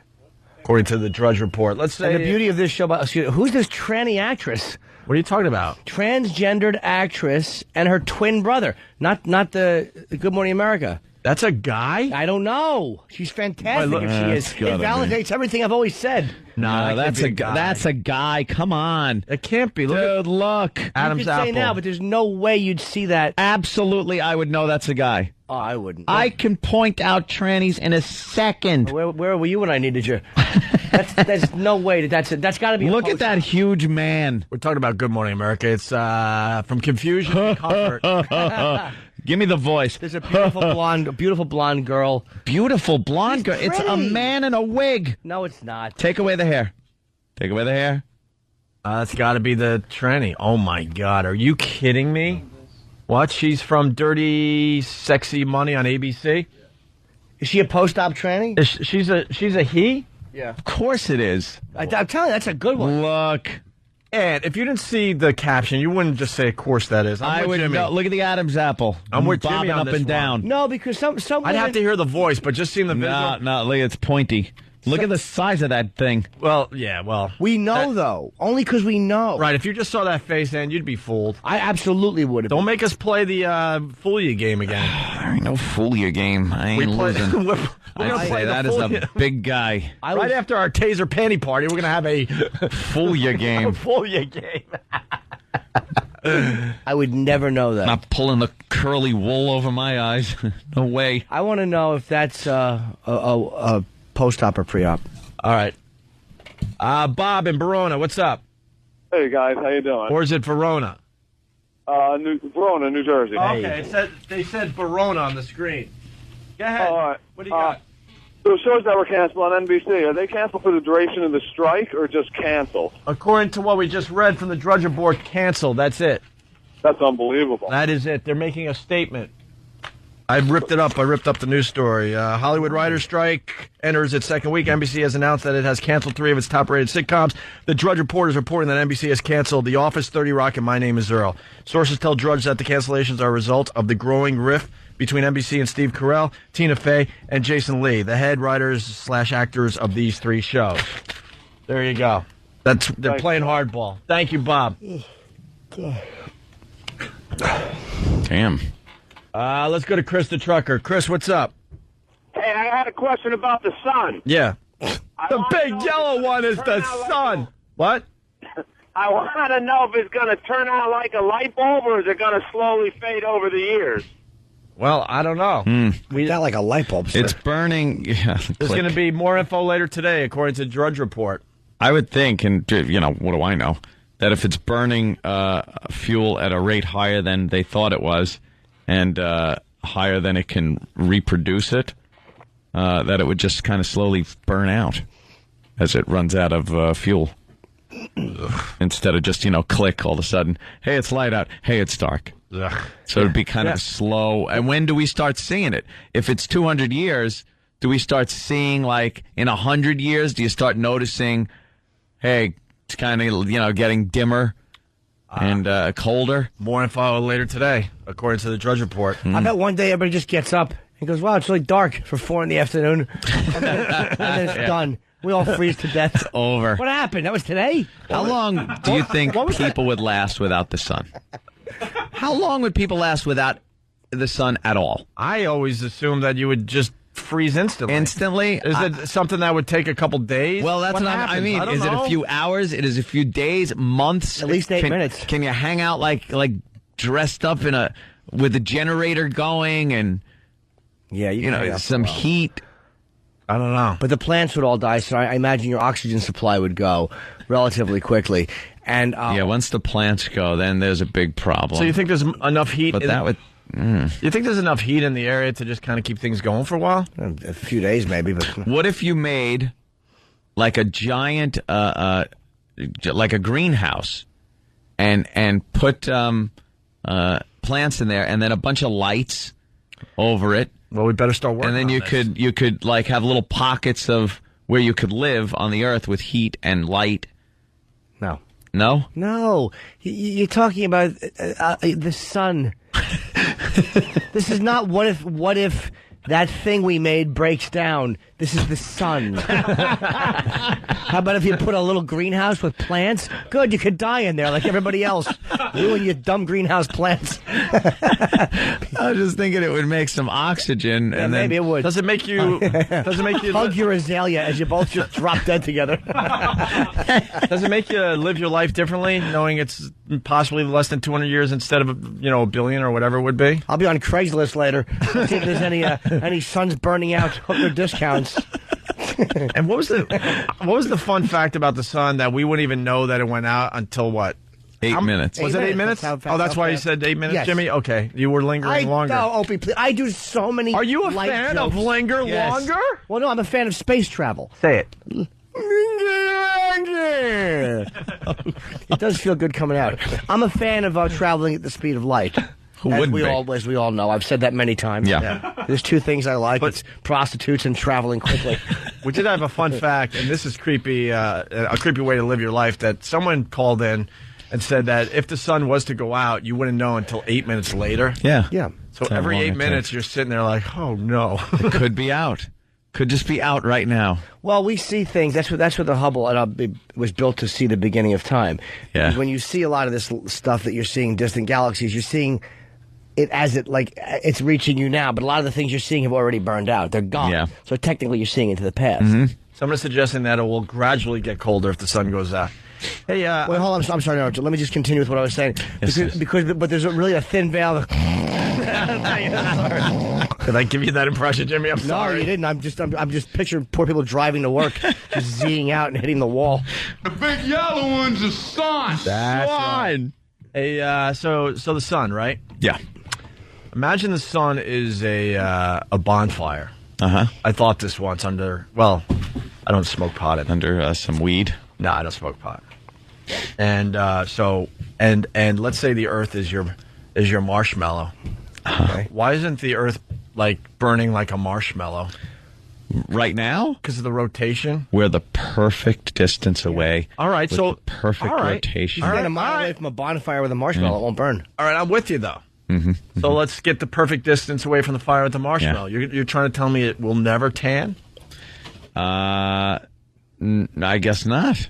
according to the Drudge Report. Let's say And the beauty of this show, who's this tranny actress? What are you talking about? Transgendered actress and her twin brother. Not the Good Morning America. That's a guy? I don't know. She's fantastic if she is. It validates everything I've always said. No, that's a guy. That's a guy. Come on. It can't be. Dude, look. Adam's you could say now, but there's no way you'd see that. Absolutely, I would know that's a guy. Oh, I wouldn't. I can point out trannies in a second. Where were you when I needed you? There's no way that's got to be. Look at that huge man. We're talking about Good Morning America. It's from confusion to comfort. Give me the voice. There's a beautiful blonde girl. Beautiful blonde girl. It's a man in a wig. No, it's not. Take away the hair. Take away the hair. That's got to be the tranny. Oh my God, are you kidding me? What? She's from Dirty Sexy Money on ABC. Is she a post-op tranny? She's a he? Yeah. Of course it is. I'm telling you, that's a good one. Look. And if you didn't see the caption, you wouldn't just say, of course that is. I would go, look at the Adam's apple. I'm with bobbing Jimmy on up this and down. No, because some I'd have to hear the voice, but just seeing the visual. No, look, it's pointy. Look at the size of that thing. Well, yeah, well. We know, though. Only because we know. Right, if you just saw that face, then you'd be fooled. I absolutely would have. Don't make us play the fool you game again. There ain't no fool you game. I ain't losing. I'd say that is a big guy. Right after our taser panty party, we're going to have a fool you game. Fool you game. I would never know that. Not pulling the curly wool over my eyes. No way. I want to know if that's a post-op or pre-op. All right. Bob in Verona, what's up? Hey, guys, how you doing? Or is it Verona? Verona, New Jersey. Okay, they said Verona on the screen. Go ahead. All right. What do you got? The shows that were canceled on NBC, are they canceled for the duration of the strike or just canceled? According to what we just read from the Drudge Report, canceled. That's it. That's unbelievable. That is it. They're making a statement. I ripped it up. I ripped up the news story. Hollywood writers' strike enters its second week. NBC has announced that it has canceled 3 of its top-rated sitcoms. The Drudge Report is reporting that NBC has canceled The Office, 30 Rock, and My Name is Earl. Sources tell Drudge that the cancellations are a result of the growing rift between NBC and Steve Carell, Tina Fey, and Jason Lee, the head writers/actors of these 3 shows. There you go. They're playing hardball. Thank you, Bob. Damn. Let's go to Chris the Trucker. Chris, what's up? Hey, I had a question about the sun. Yeah. The big yellow one is the sun. What? I want to know if it's going to turn out like a light bulb or is it going to slowly fade over the years? Well, I don't know. We got like a light bulb. Sir. It's burning. Yeah, There's going to be more info later today, according to Drudge Report. I would think, and what do I know, that if it's burning fuel at a rate higher than they thought it was, and higher than it can reproduce it, that it would just kind of slowly burn out as it runs out of fuel. Instead of just, click all of a sudden, hey, it's light out, hey, it's dark. Ugh. So it'd be kind of slow. And when do we start seeing it? If it's 200 years, do we start seeing, like, in 100 years, do you start noticing, hey, it's kind of, getting dimmer and colder? More info later today, according to the Drudge Report. I bet one day everybody just gets up and goes, wow, it's really dark for 4 in the afternoon. And then it's done. We all freeze to death. It's over. What happened? That was today? How long do you think people would last without the sun? How long would people last without the sun at all? I always assumed that you would just freeze instantly. Instantly? Is it something that would take a couple days? Well, that's what I mean. Is it a few hours? It is a few days, months? At least 8 minutes. Can you hang out like dressed up with a generator going and some heat? I don't know. But the plants would all die, so I imagine your oxygen supply would go relatively quickly. And once the plants go, then there's a big problem. So you think there's enough heat? But that would. You think there's enough heat in the area to just kind of keep things going for a while? A few days, maybe. But what if you made like a giant, like a greenhouse, and put plants in there, and then a bunch of lights over it? Well, we better start working. And then you could like have little pockets of where you could live on the earth with heat and light. No. No? You're talking about the sun. This is not what if that thing we made breaks down. This is the sun. How about if you put a little greenhouse with plants? Good, you could die in there like everybody else. You and your dumb greenhouse plants. I was just thinking it would make some oxygen, and then maybe it would. Does it make you hug your azalea as you both just drop dead together? Does it make you live your life differently, knowing it's possibly less than 200 years instead of a billion or whatever it would be? I'll be on Craigslist later. See if there's any suns burning out hooker discounts. And what was the fun fact about the sun that we wouldn't even know that it went out until what? 8 minutes. Was it 8 minutes? That's why you said 8 minutes, yes. Jimmy? Okay. You were lingering longer. No, Opie, please. I do so many. Are you a fan of linger longer? Well, no, I'm a fan of space travel. Say it. It does feel good coming out. I'm a fan of traveling at the speed of light. As we all know. I've said that many times. Yeah. There's two things I like. It's prostitutes and traveling quickly. We did have a fun fact, and this is creepy, a creepy way to live your life, that someone called in and said that if the sun was to go out, you wouldn't know until 8 minutes later. Yeah. So every 8 minutes, you're sitting there like, oh, no. It could be out. Could just be out right now. Well, we see things. That's what the Hubble was built to see the beginning of time. Yeah. When you see a lot of this stuff that you're seeing, distant galaxies, you're seeing it as it's reaching you now. But a lot of the things you're seeing have already burned out. They're gone. Yeah. So technically, you're seeing into the past. Mm-hmm. Someone is suggesting that it will gradually get colder if the sun goes out. Hey, wait, hold on. I'm sorry, no, let me just continue with what I was saying. But there's really a thin veil. Did I give you that impression, Jimmy? I'm sorry. No, you didn't. I'm just picturing poor people driving to work, just zinging out and hitting the wall. The big yellow one's the sun. That's right. Hey, so the sun, right? Yeah. Imagine the sun is a bonfire. Uh-huh. I thought this once I don't smoke pot. Under some weed? No, I don't smoke pot. And and let's say the Earth is your marshmallow. Okay. Why isn't the Earth like burning like a marshmallow right now? Because of the rotation. We're the perfect distance away. All right, so perfect rotation. You're a mile away from a bonfire with a marshmallow. It won't burn. All right, I'm with you though. Mm-hmm. So let's get the perfect distance away from the fire with the marshmallow. Yeah. You're trying to tell me it will never tan? I guess not.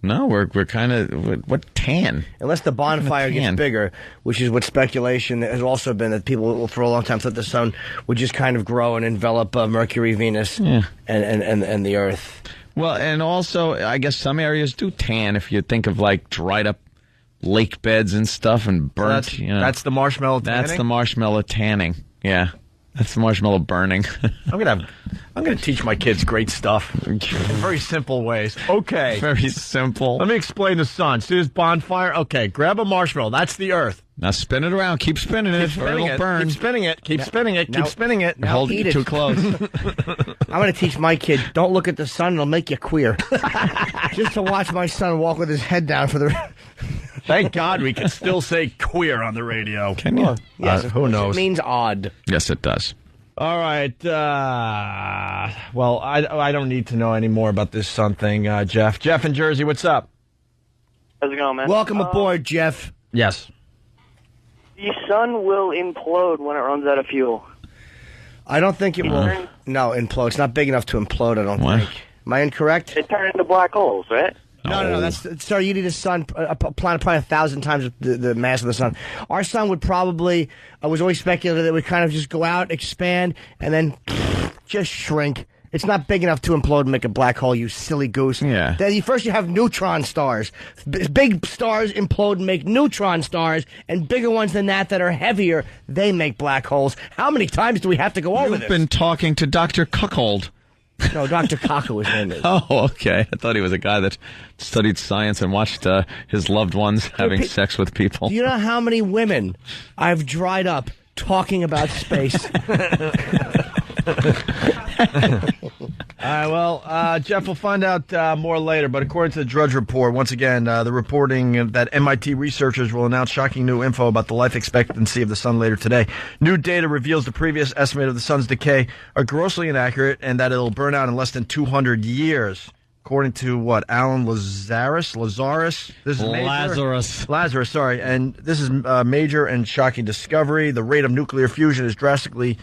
No, we're kind of what tan? Unless the bonfire gets bigger, which is what speculation has also been, that people for a long time thought the sun would just kind of grow and envelop Mercury, Venus, and the Earth. Well, and also I guess some areas do tan if you think of like dried up lake beds and stuff and burnt. That's the marshmallow tanning? That's the marshmallow tanning. Yeah. That's marshmallow burning. I'm gonna teach my kids great stuff in very simple ways. Okay, very simple. Let me explain the sun. See this bonfire? Okay, grab a marshmallow. That's the Earth. Now spin it around. Keep spinning it, or it'll burn. Keep spinning it. Keep spinning it. Keep spinning it. Hold it too close. I'm going to teach my kid, don't look at the sun, it'll make you queer. Just to watch my son walk with his head down for the... Thank God we can still say queer on the radio. Can you? Yes, who knows? It means odd. Yes, it does. All right. Well, I don't need to know any more about this sun thing, Jeff. Jeff in Jersey, what's up? How's it going, man? Welcome aboard, Jeff. Yes. The sun will implode when it runs out of fuel. I don't think it will. No, implode. It's not big enough to implode, I don't think. Am I incorrect? It turns into black holes, right? No. That's sorry. You need a planet probably 1,000 times the mass of the sun. Our sun would probably. I was always speculated that it would kind of just go out, expand, and then just shrink. It's not big enough to implode and make a black hole. You silly goose. Yeah. Then first you have neutron stars. Big stars implode and make neutron stars, and bigger ones than that are heavier. They make black holes. How many times do we have to go over this? You've been talking to Dr. Cuckold. No, Dr. Kaku, his name is. Oh, okay. I thought he was a guy that studied science and watched his loved ones having sex with people. Do you know how many women I've dried up talking about space? All right, well, Jeff, we'll find out more later, but according to the Drudge Report, once again, the reporting that MIT researchers will announce shocking new info about the life expectancy of the sun later today. New data reveals the previous estimate of the sun's decay are grossly inaccurate and that it'll burn out in less than 200 years. According to what? Alan Lazarus? This is Lazarus, sorry. And this is a major and shocking discovery. The rate of nuclear fusion is drastically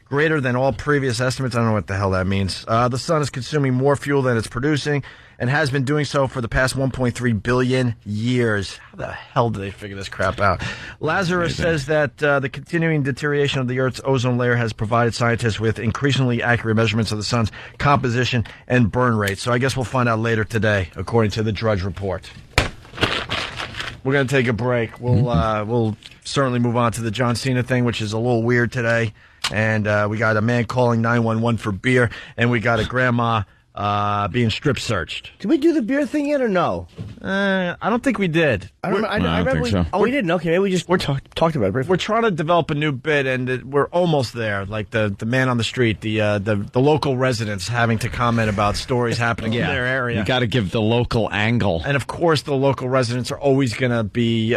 greater than all previous estimates. I don't know what the hell that means. The sun is consuming more fuel than it's producing and has been doing so for the past 1.3 billion years. How the hell did they figure this crap out? Lazarus says that the continuing deterioration of the Earth's ozone layer has provided scientists with increasingly accurate measurements of the sun's composition and burn rate. So I guess we'll find out later today, according to the Drudge Report. We're going to take a break. We'll certainly move on to the John Cena thing, which is a little weird today. And we got a man calling 911 for beer, and we got a grandma being strip searched. Did we do the beer thing yet or no? I don't think we did. I don't think so. Oh, we didn't. Okay, maybe we just talked about it briefly. We're trying to develop a new bit, and we're almost there. Like the man on the street, the local residents having to comment about stories happening in their area. You got to give the local angle. And of course, the local residents are always going to be,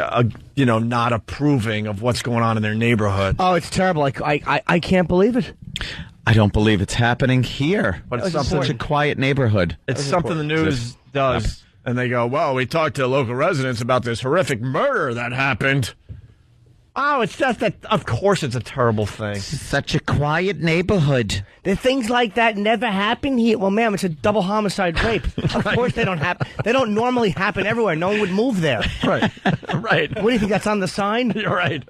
not approving of what's going on in their neighborhood. Oh, it's terrible. I can't believe it. I don't believe it's happening here. But it's such a quiet neighborhood. It's something the news does. And they go, well, we talked to local residents about this horrific murder that happened. Oh, it's just that, of course it's a terrible thing. Such a quiet neighborhood. The things like that never happen here. Well, ma'am, it's a double homicide rape. Of course they don't happen. They don't normally happen everywhere. No one would move there. Right. Right. What do you think, that's on the sign? You're right.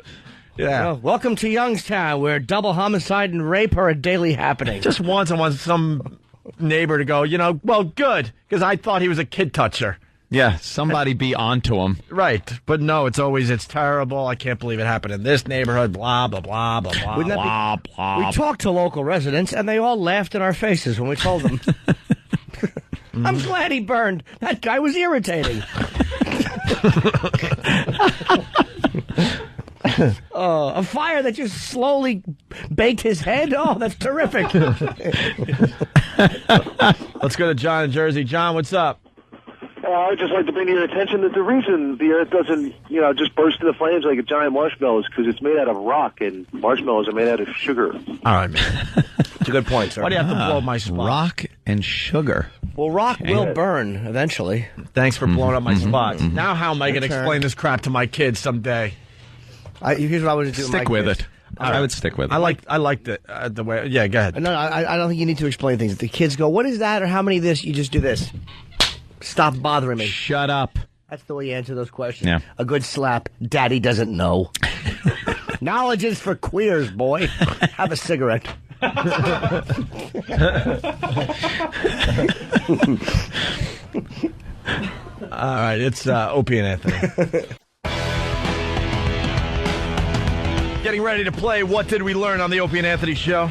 Yeah. Well, welcome to Youngstown, where double homicide and rape are a daily happening. Just once I want some neighbor to go, well, good, because I thought he was a kid toucher. Yeah, somebody be onto him. Right. But no, it's terrible. I can't believe it happened in this neighborhood, blah, blah, blah, blah, blah, blah, blah. We talked to local residents, and they all laughed in our faces when we told them. I'm glad he burned. That guy was irritating. A fire that just slowly baked his head? Oh, that's terrific. Let's go to John in Jersey. John, what's up? I would just like to bring to your attention that the reason the Earth doesn't, just burst into flames like a giant marshmallow is because it's made out of rock, and marshmallows are made out of sugar. All right, man. It's a good point, sir. Why do you have to blow my spot? Rock and sugar. Well, rock will burn eventually. Thanks for blowing up my spot. Now how am I going to explain this crap to my kids someday? Here's what I would do. Stick with it. I would stick with it. I liked it the way. Yeah, go ahead. No, I don't think you need to explain things. If the kids go, "What is that?" or "How many of this?" You just do this. Stop bothering me. Shut up. That's the way you answer those questions. Yeah. A good slap. Daddy doesn't know. Knowledge is for queers, boy. Have a cigarette. All right, it's Opie and Anthony. getting ready to play What Did We Learn on the Opie and Anthony Show.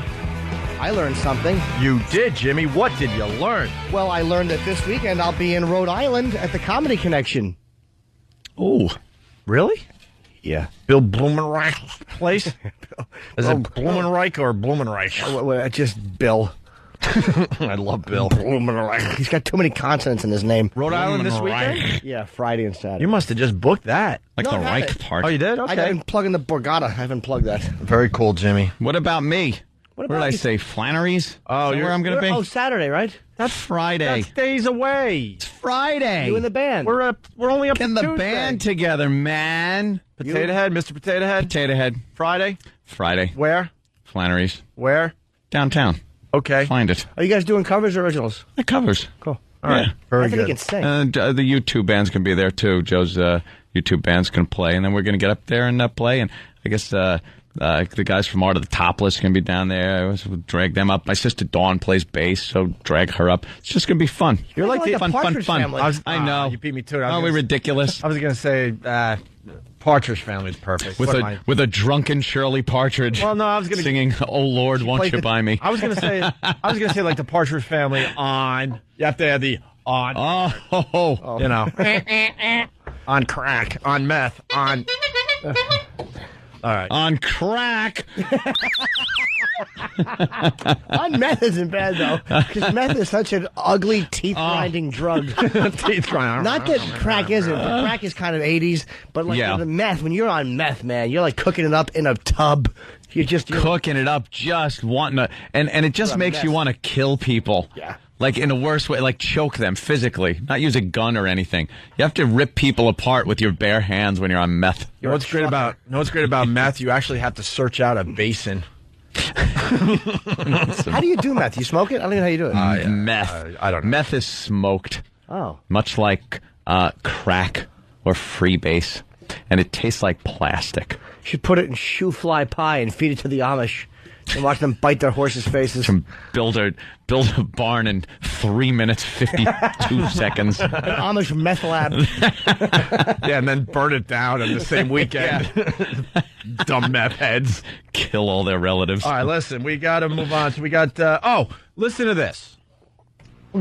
I learned something. You did, Jimmy. What did you learn? Well, I learned that this weekend I'll be in Rhode Island at the Comedy Connection. Oh, really? Yeah. Bill Blumenreich's place? Is it Blumenreich or Blumenreich? Just Bill. I love Bill. Blumenreich. He's got too many consonants in his name. Rhode Island this weekend? Yeah, Friday and Saturday. You must have just booked that. Like No, the I had Reich it. part. Oh, you did? I've Okay. been plugging the Borgata. I haven't plugged that. Very cool, Jimmy. What about me? What Where about did I you? say? Flannery's? Oh, Is that where I'm going to be? Oh, Saturday, right? That's Friday. That's days away. It's Friday. You in the band. We're only up in to the Tuesday. band together, man. Potato Head, Mr. Potato Head. Potato Head. Friday. Where? Flannery's. Where? Downtown. Okay. Find it. Are you guys doing covers or originals? The covers. Cool. All right. Very I think good. he can sing. The U2 band's going to be there, too. Joe's U2 band's going to play, and then we're going to get up there and play, and I guess the guys from Art of the Topless can be down there. We'll drag them up. My sister Dawn plays bass, so drag her up. It's just going to be fun. You're like the fun. Partridge Family. I know. You beat me to it. Aren't we ridiculous? I was going to say Partridge Family is perfect. With a drunken Shirley Partridge. Well, no, I was going to singing "Oh Lord, Won't You Buy Me." I was going to say like the Partridge Family on. You have to add the on. Oh. You know, on crack, on meth, on. All right. On crack. On meth isn't bad, though, because meth is such an ugly, teeth-grinding drug. Teeth grinding. Not that crack isn't. But crack is kind of 80s, but like Yeah. the meth, when you're on meth, man, you're like cooking it up in a tub. You're Cooking it up, just wanting to, and it just What a makes mess. you want to kill people. Yeah. Like in a worse way, like choke them physically, not use a gun or anything. You have to rip people apart with your bare hands when you're on meth. You know what's great about meth? You actually have to search out a basin. How do you do meth? You smoke it? I don't even know how you do it. Meth. I don't know. Meth is smoked. Oh. Much like crack or freebase, and it tastes like plastic. You should put it in shoe fly pie and feed it to the Amish and watch them bite their horses' faces. Build a barn in 3 minutes 52 seconds. An Amish meth lab. Yeah, and then burn it down in the same weekend. Dumb meth heads. Kill all their relatives. All right, listen, we got to move on. So we got, listen to this.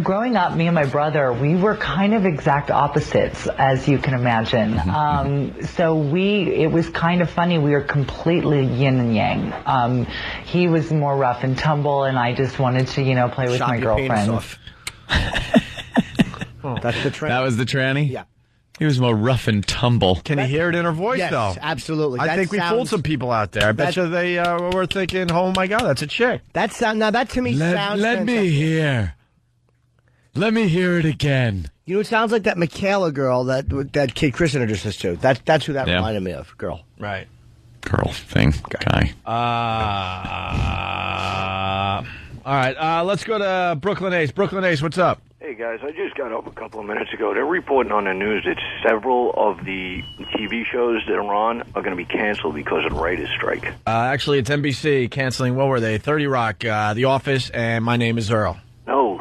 Growing up, me and my brother, we were kind of exact opposites, as you can imagine. It was kind of funny. We were completely yin and yang. He was more rough and tumble, and I just wanted to, play with Chop my your penis girlfriend. off. That's the trend. That was the tranny? Yeah. He was more rough and tumble. Can you hear it in her voice, Yes, though? absolutely. I That think we fooled sounds- some people out there. I bet you they were thinking, oh, my God, that's a chick. That to me sounds Let me fantastic. hear. Let me hear it again. You know, it sounds like that Michaela girl that Kid Chris introduced us to. That's who that Yeah. reminded me of. Girl. Right. Girl thing. Guy. All right, let's go to Brooklyn Ace. Brooklyn Ace, what's up? Hey guys, I just got up a couple of minutes ago. They're reporting on the news that several of the TV shows that are on are going to be canceled because of the writers' strike. Actually, it's NBC canceling, what were they? 30 Rock, The Office, and My Name is Earl. Oh,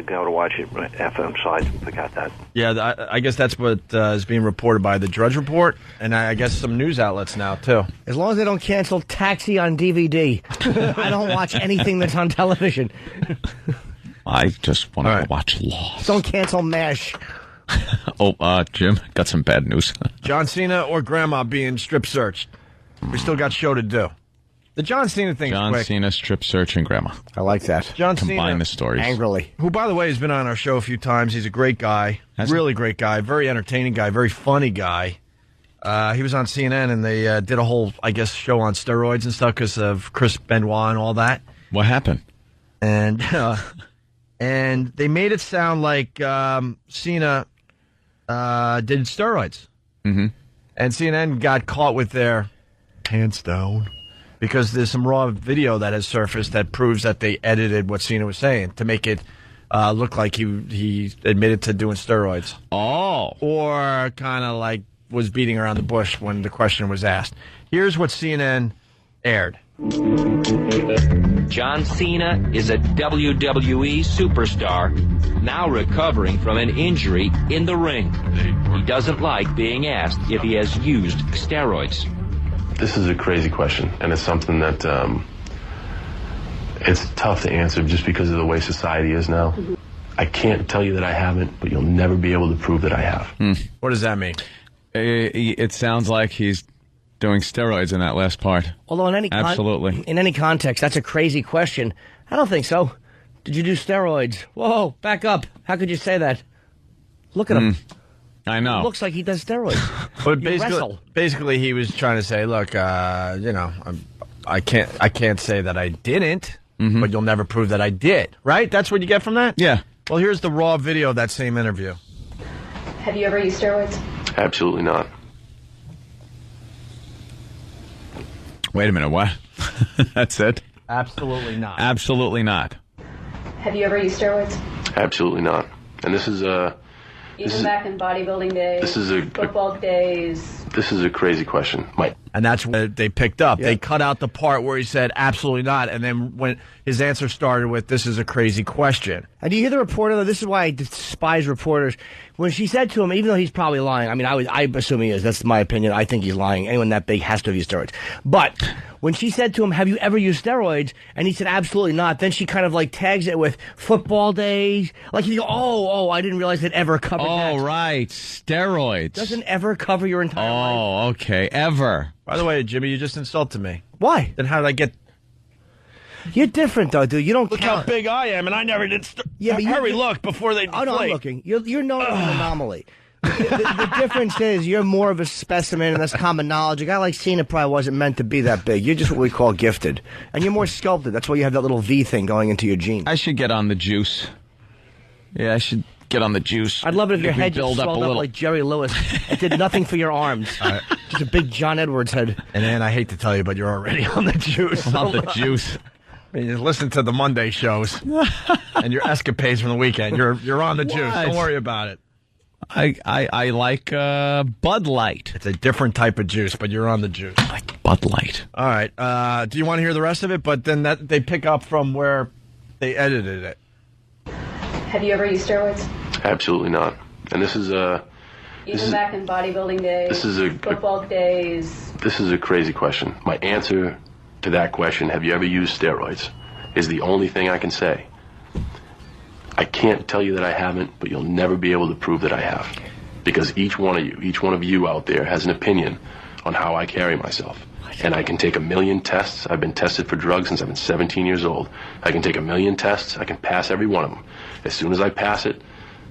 go to watch it. FM side, forgot that. Yeah, I guess that's what is being reported by the Drudge Report, and I guess some news outlets now, too. As long as they don't cancel Taxi on DVD, I don't watch anything that's on television. I just want to watch Lost. Don't cancel MASH. Jim, got some bad news. John Cena or Grandma being strip searched. We still got show to do. The John Cena thing is John quick. Cena strip search and Grandma. I like that. John Combine Cena, the stories. Angrily. who, by the way, has been on our show a few times. He's a great guy. Really great guy. Very entertaining guy. Very funny guy. He was on CNN, and they did a whole, I guess, show on steroids and stuff because of Chris Benoit and all that. What happened? And they made it sound like Cena did steroids. Mm-hmm. And CNN got caught with their pants down because there's some raw video that has surfaced that proves that they edited what Cena was saying to make it look like he admitted to doing steroids. Oh. Or kind of like was beating around the bush when the question was asked. Here's what CNN aired. John Cena is a WWE superstar, now recovering from an injury in the ring. He doesn't like being asked if he has used steroids. This is a crazy question, and it's something that it's tough to answer just because of the way society is now. Mm-hmm. I can't tell you that I haven't, but you'll never be able to prove that I have. What does that mean? It sounds like he's doing steroids in that last part. Although in any context, that's a crazy question. I don't think so. Did you do steroids? Whoa, back up. How could you say that? Look at him. I know. It looks like he does steroids. But basically, he was trying to say, look, I can't say that I didn't, but you'll never prove that I did. Right? That's what you get from that? Yeah. Well, here's the raw video of that same interview. Have you ever used steroids? Absolutely not. Wait a minute, what? That's it? Absolutely not. Absolutely not. Have you ever used steroids? Absolutely not. And this is Even back in bodybuilding days, this is football days. This is a crazy question. And that's what they picked up. Yeah. They cut out the part where he said, absolutely not. And then when his answer started with, this is a crazy question. And do you hear the reporter, though? This is why I despise reporters. When she said to him, even though he's probably lying, I mean, I assume he is. That's my opinion. I think he's lying. Anyone that big has to have used steroids. But when she said to him, have you ever used steroids? And he said, absolutely not. Then she kind of like tags it with football days. Like you go, oh, I didn't realize it ever covered that. Oh, right. Steroids. Doesn't ever cover your entire life. Oh, okay. Ever. By the way, Jimmy, you just insulted me. Why? Then how did I get... You're different, though, dude. You don't Look count. how big I am, and I never did... Yeah, but hurry, look, before they Oh, no, I'm looking. You're known as an anomaly. The difference is you're more of a specimen, and that's common knowledge. A guy like Cena probably wasn't meant to be that big. You're just what we call gifted. And you're more sculpted. That's why you have that little V thing going into your genes. I should get on the juice. Yeah, I should get on the juice. I'd love it if your head just build up swelled a up little like Jerry Lewis. It did nothing for your arms. Just a big John Edwards head. And then I hate to tell you, but you're already on the juice. On the juice. I mean, you listen to the Monday shows and your escapades from the weekend. You're on the juice. Don't worry about it. I like Bud Light. It's a different type of juice, but you're on the juice. I like Bud Light. All right. Do you want to hear the rest of it? But then they pick up from where they edited it. Have you ever used steroids? Absolutely not. And this is Even back in bodybuilding days, this is football days. This is a crazy question. My answer to that question, have you ever used steroids, is the only thing I can say. I can't tell you that I haven't, but you'll never be able to prove that I have. Because each one of you out there has an opinion on how I carry myself. And I can take 1 million tests. I've been tested for drugs since I've been 17 years old. I can take 1 million tests. I can pass every one of them. As soon as I pass it,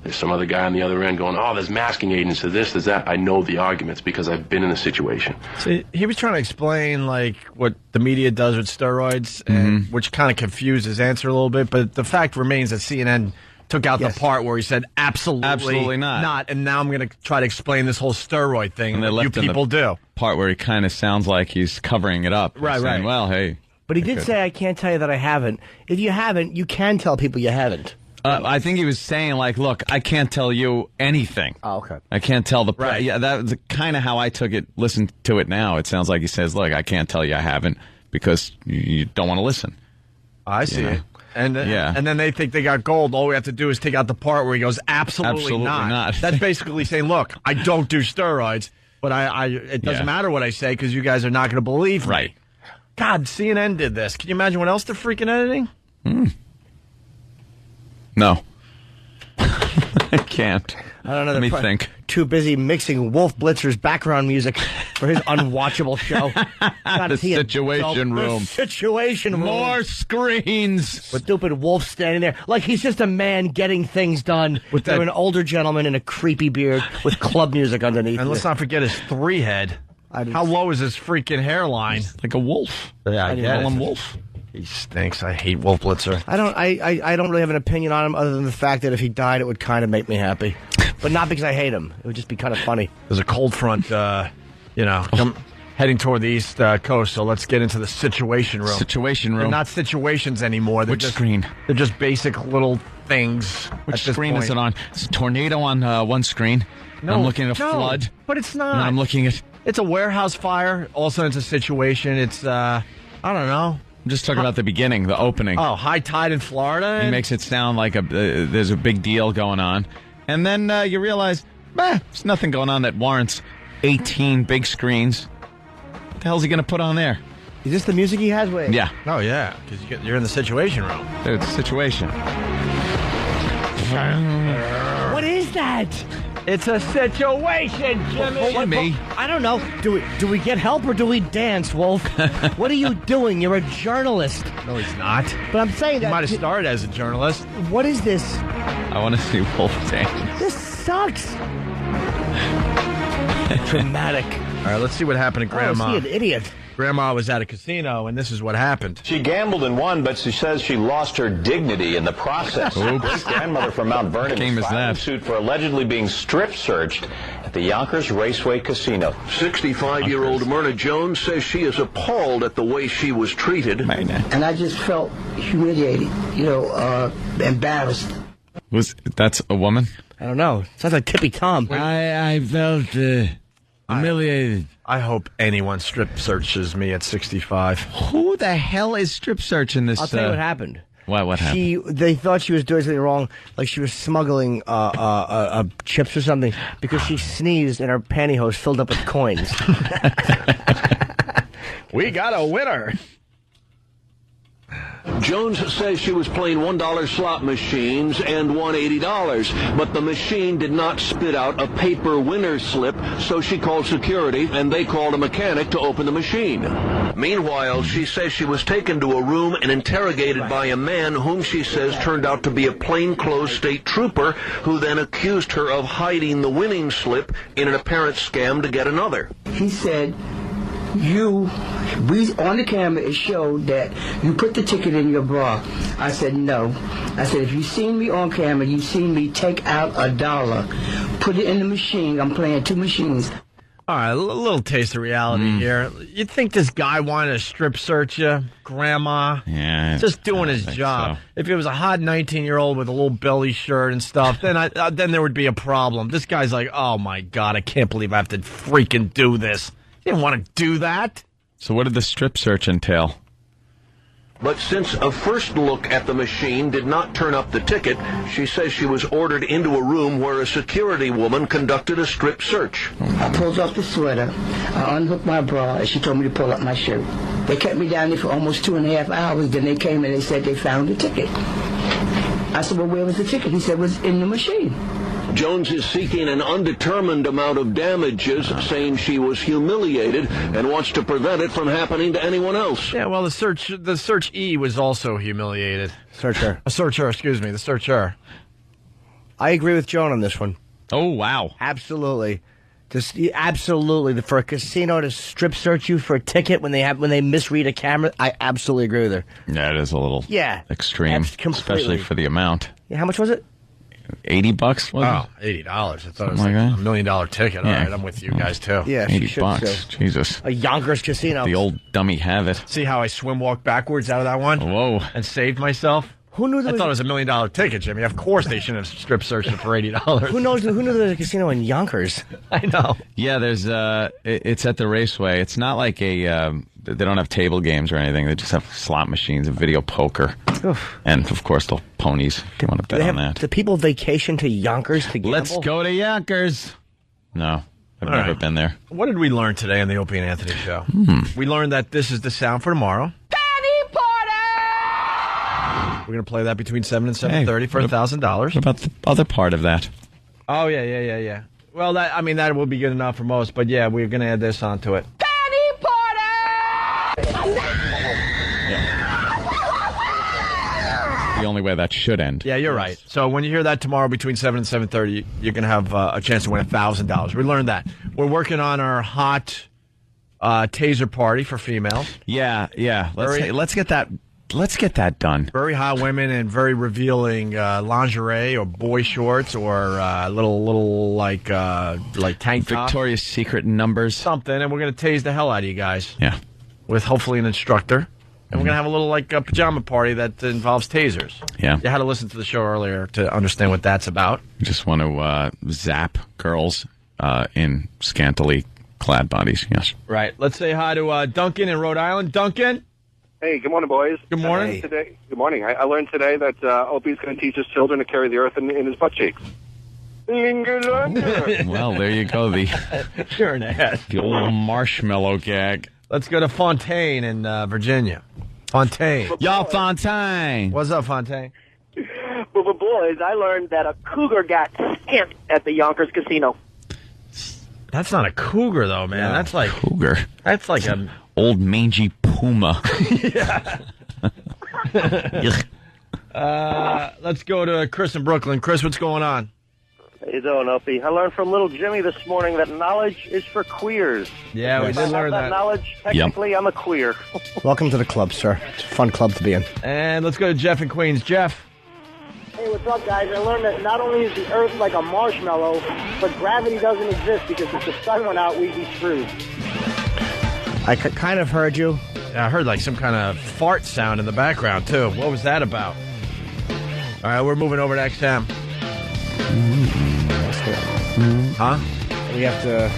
there's some other guy on the other end going, oh, there's masking agents, there's this, there's that. I know the arguments because I've been in the situation. So he was trying to explain like what the media does with steroids, and which kind of confused his answer a little bit. But the fact remains that CNN took out the part where he said absolutely not. And now I'm going to try to explain this whole steroid thing and that you people do. Part where he kind of sounds like he's covering it up. Right, saying, right. Well, hey. But he did say, I can't tell you that I haven't. If you haven't, you can tell people you haven't. I think he was saying, like, look, I can't tell you anything. Oh, okay. I can't tell the... Right. Yeah, that was kind of how I took it, listen to it now. It sounds like he says, look, I can't tell you I haven't because you don't want to listen. I see. You know? And then they think they got gold. All we have to do is take out the part where he goes, absolutely not. That's basically saying, look, I don't do steroids, but it doesn't matter what I say because you guys are not going to believe me. Right. God, CNN did this. Can you imagine what else they're freaking editing? No. I can't. I don't know. Let me they're think. Too busy mixing Wolf Blitzer's background music for his unwatchable show. God, The is he a Situation dope? Room. The Situation Room. More screens. With stupid Wolf standing there. Like he's just a man getting things done. With an older gentleman in a creepy beard with club music underneath. And let's not forget his 3-head. How low is his freaking hairline? Like a wolf. Yeah, I get call him it. Wolf. He stinks. I hate Wolf Blitzer. I don't really have an opinion on him other than the fact that if he died, it would kind of make me happy. But not because I hate him. It would just be kind of funny. There's a cold front, heading toward the East Coast, so let's get into the Situation Room. Situation Room. They're not situations anymore. They're Which just, screen? They're just basic little things. Which screen is it on? It's a tornado on one screen. No, I'm looking at a flood. But it's not. And I'm looking at... It's a warehouse fire. Also, it's a situation. It's, I don't know. I'm just talking about the beginning, the opening. Oh, high tide in Florida? He makes it sound like there's a big deal going on. And then you realize, there's nothing going on that warrants 18 big screens. What the the hell's he going to put on there? Is this the music he has? Wait. Yeah. Oh, yeah, because you're in the Situation Room. Dude, the Situation. What is that? It's a situation, Jimmy. I don't know. Do we get help or do we dance, Wolf? What are you doing? You're a journalist. No, he's not. But I'm saying that. He might have started as a journalist. What is this? I want to see Wolf dance. This sucks. Dramatic. All right, let's see what happened to Grandma. Oh, is he an idiot? Grandma was at a casino, and this is what happened. She gambled and won, but she says she lost her dignity in the process. This grandmother from Mount Vernon is filing suit for allegedly being strip searched at the Yonkers Raceway Casino. 65-year-old Myrna Jones says she is appalled at the way she was treated. And I just felt humiliated, embarrassed. That's a woman? I don't know. Sounds like Tippy Tom. I felt humiliated. I hope anyone strip searches me at 65. Who the hell is strip searching this? I'll tell you what happened. What happened? They thought she was doing something wrong, like she was smuggling chips or something, because she sneezed and her pantyhose filled up with coins. We got a winner. Jones says she was playing $1 slot machines and won $80, but the machine did not spit out a paper winner's slip, so she called security, and they called a mechanic to open the machine. Meanwhile, she says she was taken to a room and interrogated by a man whom she says turned out to be a plainclothes state trooper, who then accused her of hiding the winning slip in an apparent scam to get another. He said, we on the camera, it showed that you put the ticket in your bra. I said, no. I said, if you seen me on camera, you seen me take out $1, put it in the machine. I'm playing 2 machines. All right, a little taste of reality here. You think this guy wanted to strip search you, Grandma? Yeah. Just doing his job. So. If it was a hot 19-year-old with a little belly shirt and stuff, then then there would be a problem. This guy's like, oh, my God, I can't believe I have to freaking do this. You didn't want to do that. So what did the strip search entail? But since a first look at the machine did not turn up the ticket, she says she was ordered into a room where a security woman conducted a strip search. I pulled off the sweater, I unhooked my bra, and she told me to pull up my shirt. They kept me down there for almost 2.5 hours. Then they came and they said they found the ticket. I said, well, where was the ticket? He said it was in the machine. Jones is seeking an undetermined amount of damages, saying she was humiliated and wants to prevent it from happening to anyone else. Yeah, well, the search E was also humiliated. Searcher. The searcher. I agree with Joan on this one. Oh, wow. Absolutely. Absolutely. For a casino to strip search you for a ticket when they misread a camera, I absolutely agree with her. Yeah, it is a little extreme, especially for the amount. Yeah, how much was it? $80, was it? $80. I thought it was like a $1 million ticket. All right, I'm with you guys, too. Yeah, $80. Jesus. A Yonkers casino. The old dummy have it. See how I swim walk backwards out of that one? Whoa. And saved myself? Who knew I thought it was $1 million ticket, Jimmy. Of course they shouldn't have strip searched it for $80. Who knew there was a casino in Yonkers? I know. Yeah, there's it's at the Raceway. It's not like they don't have table games or anything. They just have slot machines and video poker. Oof. And, of course, the ponies. If you want to bet on that. Do people vacation to Yonkers to gamble? Let's go to Yonkers. No, I've never been there. What did we learn today on the Opie and Anthony show? We learned that this is the sound for tomorrow. Penny Party! We're going to play that between 7 and 7:30 for $1,000. What about the other part of that? Oh, yeah. Well, that will be good enough for most, but yeah, we're going to add this onto it. Penny Party! The only way that should end. Yeah, you're right. So when you hear that tomorrow between 7 and 7:30, you're going to have a chance to win $1,000. We learned that. We're working on our hot taser party for females. Yeah. Let's get that done. Very hot women in very revealing lingerie or boy shorts or little like tank top. Victoria's Secret numbers. Something, and we're going to tase the hell out of you guys. Yeah. With hopefully an instructor. And we're going to have a little pajama party that involves tasers. Yeah. You had to listen to the show earlier to understand what that's about. Just want to zap girls in scantily clad bodies, yes. Right. Let's say hi to Duncan in Rhode Island. Duncan? Hey, good morning, boys. Good morning. Good morning. I learned today that Opie's going to teach his children to carry the earth in his butt cheeks. Well, there you go. You're an ass. The old marshmallow gag. Let's go to Fontaine in Virginia. Fontaine. Yo, Fontaine. What's up, Fontaine? Well, the boys, I learned that a cougar got skinned at the Yonkers Casino. That's not a cougar, though, man. No, that's like cougar. That's like a old mangy puma. Let's go to Chris in Brooklyn. Chris, what's going on? How you doing, Opie? I learned from little Jimmy this morning that knowledge is for queers. Yeah, we If did I have learn that. knowledge, technically, I'm a queer. Welcome to the club, sir. It's a fun club to be in. And let's go to Jeff in Queens. Jeff. Hey, what's up, guys? I learned that not only is the Earth like a marshmallow, but gravity doesn't exist because if the sun went out, we'd be screwed. I kind of heard you. Yeah, I heard like some kind of fart sound in the background, too. What was that about? All right, we're moving over to XM. Huh? We have to...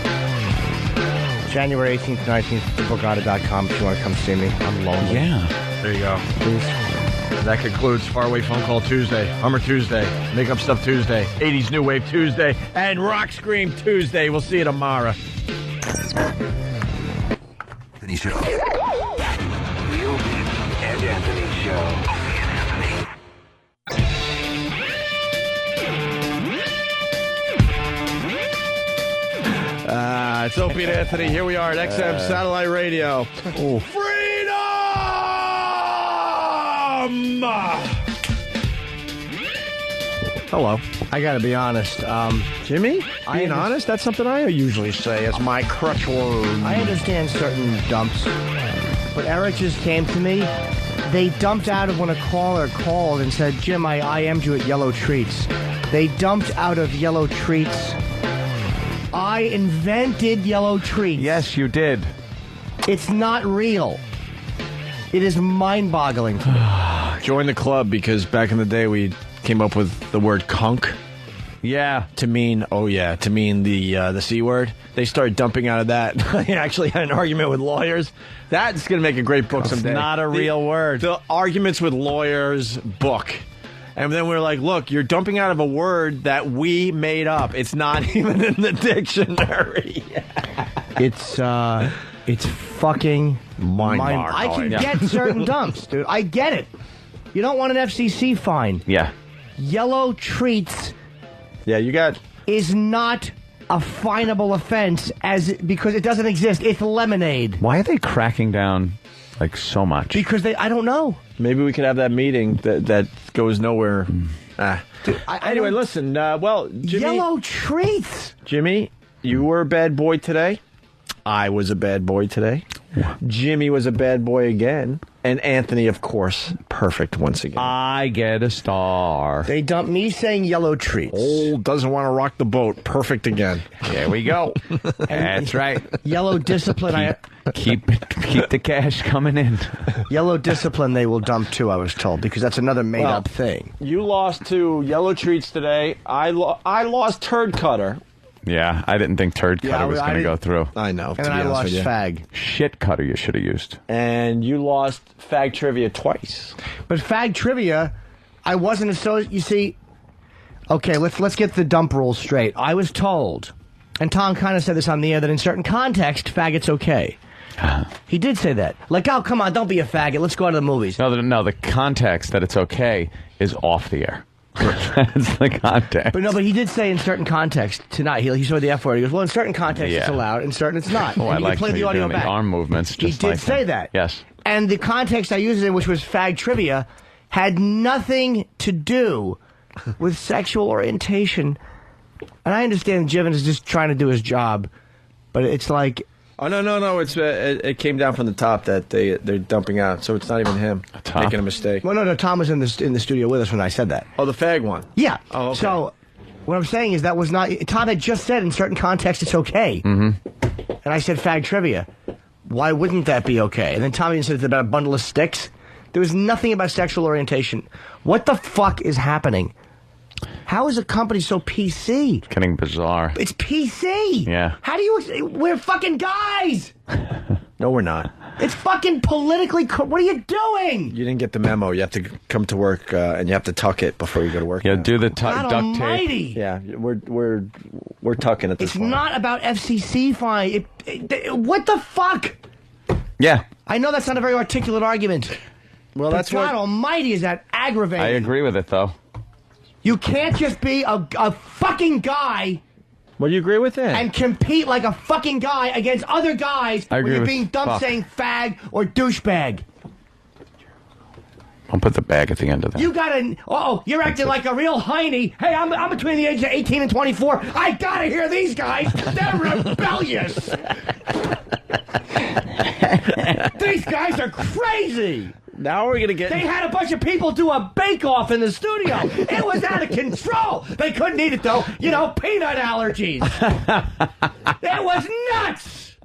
January 18th, 19th, thebogata.com if you want to come see me. I'm lonely. Yeah. There you go. Please. That concludes Faraway Phone Call Tuesday, Hummer Tuesday, Make Up Stuff Tuesday, 80s New Wave Tuesday, and Rock Scream Tuesday. We'll see you tomorrow. Anthony Show. The Opie and Anthony Show. It's Opie and Anthony. Here we are at XM Satellite Radio. Oh. Freedom! Hello. I got to be honest. Jimmy? Being honest? That's something I usually say as my crutch word. I understand certain dumps, but Eric just came to me. They dumped out of when a caller called and said, Jim, I IM'd you at Yellow Treats. They dumped out of Yellow Treats. I invented Yellow Treats. Yes, you did. It's not real. It is mind-boggling. Join the club because back in the day we came up with the word conk. Yeah. To mean the C word. They started dumping out of that. I actually had an argument with lawyers. That's going to make a great book someday. It's not a real word. The arguments with lawyers book. And then we're like, look, you're dumping out of a word that we made up. It's not even in the dictionary. It's fucking mind-boggling. I can get certain dumps, dude. I get it. You don't want an FCC fine. Yeah. Yellow Treats is not a finable offense because it doesn't exist. It's lemonade. Why are they cracking down like so much? Because I don't know. Maybe we could have that meeting that goes nowhere. Dude, anyway, listen. Jimmy, Yellow Treats. Jimmy, you were a bad boy today. I was a bad boy today. Jimmy was a bad boy again. And Anthony, of course, perfect once again. I get a star. They dumped me saying Yellow Treats. Oh, doesn't want to rock the boat. Perfect again. There we go. That's right. Yellow Discipline. Keep the cash coming in. Yellow Discipline they will dump too, I was told, because that's another made-up thing. You lost to Yellow Treats today. I lost Turd Cutter. Yeah, I didn't think Turd Cutter was going to go through. I know. And I lost Fag. Shit Cutter you should have used. And you lost Fag Trivia twice. But Fag Trivia, I wasn't you see, okay, let's get the dump rules straight. I was told, and Tom kind of said this on the air, that in certain context, faggot's okay. He did say that. Like, oh, come on, don't be a faggot. Let's go out to the movies. No, the context that it's okay is off the air. That's the context. But he did say in certain contexts tonight. He saw the F word. He goes, well, in certain contexts it's allowed, in certain it's not. Oh, I like play the audio back. The arm movements. He did say that. Yes. And the context I used it in, which was Fag Trivia, had nothing to do with sexual orientation. And I understand Jivens is just trying to do his job, but it's like... Oh, no. It came down from the top that they're dumping out, so it's not even him making a mistake. Well, no, Tom was in the studio with us when I said that. Oh, the fag one? Yeah. Oh, okay. So, what I'm saying is that was not... Tom had just said in certain contexts it's okay. Mm-hmm. And I said Fag Trivia. Why wouldn't that be okay? And then Tommy said it's about a bundle of sticks. There was nothing about sexual orientation. What the fuck is happening? How is a company so PC? It's getting bizarre. It's PC! Yeah. How do you... We're fucking guys! No, we're not. It's fucking politically... What are you doing? You didn't get the memo. You have to come to work and you have to tuck it before you go to work. Yeah, do the God duct almighty. tape. Yeah, we're tucking at this point. It's not about FCC fine. What the fuck? Yeah. I know that's not a very articulate argument. Well, but that's God what... almighty, is that aggravating. I agree with it, though. You can't just be a fucking guy... Well, you agree with that? And compete like a fucking guy against other guys when you're being dumped saying fag or douchebag. I'll put the bag at the end of that. You gotta... you're acting like a real hiney. Hey, I'm between the ages of 18 and 24. I gotta hear these guys. They're rebellious. These guys are crazy. Now we're gonna get... They had a bunch of people do a bake-off in the studio. It was out of control. They couldn't eat it, though. You know, peanut allergies. It was nuts.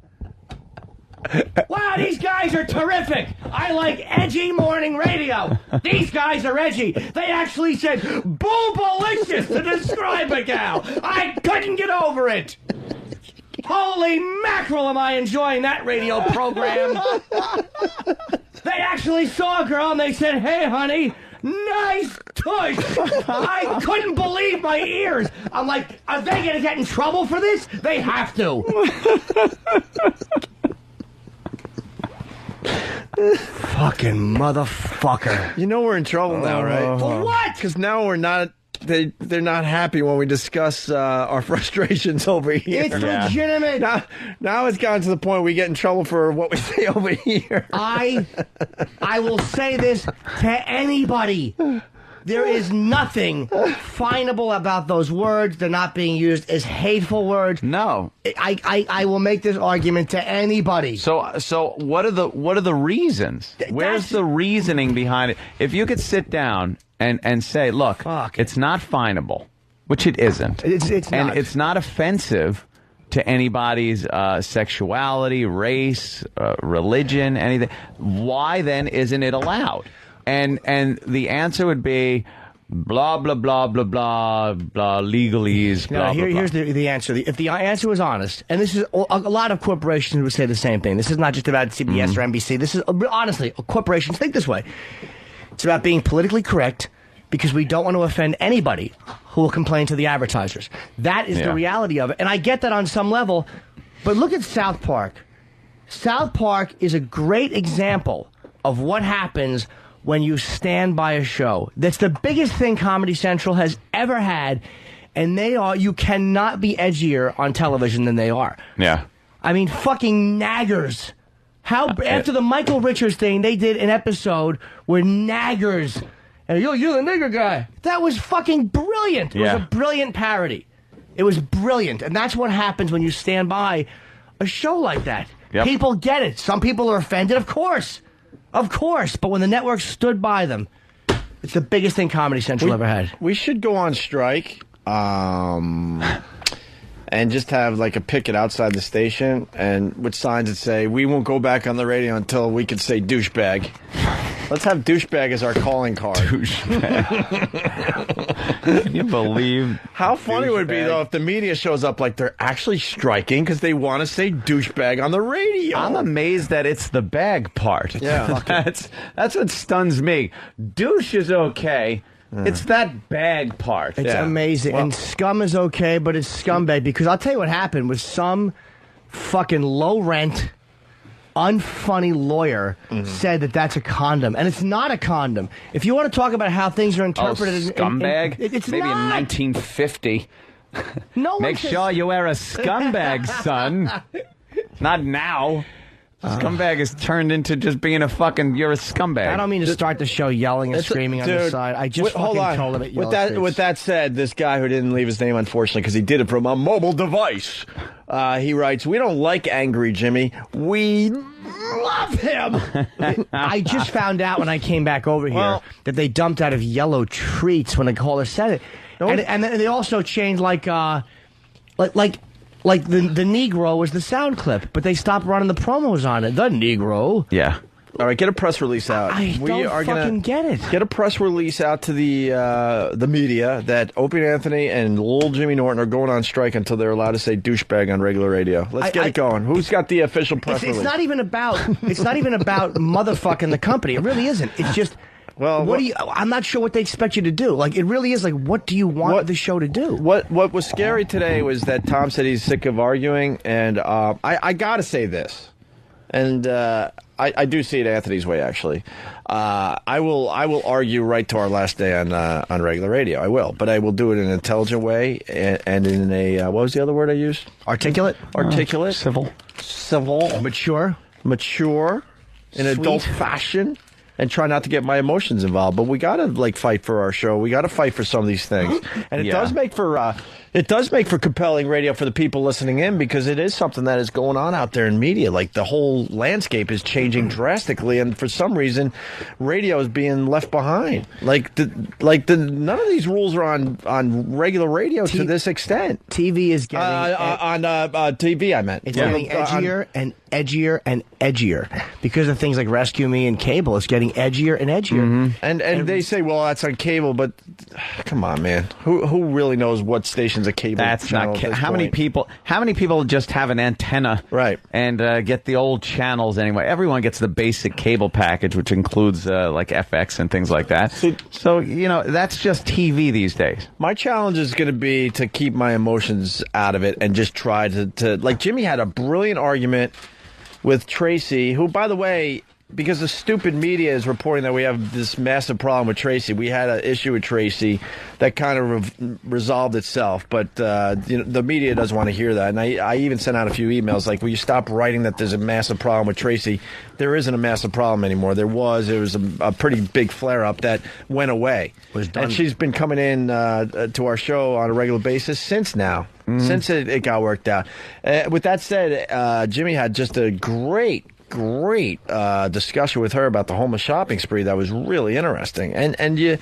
Wow, these guys are terrific. I like edgy morning radio. These guys are edgy. They actually said boobalicious to describe a gal. I couldn't get over it. Holy mackerel, am I enjoying that radio program. They actually saw a girl and they said, hey, honey, nice tush. I couldn't believe my ears. I'm like, are they going to get in trouble for this? They have to. Fucking motherfucker. You know we're in trouble now, right? For what? Because now we're not... They're not happy when we discuss our frustrations over here. It's legitimate. Now it's gotten to the point we get in trouble for what we say over here. I will say this to anybody. There is nothing finable about those words. They're not being used as hateful words. No. I will make this argument to anybody. So what are the reasons? Where's the reasoning behind it? If you could sit down and say, look, it's not finable, which it isn't. It's and not. It's not offensive to anybody's sexuality, race, religion, anything. Why then isn't it allowed? And the answer would be blah, blah, blah, blah, blah, blah, legalese, blah, blah, blah. Here's the answer. If the answer was honest, and this is a lot of corporations would say the same thing. This is not just about CBS or NBC. This is, honestly, corporations think this way. It's about being politically correct because we don't want to offend anybody who will complain to the advertisers. That is the reality of it. And I get that on some level, but look at South Park. South Park is a great example of what happens when you stand by a show. That's the biggest thing Comedy Central has ever had, and you cannot be edgier on television than they are. Yeah. I mean, fucking naggers. After the Michael Richards thing, they did an episode where naggers, and you're the nigger guy. That was fucking brilliant. It was a brilliant parody. It was brilliant, and that's what happens when you stand by a show like that. Yep. People get it. Some people are offended, of course. Of course, but when the network stood by them, it's the biggest thing Comedy Central ever had. We should go on strike and just have like a picket outside the station and with signs that say, we won't go back on the radio until we can say douchebag. Let's have douchebag as our calling card. Douchebag. Can you believe? How funny would it be, though, if the media shows up like they're actually striking because they want to say douchebag on the radio? I'm amazed that it's the bag part. Yeah. That's what stuns me. Douche is okay. It's that bag part. It's amazing. And scum is okay, but it's scumbag because I'll tell you what happened was some fucking low-rent, unfunny lawyer said that that's a condom, and it's not a condom. If you want to talk about how things are interpreted, scumbag. It's maybe not. In 1950. No, make sure you wear a scumbag, son. Not now. Scumbag is turned into just being a fucking. You're a scumbag. I don't mean to start the show yelling and screaming on the side. I just hold on. told him it. With that said, this guy who didn't leave his name, unfortunately, because he did it from a mobile device, he writes, "We don't like Angry Jimmy. We love him." I just found out when I came back over here that they dumped out of Yellow Treats when the caller said it, and they also changed like the Negro was the sound clip, but they stopped running the promos on it. The Negro. Yeah. All right, get a press release out. We are gonna get it. Get a press release out to the media that Opie and Anthony and Lil Jimmy Norton are going on strike until they're allowed to say douchebag on regular radio. Let's get it going. Who's got the official press release? It's not even about motherfucking the company. It really isn't. It's just. Well, I'm not sure what they expect you to do. Like, it really is like, what do you want the show to do? What was scary today was that Tom said he's sick of arguing, and I gotta say this, And I do see it Anthony's way, actually. I will argue right to our last day on regular radio. I will, but I will do it in an intelligent way and in a what was the other word I used? Articulate, civil, mature, in adult fashion. And try not to get my emotions involved, but we gotta fight for our show. We gotta fight for some of these things, and it does make for compelling radio for the people listening in, because it is something that is going on out there in media. Like, the whole landscape is changing drastically, and for some reason, radio is being left behind. None of these rules are on regular radio to this extent. TV is getting on TV. I meant it's getting edgier and edgier and edgier because of things like Rescue Me and cable. It's getting edgier and edgier. And they say, well, that's on cable, but come on, man. Who really knows what stations a cable? That's not. How many people just have an antenna, right? And get the old channels anyway. Everyone gets the basic cable package, which includes like FX and things like that. So that's just TV these days. My challenge is going to be to keep my emotions out of it and just try to like Jimmy had a brilliant argument with Tracy, who, by the way, because the stupid media is reporting that we have this massive problem with Tracy. We had an issue with Tracy that kind of resolved itself, but the media doesn't want to hear that. And I even sent out a few emails like, will you stop writing that there's a massive problem with Tracy? There isn't a massive problem anymore. It was a pretty big flare-up that went away. Was done. And she's been coming in to our show on a regular basis since now. Since it got worked out. With that said, Jimmy had just a great discussion with her about the homeless shopping spree that was really interesting, and you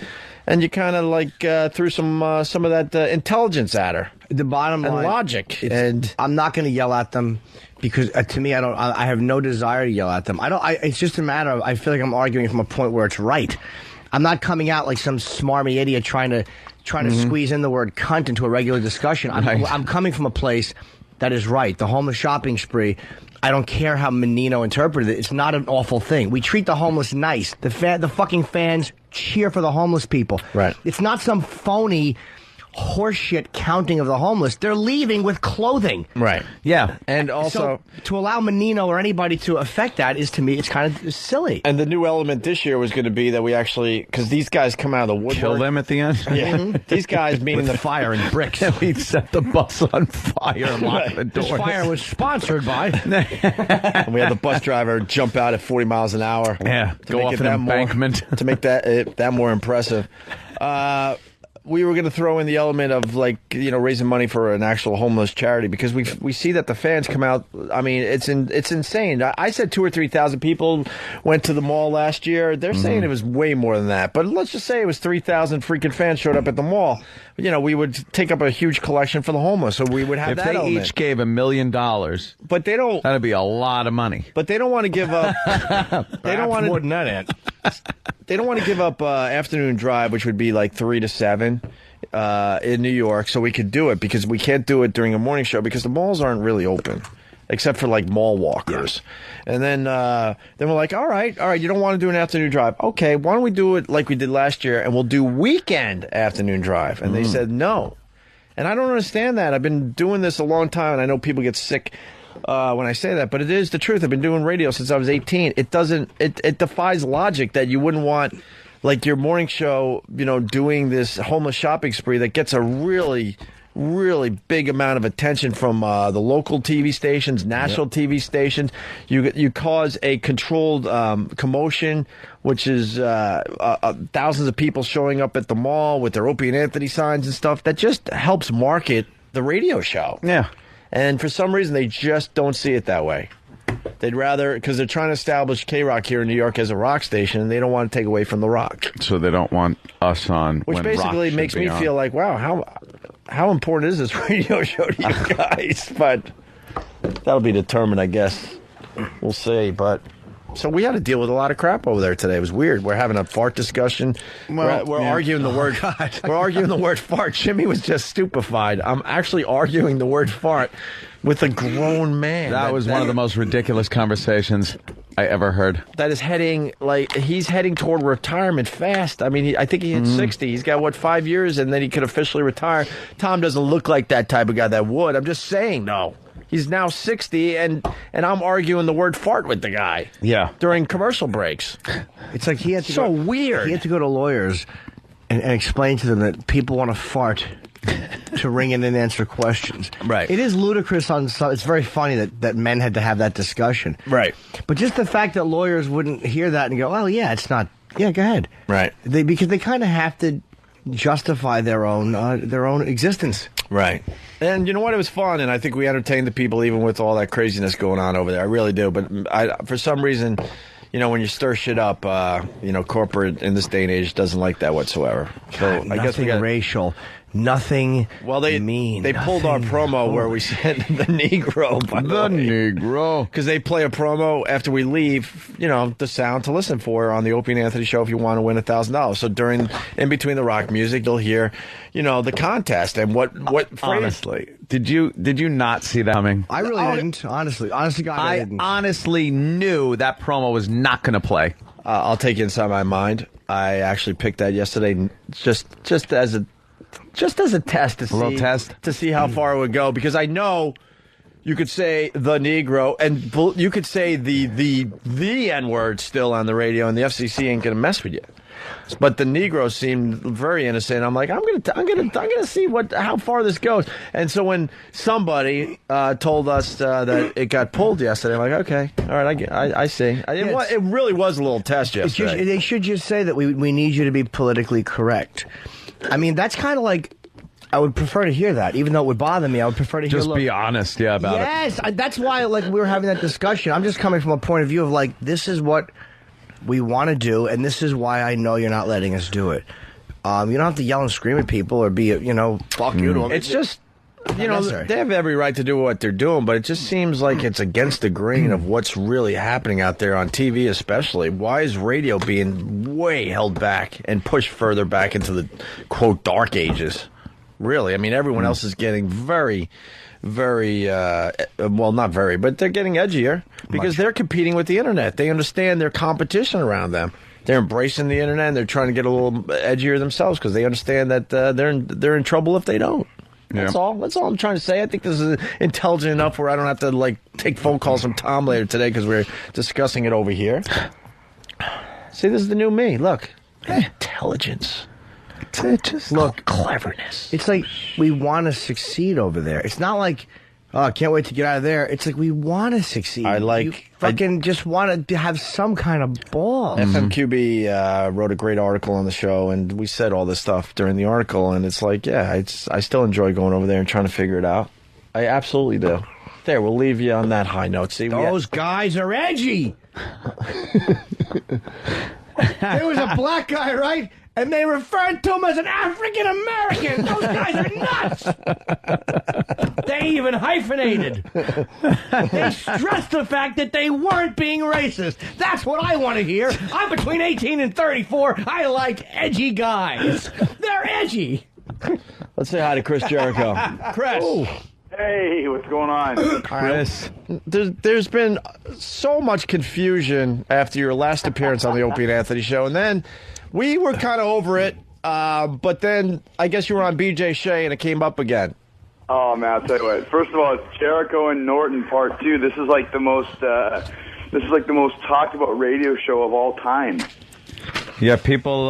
kind of threw some of that intelligence at her. The bottom line, logic, and I'm not going to yell at them because to me, I have no desire to yell at them. It's just a matter of I feel like I'm arguing from a point where it's right. I'm not coming out like some smarmy idiot trying to squeeze in the word cunt into a regular discussion. I'm coming from a place that is right. The homeless shopping spree, I don't care how Menino interpreted it. It's not an awful thing. We treat the homeless nice. The fucking fans cheer for the homeless people. Right. It's not some phony horseshit counting of the homeless. They're leaving with clothing. Right. Yeah. And also, to allow Menino or anybody to affect that is, to me, it's kind of silly. And the new element this year was going to be that we actually, because these guys come out of the woodwork. Kill them at the end? Yeah. These guys, meaning the fire and bricks. We set the bus on fire and lock the door. This fire was sponsored by. And we had the bus driver jump out at 40 miles an hour. Yeah. Go off an embankment. To make that more impressive. We were going to throw in the element of raising money for an actual homeless charity, because we see that the fans come out. I mean, it's insane. I said 2,000 or 3,000 people went to the mall last year. They're saying it was way more than that, but let's just say it was 3,000 freaking fans showed up at the mall. We would take up a huge collection for the homeless, so we would have that element. If they each gave $1 million, but they don't. That'd be a lot of money. But they don't want to give up. They don't want more than that, Ant. They don't want to give up afternoon drive, which would be like 3 to 7 in New York, so we could do it, because we can't do it during a morning show because the malls aren't really open, except for like mall walkers. Yeah. And then we're like, all right, you don't want to do an afternoon drive. Okay, why don't we do it like we did last year, and we'll do weekend afternoon drive. And they said no. And I don't understand that. I've been doing this a long time, and I know people get sick when I say that, but it is the truth. I've been doing radio since I was 18. It defies logic that you wouldn't want, like, your morning show, doing this homeless shopping spree that gets a really, really big amount of attention from the local TV stations, national TV stations. You cause a controlled commotion, which is thousands of people showing up at the mall with their Opie and Anthony signs and stuff. That just helps market the radio show. Yeah. And for some reason, they just don't see it that way. They'd rather, because they're trying to establish K-Rock here in New York as a rock station, and they don't want to take away from the rock. So they don't want us on. Which basically makes me feel like, wow, how important is this radio show to you guys? But that'll be determined, I guess. We'll see. But so we had to deal with a lot of crap over there today. It was weird. We're having a fart discussion. Well, we're arguing the word. We're arguing the word fart. Jimmy was just stupefied. I'm actually arguing the word fart with a grown man. That was one of the most ridiculous conversations I ever heard. That is he's heading toward retirement fast. I mean, I think he hit 60. He's got, 5 years, and then he could officially retire. Tom doesn't look like that type of guy that would. I'm just saying, no. He's now 60, and I'm arguing the word fart with the guy. Yeah. During commercial breaks. It's like he had to so go, weird. He had to go to lawyers and explain to them that people want to fart to ring in and answer questions. Right. It is ludicrous on some. It's very funny that men had to have that discussion. Right. But just the fact that lawyers wouldn't hear that and go, well, yeah, it's not. Yeah, go ahead. Right. Because they kind of have to justify their own existence. Right. And you know what? It was fun, and I think we entertained the people even with all that craziness going on over there. I really do. But for some reason, you know, when you stir shit up, you know, corporate in this day and age doesn't like that whatsoever. So God, I guess we got racial. Nothing mean. They pulled our promo where we said the Negro. The Negro. Because they play a promo after we leave, you know, the sound to listen for on the Opie and Anthony show if you want to win $1,000. So in between the rock music, you'll hear, you know, the contest and what honestly. Did you not see that coming? I really didn't. Honestly, God, I didn't. Honestly knew that promo was not going to play. I'll take you inside my mind. I actually picked that yesterday just as a test to see how far it would go, because I know you could say the Negro and you could say the N-word still on the radio, and the FCC ain't gonna mess with you. But the Negro seemed very innocent. I'm like, I'm gonna see how far this goes. And so when somebody told us that it got pulled yesterday, I'm like, okay, all right, I see. It really was a little test yesterday. They should just say that we need you to be politically correct. I mean, that's kind of like, I would prefer to hear that, even though it would bother me. I would prefer to hear. Just be honest, about it. Yes, that's why we were having that discussion. I'm just coming from a point of view of like, this is what we want to do, and this is why I know you're not letting us do it. You don't have to yell and scream at people or be, fuck you to them. It's just, they have every right to do what they're doing, but it just seems like it's against the grain of what's really happening out there on TV, especially. Why is radio being way held back and pushed further back into the, quote, dark ages? Really? I mean, everyone else is getting very, very, well, not very, but they're getting edgier because they're competing with the internet. They understand their competition around them. They're embracing the internet, and they're trying to get a little edgier themselves because they understand that they're in trouble if they don't. That's all. That's all I'm trying to say. I think this is intelligent enough where I don't have to take phone calls from Tom later today because we're discussing it over here. See, this is the new me. Look, intelligence. Just cleverness. It's like we want to succeed over there. It's not like, oh, I can't wait to get out of there. It's like we want to succeed. You just want to have some kind of balls. FMQB wrote a great article on the show, and we said all this stuff during the article, and it's like, I still enjoy going over there and trying to figure it out. I absolutely do. There, we'll leave you on that high note. See, those guys are edgy. There was a black guy, right? And they referred to him as an African American. Those guys are nuts. They even hyphenated. They stressed the fact that they weren't being racist. That's what I want to hear. I'm between 18 and 34. I like edgy guys. They're edgy. Let's say hi to Chris Jericho. Chris. Ooh. Hey, what's going on? Chris, there's been so much confusion after your last appearance on the Opie and Anthony show, and then we were kind of over it, but then I guess you were on BJ Shea and it came up again. Oh man, I'll tell you what. First of all, it's Jericho and Norton Part 2. This is like the most talked about radio show of all time. Yeah, people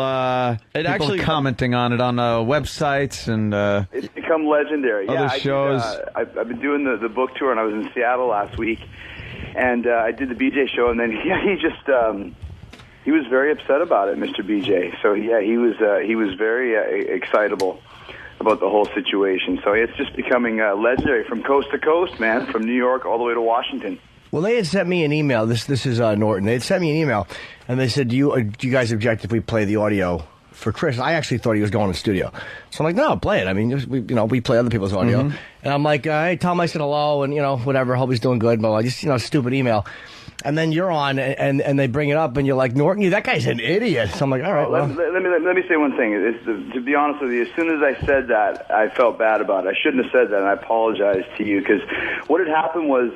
commenting on it on websites and it's become legendary. Other shows. I've been doing the book tour, and I was in Seattle last week, and I did the BJ show, and then he was very upset about it, Mr. BJ. So yeah, he was very excitable about the whole situation. So it's just becoming legendary from coast to coast, man, from New York all the way to Washington. Well, they had sent me an email. This is Norton. They had sent me an email, and they said, do you guys object if we play the audio for Chris? I actually thought he was going to the studio. So I'm like, no, play it. I mean, we play other people's audio. Mm-hmm. And I'm like, hey, tell him I said hello, and, whatever. Hope he's doing good. But just, stupid email. And then you're on, and they bring it up, and you're like, Norton, that guy's an idiot. So I'm like, all right, well. Let me say one thing. To be honest with you, as soon as I said that, I felt bad about it. I shouldn't have said that, and I apologize to you, because what had happened was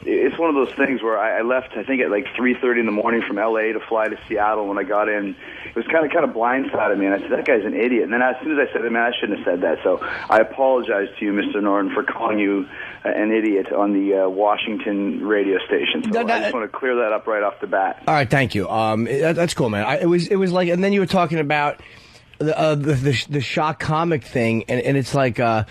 it's one of those things where I left, I think, at like 3:30 in the morning from L.A. to fly to Seattle. When I got in, it was kind of blindsided me, and I said, that guy's an idiot. And then as soon as I said it, man, I shouldn't have said that. So I apologize to you, Mr. Norton, for calling you an idiot on the Washington radio station. So I just want to clear that up right off the bat. All right, thank you. That's cool, man. It was like, and then you were talking about the shock comic thing, and it's like that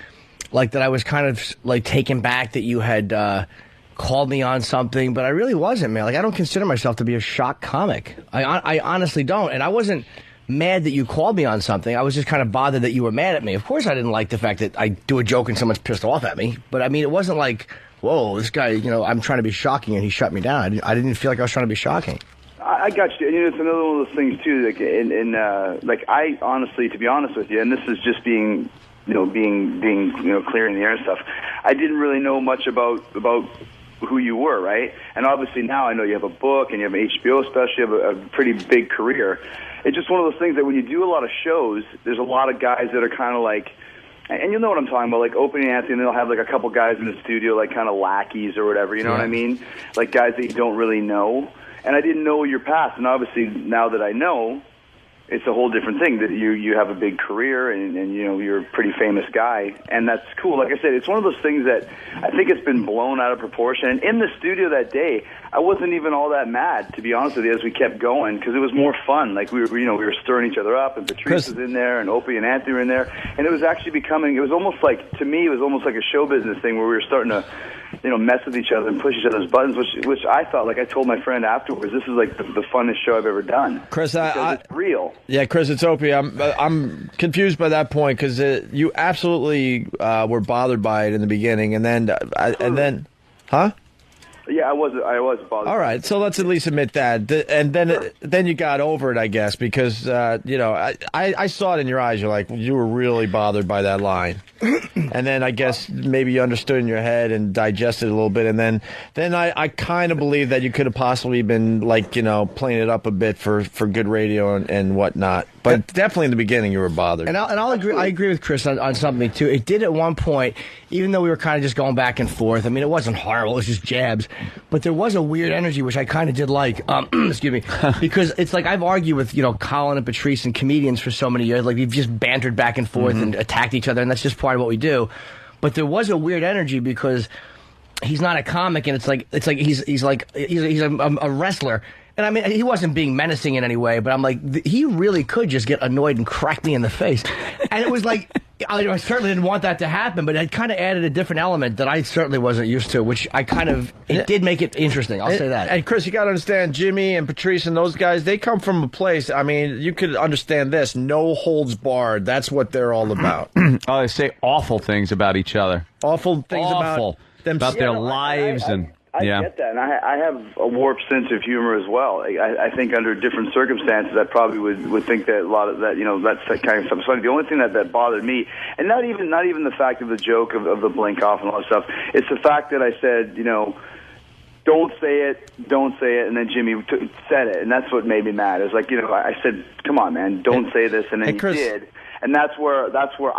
I was kind of like taken back that you had called me on something, but I really wasn't, man. Like, I don't consider myself to be a shock comic. I honestly don't, and I wasn't mad that you called me on something. I was just kind of bothered that you were mad at me. Of course, I didn't like the fact that I do a joke and someone's pissed off at me, but I mean, it wasn't like, whoa, this guy, I'm trying to be shocking and he shut me down. I didn't feel like I was trying to be shocking. I got you. It's another one of those things too. Like, I honestly, to be honest with you, and this is just being clear in the air and stuff. I didn't really know much about who you were, right? And obviously now I know you have a book and you have an HBO special. You have a pretty big career. It's just one of those things that when you do a lot of shows, there's a lot of guys that are kind of like, and you'll know what I'm talking about, like Opie and Anthony, and they'll have like a couple guys in the studio, like kind of lackeys or whatever, you know what I mean? Like guys that you don't really know. And I didn't know your past, and obviously now that I know, it's a whole different thing that you have a big career and you're a pretty famous guy, and that's cool. Like I said, it's one of those things that I think it's been blown out of proportion. And in the studio that day, I wasn't even all that mad, to be honest with you, as we kept going, because it was more fun. Like we were stirring each other up, and Patrice was in there, and Opie and Anthony were in there, and it was actually becoming. It was almost like, to me, it was almost like a show business thing where we were starting to mess with each other and push each other's buttons, which I thought, like I told my friend afterwards, this is like the funnest show I've ever done. Chris, it's real. Yeah, Chris, it's Opie. I'm confused by that point because you absolutely were bothered by it in the beginning, and then, huh? Yeah, I was bothered. All right, so let's at least admit that, and then you got over it, I guess, because I saw it in your eyes. You're like, you were really bothered by that line, and then I guess maybe you understood in your head and digested it a little bit, and then I kind of believe that you could have possibly been like playing it up a bit for good radio and whatnot. But definitely in the beginning, you were bothered. And I'll agree. I agree with Chris on something too. It did at one point, even though we were kind of just going back and forth. I mean, it wasn't horrible; it was just jabs. But there was a weird energy, which I kind of did like. Excuse me, because it's like I've argued with Colin and Patrice and comedians for so many years. Like we've just bantered back and forth and attacked each other, and that's just part of what we do. But there was a weird energy because he's not a comic, and it's like he's a wrestler. And I mean, he wasn't being menacing in any way, but I'm like, he really could just get annoyed and crack me in the face. And it was like, I certainly didn't want that to happen, but it kind of added a different element that I certainly wasn't used to, which it did make it interesting. I'll say that. And Chris, you got to understand, Jimmy and Patrice and those guys, they come from a place, I mean, you could understand this, no holds barred. That's what they're all about. They say awful things about each other. Awful things about their lives I get that, and I have a warped sense of humor as well. I think under different circumstances, I probably would think that a lot of that, that's that kind of stuff. So the only thing that bothered me, and not even the fact of the joke of the blink off and all that stuff, it's the fact that I said, don't say it, and then Jimmy said it, and that's what made me mad. It was like, I said, come on, man, don't say this, and then Chris, he did. And that was where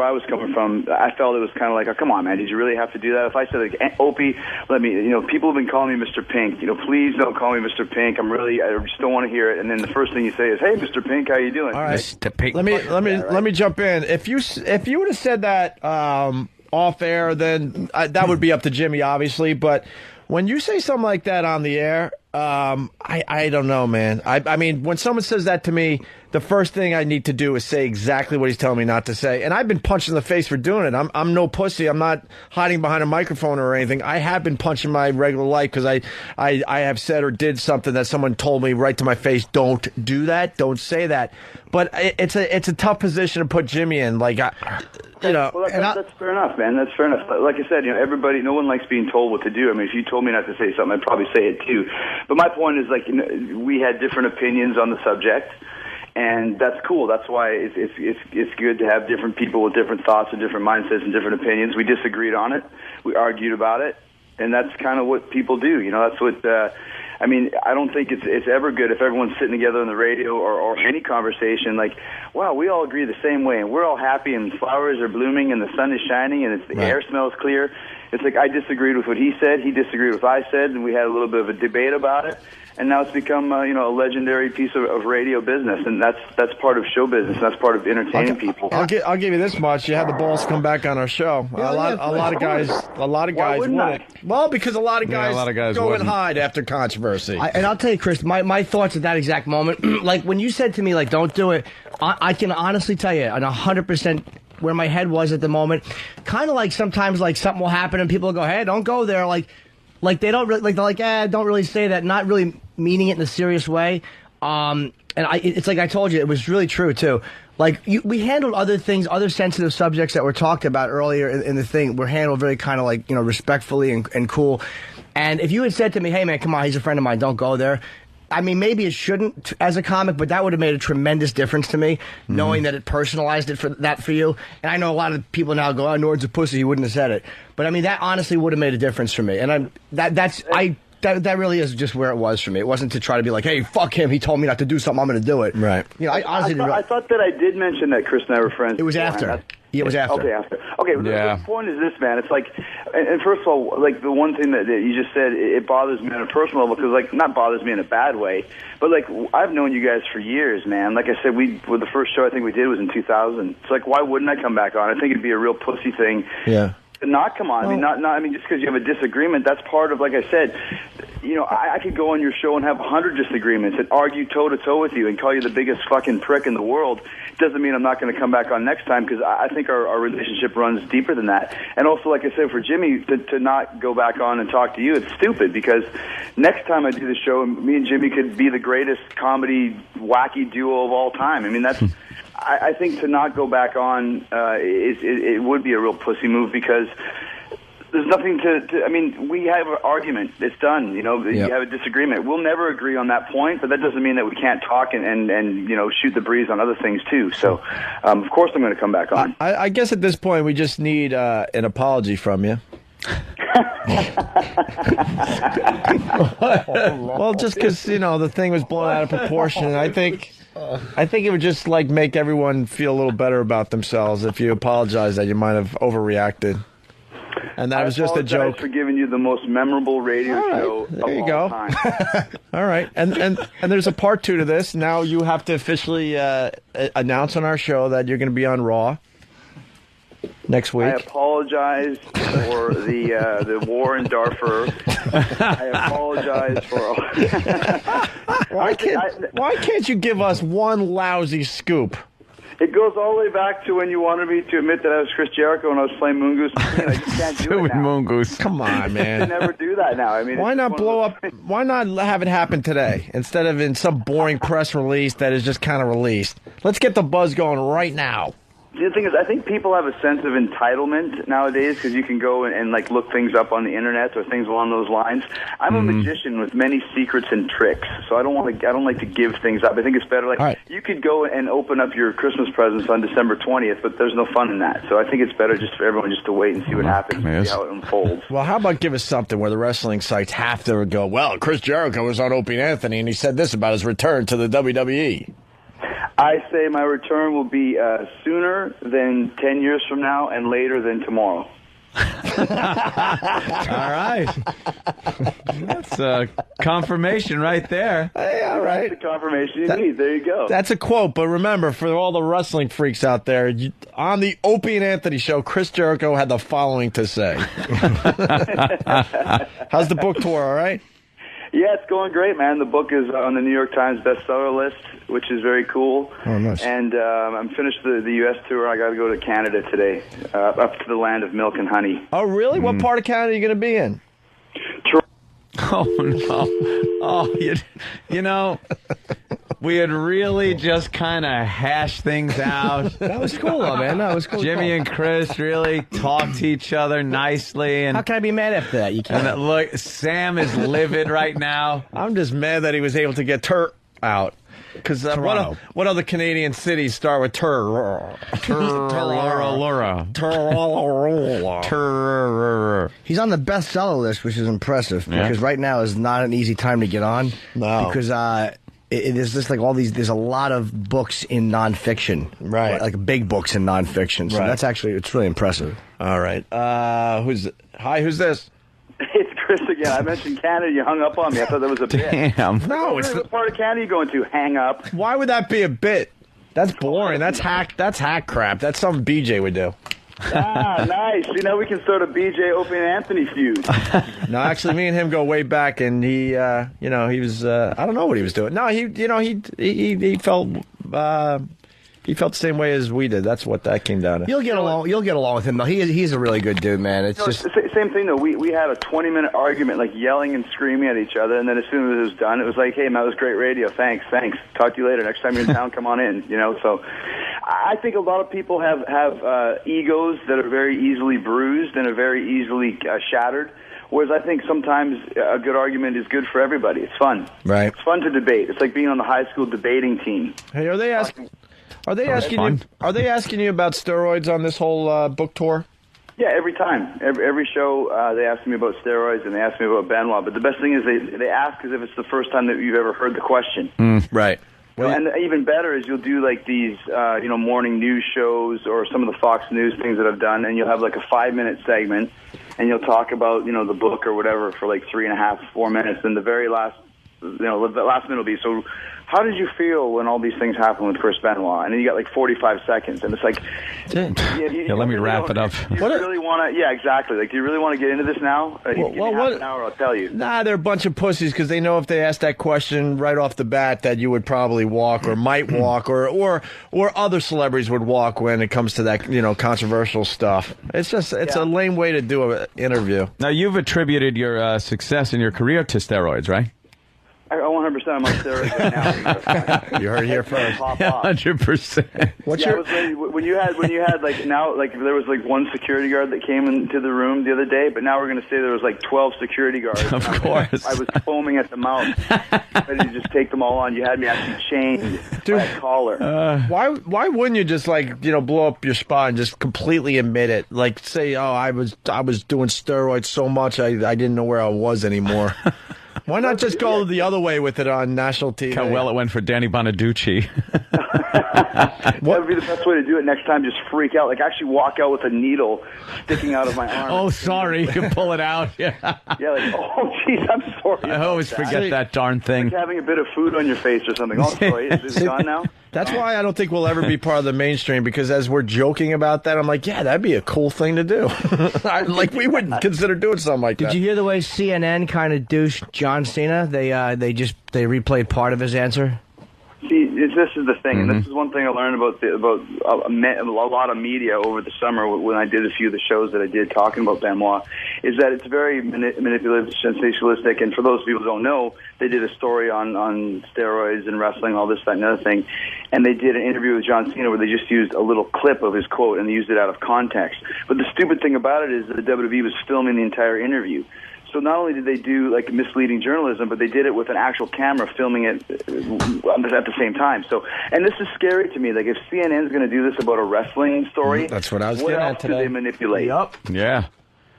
I was coming from. I felt it was kind of like, oh, come on, man, did you really have to do that? If I said, like, Opie, let me, people have been calling me Mr. Pink. Please don't call me Mr. Pink. I just don't want to hear it. And then the first thing you say is, hey, Mr. Pink, how you doing? All right, Mr. Pink. Let me jump in. If you would have said that off air, then that would be up to Jimmy, obviously. But when you say something like that on the air, I don't know, man. I mean, when someone says that to me, the first thing I need to do is say exactly what he's telling me not to say. And I've been punched in the face for doing it. I'm no pussy. I'm not hiding behind a microphone or anything. I have been punched in my regular life because I have said or did something that someone told me right to my face. Don't do that. Don't say that. But it's a tough position to put Jimmy in. Like, Well, that's fair enough, man. That's fair enough. Like I said, everybody, no one likes being told what to do. I mean, if you told me not to say something, I'd probably say it too. But my point is, like, we had different opinions on the subject, and that's cool. That's why it's good to have different people with different thoughts and different mindsets and different opinions. We disagreed on it. We argued about it. and that's kind of what people do. You know, that's what. I mean, I don't think it's ever good if everyone's sitting together on the radio or any conversation like, wow, we all agree the same way, and we're all happy, and flowers are blooming, and the sun is shining, and the air smells clear. It's like I disagreed with what he said, he disagreed with what I said, and we had a little bit of a debate about it. And now it's become, a legendary piece of radio business, and that's part of show business. That's part of entertaining people. I'll give you this much: you had the balls to come back on our show. A lot of guys wouldn't. Well, because a lot of guys go and hide after controversy. And I'll tell you, Chris, my thoughts at that exact moment, like when you said to me, like, don't do it. I can honestly tell you, on 100%. Where my head was at the moment, kind of like sometimes like something will happen and people will go, hey, don't go there, like they don't really, like they're like, don't really say that, not really meaning it in a serious way. And it's like I told you, it was really true too. Like we handled other things, other sensitive subjects that were talked about earlier in the thing were handled very kind of like, respectfully and cool. And if you had said to me, hey man, come on, he's a friend of mine, don't go there. I mean, maybe it shouldn't as a comic, but that would have made a tremendous difference to me, knowing that it personalized it for you. And I know a lot of people now go, oh, Nord's a pussy, he wouldn't have said it. But I mean, that honestly would have made a difference for me. And that really is just where it was for me. It wasn't to try to be like, hey, fuck him, he told me not to do something, I'm going to do it. Right. I honestly I thought that I did mention that Chris and I were friends. It was after. Yeah, it was after. Okay, after. Okay, the point is this, man. It's like, and first of all, like the one thing that you just said, it bothers me on a personal level because, like, not bothers me in a bad way, but like I've known you guys for years, man. Like I said, the first show I think we did was in 2000. It's like, why wouldn't I come back on? I think it'd be a real pussy thing. Yeah. To not come on. I mean, just because you have a disagreement, that's part of, like I said, I could go on your show and have 100 disagreements and argue toe-to-toe with you and call you the biggest fucking prick in the world. Doesn't mean I'm not going to come back on next time because I think our relationship runs deeper than that. And also, like I said, for Jimmy to not go back on and talk to you, it's stupid because next time I do the show, me and Jimmy could be the greatest comedy wacky duo of all time. I mean, that's... I think to not go back on it would be a real pussy move because there's nothing to I mean, we have an argument. It's done. You have a disagreement. We'll never agree on that point, but that doesn't mean that we can't talk and shoot the breeze on other things too. So, of course, I'm going to come back on. I guess at this point we just need an apology from you. Well, just because the thing was blown out of proportion, and I think it would just like make everyone feel a little beher about themselves if you apologize that you might have overreacted. And that was just a joke. For giving you the most memorable radio show there of you all go. time. All right, and there's a part 2 to this. Now you have to officially announce on our show that you're going to be on Raw next week. I apologize for the war in Darfur. I apologize for... Why can't you give us one lousy scoop? It goes all the way back to when you wanted me to admit that I was Chris Jericho when I was playing Moongoose. I just can't do it now. Moongoose. Come on, man. I never do that now. I mean, why not blow up? Why not have it happen today instead of in some boring press release that is just kind of released? Let's get the buzz going right now. The thing is, I think people have a sense of entitlement nowadays because you can go and like look things up on the internet or things along those lines. I'm a magician with many secrets and tricks, so I don't like to give things up. I think it's better you could go and open up your Christmas presents on December 20th, but there's no fun in that. So I think it's better just for everyone just to wait and see what happens, and see how it unfolds. Well, how about give us something where the wrestling sites have to go, well, Chris Jericho was on Opie and Anthony and he said this about his return to the WWE. I say my return will be sooner than 10 years from now and later than tomorrow. All right. That's a confirmation right there. Hey, all right. That's the confirmation you need. There you go. That's a quote, but remember, for all the wrestling freaks out there, on the Opie and Anthony show, Chris Jericho had the following to say. How's the book tour, all right? Yeah, it's going great, man. The book is on the New York Times bestseller list, which is very cool. Oh, nice. And I'm finished the U.S. tour. I got to go to Canada today, up to the land of milk and honey. Oh, really? What part of Canada are you going to be in? Oh, no. Oh, we had really just kind of hashed things out. That was cool, though, man. That was cool. Jimmy and Chris really talked to each other nicely. And how can I be mad after that? You can't. Look, Sam is livid right now. I'm just mad that he was able to get out. Because Toronto. what other Canadian cities start with tur? He's on the bestseller list, which is impressive because right now is not an easy time to get on. No. Because there's just like all these. There's a lot of books in nonfiction, right? Like big books in nonfiction. So that's actually it's really impressive. All right. Who's this? It's Chris again. I mentioned Canada. You hung up on me. I thought that was a bit. Damn. No, it's the part of Canada you going to hang up. Why would that be a bit? That's boring. That's hack crap. That's something BJ would do. Nice. You know, we can start a BJ Opie and Anthony feud. No, actually, me and him go way back, and he, he was, I don't know what he was doing. No, he felt, he felt the same way as we did. That's what that came down to. You'll get along with him though. He's a really good dude, man. It's just the same thing though. We had a 20-minute argument, like yelling and screaming at each other, and then as soon as it was done, it was like, hey, man, that was great radio. Thanks. Talk to you later. Next time you're in town, come on in. So I think a lot of people have egos that are very easily bruised and are very easily shattered. Whereas I think sometimes a good argument is good for everybody. It's fun. Right. It's fun to debate. It's like being on the high school debating team. Hey, are they asking you about steroids on this whole book tour? Yeah, every time. Every show, they ask me about steroids and they ask me about Benoit. But the best thing is they ask as if it's the first time that you've ever heard the question. Right. Well, and even better is you'll do like these, morning news shows or some of the Fox News things that I've done, and you'll have like a 5-minute segment, and you'll talk about, the book or whatever for like 3.5, 4 minutes, and the very last, the last minute will be, so how did you feel when all these things happened with Chris Benoit? And then you got like 45 seconds, and it's like... let me wrap it up. Do you really want to... Yeah, exactly. Like, do you really want to get into this now? Give me half an hour, I'll tell you. Nah, they're a bunch of pussies because they know if they ask that question right off the bat that you would probably walk or might walk or other celebrities would walk when it comes to that, controversial stuff. It's a lame way to do an interview. Now, you've attributed your success in your career to steroids, right? 100% I'm on steroids right now. You heard it here first. 100%. When you had like now like there was like one security guard that came into the room the other day, but now we're going to say there was like 12 security guards. Of course. I was foaming at the mouth, ready to just take them all on. You had me actually chained by a collar. Why wouldn't you just blow up your spot and just completely admit it? Like say, I was doing steroids so much I didn't know where I was anymore. Why not just go the other way with it on national TV? How well it went for Danny Bonaducci. That would be the best way to do it next time. Just freak out. Like actually walk out with a needle sticking out of my arm. Oh, sorry. You can pull it out. Yeah. Yeah, like, oh, jeez, I'm sorry. I always forget that darn thing. Like having a bit of food on your face or something. Oh, sorry. Is it gone now? That's why I don't think we'll ever be part of the mainstream, because as we're joking about that, I'm like, yeah, that'd be a cool thing to do. Like, we wouldn't consider doing something like that. Did you hear the way CNN kind of douched John Cena? They replayed part of his answer. See, this is the thing, and this is one thing I learned about a lot of media over the summer when I did a few of the shows that I did talking about Benoit, is that it's very manipulative, sensationalistic, and for those people who don't know, they did a story on steroids and wrestling, all this, that, and other thing, and they did an interview with John Cena where they just used a little clip of his quote and they used it out of context. But the stupid thing about it is that the WWE was filming the entire interview. So not only did they do like misleading journalism, but they did it with an actual camera filming it at the same time. So, and this is scary to me. Like if CNN's going to do this about a wrestling story, that's what I was getting at today. Do they manipulate? Yep. Yeah.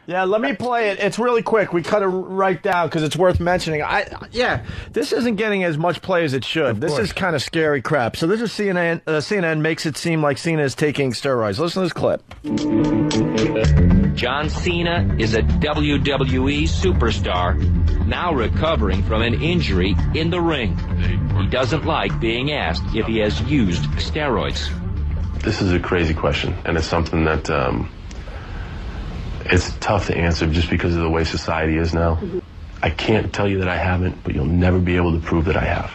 Yeah, let me play it. It's really quick. We cut it right down because it's worth mentioning. This isn't getting as much play as it should. This is kind of scary crap. So this is CNN. CNN makes it seem like Cena is taking steroids. Listen to this clip. John Cena is a WWE superstar, now recovering from an injury in the ring. He doesn't like being asked if he has used steroids. This is a crazy question, and it's something that it's tough to answer just because of the way society is now. I can't tell you that I haven't, but you'll never be able to prove that I have.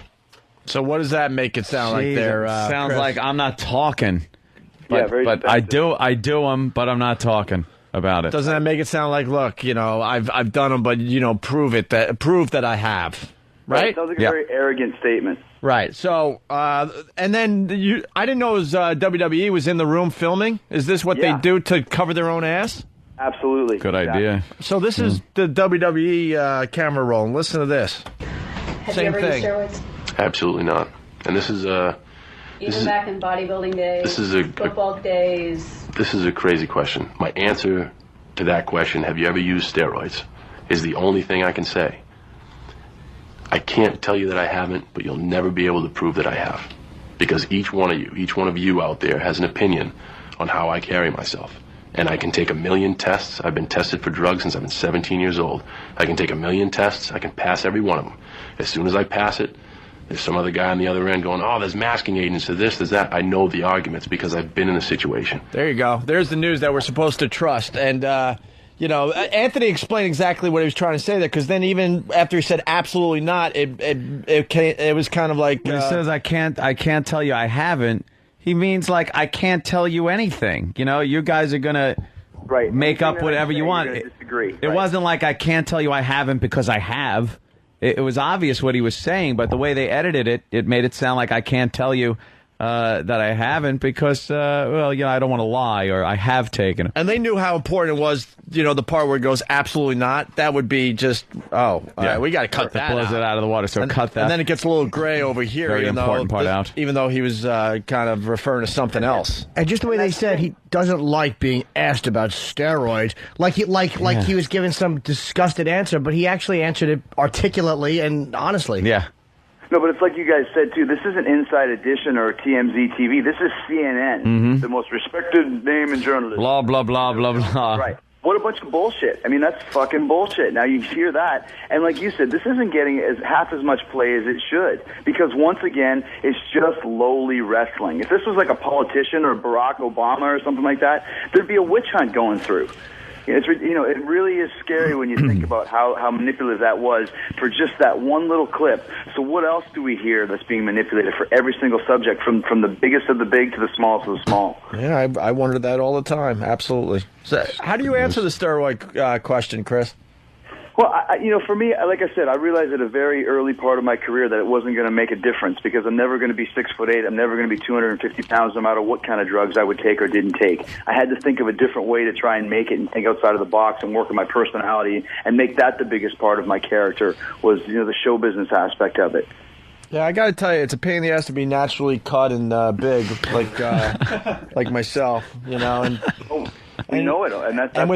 So what does that make it sound like there? Sounds Chris? like I'm not talking. But I do them, but I'm not talking about it. Doesn't that make it sound like, look, I've done them, but prove that I have, right? It sounds like a very arrogant statement. Right. So, and then I didn't know WWE was in the room filming. Is this what they do to cover their own ass? Absolutely. Good idea. So this is the WWE camera roll. Listen to this. Have you ever used steroids? Absolutely not. And this is Even back in bodybuilding days, football days. This is a crazy question. My answer to that question, have you ever used steroids, is the only thing I can say. I can't tell you that I haven't, but you'll never be able to prove that I have. Because each one of you out there has an opinion on how I carry myself. And I can take 1 million tests. I've been tested for drugs since I've been 17 years old. I can take 1 million tests. I can pass every one of them. As soon as I pass it, there's some other guy on the other end going, oh, there's masking agents, there's this, there's that. I know the arguments because I've been in the situation. There you go. There's the news that we're supposed to trust. And, Anthony explained exactly what he was trying to say there, because then even after he said absolutely not, it was kind of like... When he says, I can't tell you I haven't, he means like, I can't tell you anything. You guys are going to make up whatever you want. It wasn't like, I can't tell you I haven't because I have. It was obvious what he was saying, but the way they edited it, it made it sound like I can't tell you that I haven't because, I don't want to lie, or I have taken it. And they knew how important it was, the part where it goes absolutely not. That would be just, we got to cut that blows it out of the water, so cut that. And then it gets a little gray over here. Very important part out. Even though he was kind of referring to something else. And just the way they said, he doesn't like being asked about steroids. Like he was giving some disgusted answer, but he actually answered it articulately and honestly. Yeah. No, but it's like you guys said, too. This isn't Inside Edition or TMZ TV. This is CNN, the most respected name in journalism. Blah, blah, blah, blah, blah. Right. What a bunch of bullshit. I mean, that's fucking bullshit. Now, you hear that, and like you said, this isn't getting half as much play as it should, because once again, it's just lowly wrestling. If this was like a politician or Barack Obama or something like that, there'd be a witch hunt going through. It really is scary when you think about how manipulative that was for just that one little clip. So what else do we hear that's being manipulated for every single subject, from the biggest of the big to the smallest of the small? Yeah, I wondered that all the time. Absolutely. So how do you answer the steroid question, Chris? Well, for me, like I said, I realized at a very early part of my career that it wasn't going to make a difference, because I'm never going to be 6'8". I'm never going to be 250 pounds, no matter what kind of drugs I would take or didn't take. I had to think of a different way to try and make it and think outside of the box and work on my personality and make that the biggest part of my character was, the show business aspect of it. Yeah, I got to tell you, it's a pain in the ass to be naturally cut and big, like myself, and. We know it, and that's I'm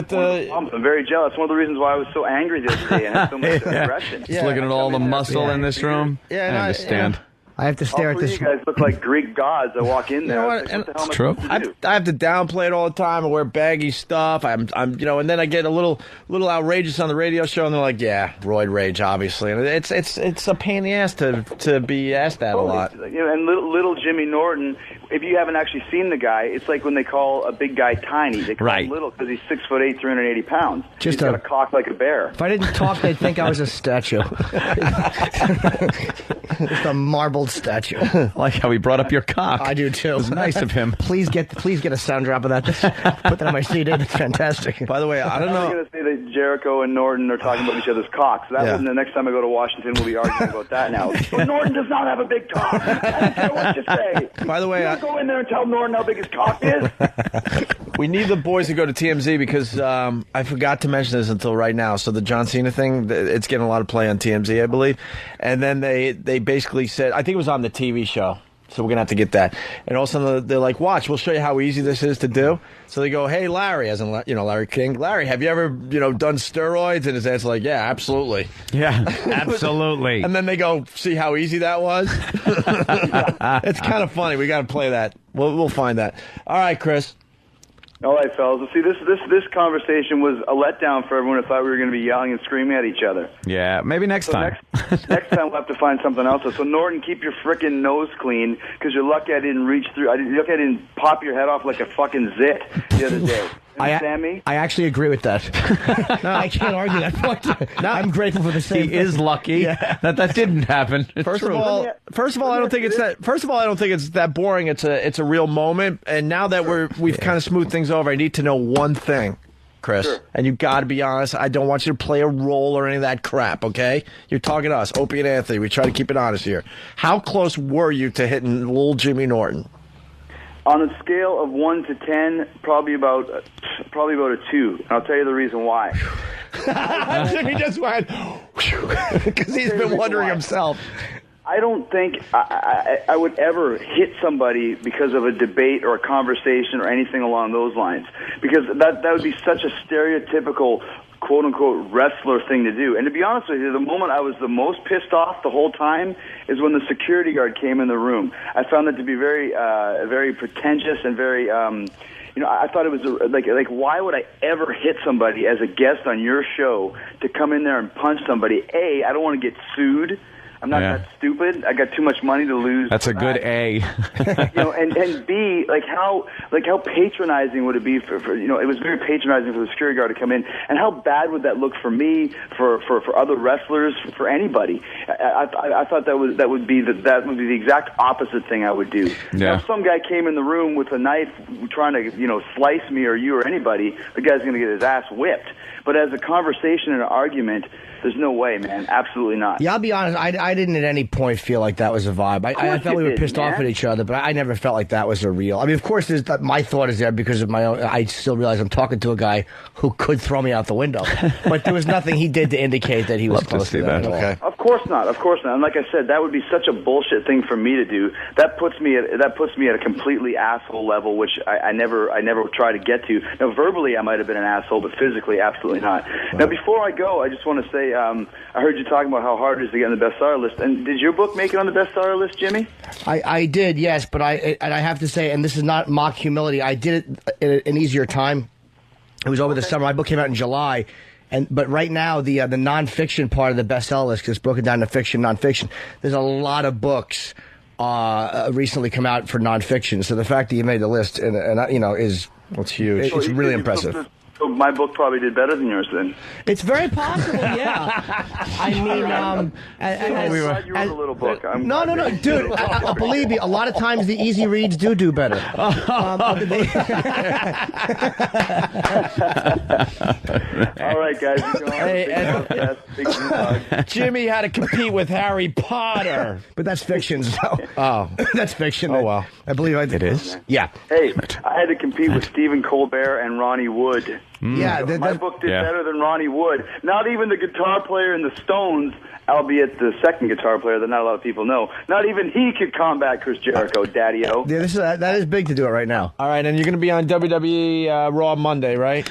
very jealous. One of the reasons why I was so angry the other day and had so much aggression. Just looking at all the muscle in this room. Yeah, I understand. I have to stare at this. You guys look like Greek gods. I walk in there. What the hell I have to downplay it all the time. I wear baggy stuff. I'm, and then I get a little outrageous on the radio show, and they're like, "Yeah, roid rage, obviously." And it's a pain in the ass to be asked that a lot. And little Jimmy Norton. If you haven't actually seen the guy, it's like when they call a big guy tiny. They call him little because he's 6'8", 380 pounds. He's got a cock like a bear. If I didn't talk, they'd think I was a statue. Just a marbled statue. I like how he brought up your cock. I do too. It was nice of him. Please get a sound drop of that. Put that on my CD. It's fantastic. By the way, I don't know. I'm going to say that Jericho and Norton are talking about each other's cocks. The next time I go to Washington, we'll be arguing about that now. But Norton does not have a big cock. I don't care what you say. By the way, go in there and tell Norton how big his cock is. We need the boys to go to TMZ because I forgot to mention this until right now. So the John Cena thing, it's getting a lot of play on TMZ, I believe. And then they basically said, I think it was on the TV show, so we're going to have to get that. And all of a sudden they're like, watch, we'll show you how easy this is to do. So they go, hey, Larry, as in, Larry King, Larry, have you ever, done steroids? And his answer's like, yeah, absolutely. Yeah, absolutely. And then they go, see how easy that was? It's kind of funny. We got to play that. We'll find that. All right, Chris. All right, fellas. See, this conversation was a letdown for everyone who thought we were going to be yelling and screaming at each other. Yeah, maybe next time. Next time we'll have to find something else. So Norton, keep your frickin' nose clean, because you're lucky I didn't reach through. You're lucky I didn't pop your head off like a fucking zit the other day. Understand me? I actually agree with that. No, I can't argue that point. I'm grateful for the same. He is lucky that didn't happen. First of all, I don't think it's that. First of all, I don't think it's that boring. It's a real moment. And now that we've kind of smoothed things over, I need to know one thing, Chris. Sure. And you got to be honest. I don't want you to play a role or any of that crap. Okay? You're talking to us, Opie and Anthony. We try to keep it honest here. How close were you to hitting little Jimmy Norton? On a scale of 1 to 10, probably about a 2. And I'll tell you the reason why. Jimmy just went because he's been wondering himself. I don't think I would ever hit somebody because of a debate or a conversation or anything along those lines, because that would be such a stereotypical quote-unquote wrestler thing to do. And to be honest with you, the moment I was the most pissed off the whole time is when the security guard came in the room. I found it to be very very pretentious and very... I thought it was like why would I ever hit somebody as a guest on your show to come in there and punch somebody? A, I don't want to get sued. I'm not that stupid. I got too much money to lose. That's a good A. And B, like how patronizing would it be for it was very patronizing for the security guard to come in, and how bad would that look for me, for other wrestlers, for anybody? I thought that would be the exact opposite thing I would do. Yeah. Now, if some guy came in the room with a knife trying to slice me or you or anybody, the guy's going to get his ass whipped. But as a conversation and an argument, there's no way, man. Absolutely not. Yeah, I'll be honest. I didn't at any point feel like that was a vibe. I thought we were pissed off at each other, but I never felt like that was a real. I mean, of course, my thought is there because of my own. I still realize I'm talking to a guy who could throw me out the window, but there was nothing he did to indicate that he was close to that. Okay. Of course not. Of course not. And like I said, that would be such a bullshit thing for me to do. That puts me at a completely asshole level, which I never try to get to. Now, verbally, I might have been an asshole, but physically, absolutely not. Right. Now, before I go, I just want to say, I heard you talking about how hard it is to get on the bestseller list. And did your book make it on the bestseller list, Jimmy? I did, yes, but I have to say, and this is not mock humility, I did it at an easier time. It was over the summer. My book came out in July. But right now, the nonfiction part of the bestseller list is broken down to fiction, nonfiction. There's a lot of books recently come out for nonfiction. So the fact that you made the list, is it's huge. It's really impressive. So my book probably did better than yours then. It's very possible, yeah. I mean, I'm glad you wrote a little book. No, dude. Believe me, a lot of times the easy reads do better. All right, guys. Jimmy had to compete with Harry Potter. But that's fiction, so. Oh. That's fiction. Oh, well. I believe I did. It is? Yeah. Hey, I had to compete with Stephen Colbert and Ronnie Wood. Yeah, my book did better than Ronnie Wood. Not even the guitar player in the Stones, albeit the second guitar player that not a lot of people know. Not even he could combat Chris Jericho, Daddy-O. Yeah, that is big to do it right now. All right, and you're going to be on WWE Raw Monday, right?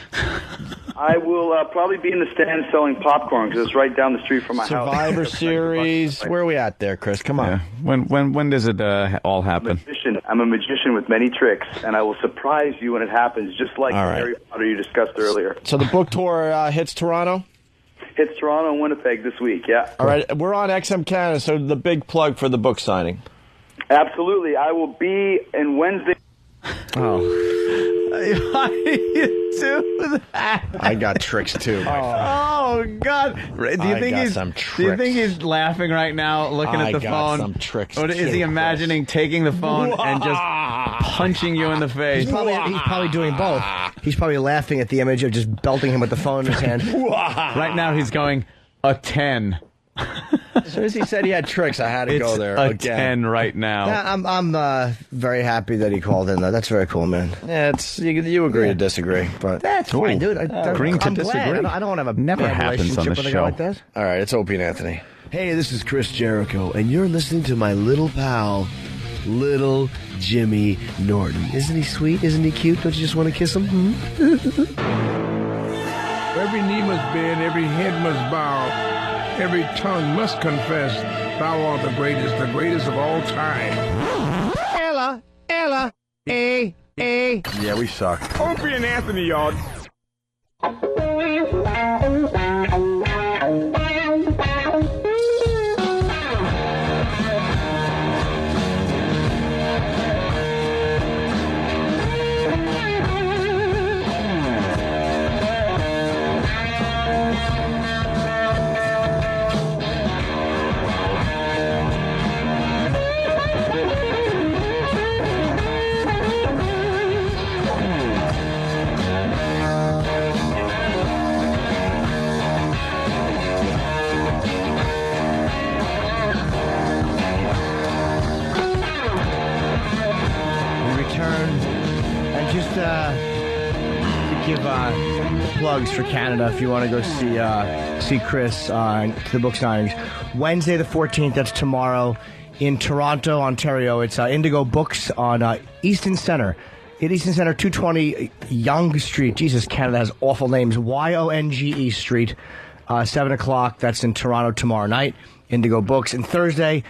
I will probably be in the stand selling popcorn because it's right down the street from my house. Survivor Series. Where are we at there, Chris? Come on. Yeah. When does it all happen? I'm a magician with many tricks, and I will surprise you when it happens, just like Harry Potter you discussed earlier. So the book tour hits Toronto? Hits Toronto and Winnipeg this week, yeah. All right, we're on XM Canada, so the big plug for the book signing. Absolutely. I will be in Wednesday. Why do you do that? I got tricks too. Oh God! Do you think he's laughing right now, looking at the phone? Some tricks. Or is he imagining taking the phone and just punching you in the face? He's probably doing both. He's probably laughing at the image of just belting him with the phone in his hand. Right now, he's going a 10. As soon as he said he had tricks, I had to go there a again. 10 right now. Yeah, I'm very happy that he called in, though. That's very cool, man. Yeah, you agree to disagree, but that's fine, dude. Agreeing to disagree. I don't want to have a never bad happens on relationship the with a show. guy like that. All right, it's Opie and Anthony. Hey, this is Chris Jericho, and you're listening to my little pal, Little Jimmy Norton. Isn't he sweet? Isn't he cute? Don't you just want to kiss him? Every knee must bend, every head must bow. Every tongue must confess, thou art the greatest of all time. Ella, A. Yeah, we suck. Opie and Anthony, y'all. To give plugs for Canada if you want to go see Chris to the book signings. Wednesday the 14th, that's tomorrow, in Toronto, Ontario. It's Indigo Books on Easton Centre. At Easton Centre, 220 Yonge Street. Jesus, Canada has awful names. Yonge Street, 7 o'clock. That's in Toronto tomorrow night. Indigo Books. And Thursday,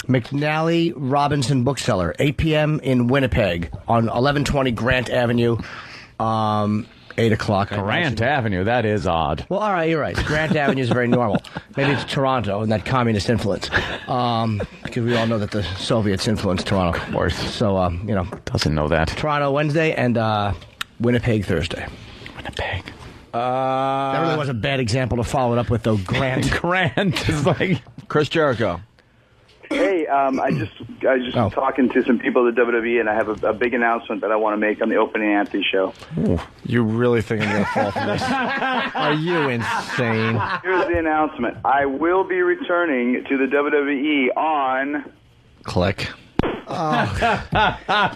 McNally Robinson Bookseller, 8 p.m. in Winnipeg on 1120 Grant Avenue, 8 o'clock. Grant Avenue, that is odd. Well, all right, you're right. Grant Avenue is very normal. Maybe it's Toronto and that communist influence. Because we all know that the Soviets influenced Toronto. Of course. So, Doesn't know that. Toronto Wednesday and Winnipeg Thursday. Winnipeg. That really was a bad example to follow it up with, though. Grant. Grant is like Chris Jericho. Hey, I was just talking to some people at the WWE, and I have a big announcement that I want to make on the Opening Anthony show. Ooh, you really think I'm going to fall for this? Are you insane? Here's the announcement. I will be returning to the WWE on... Click.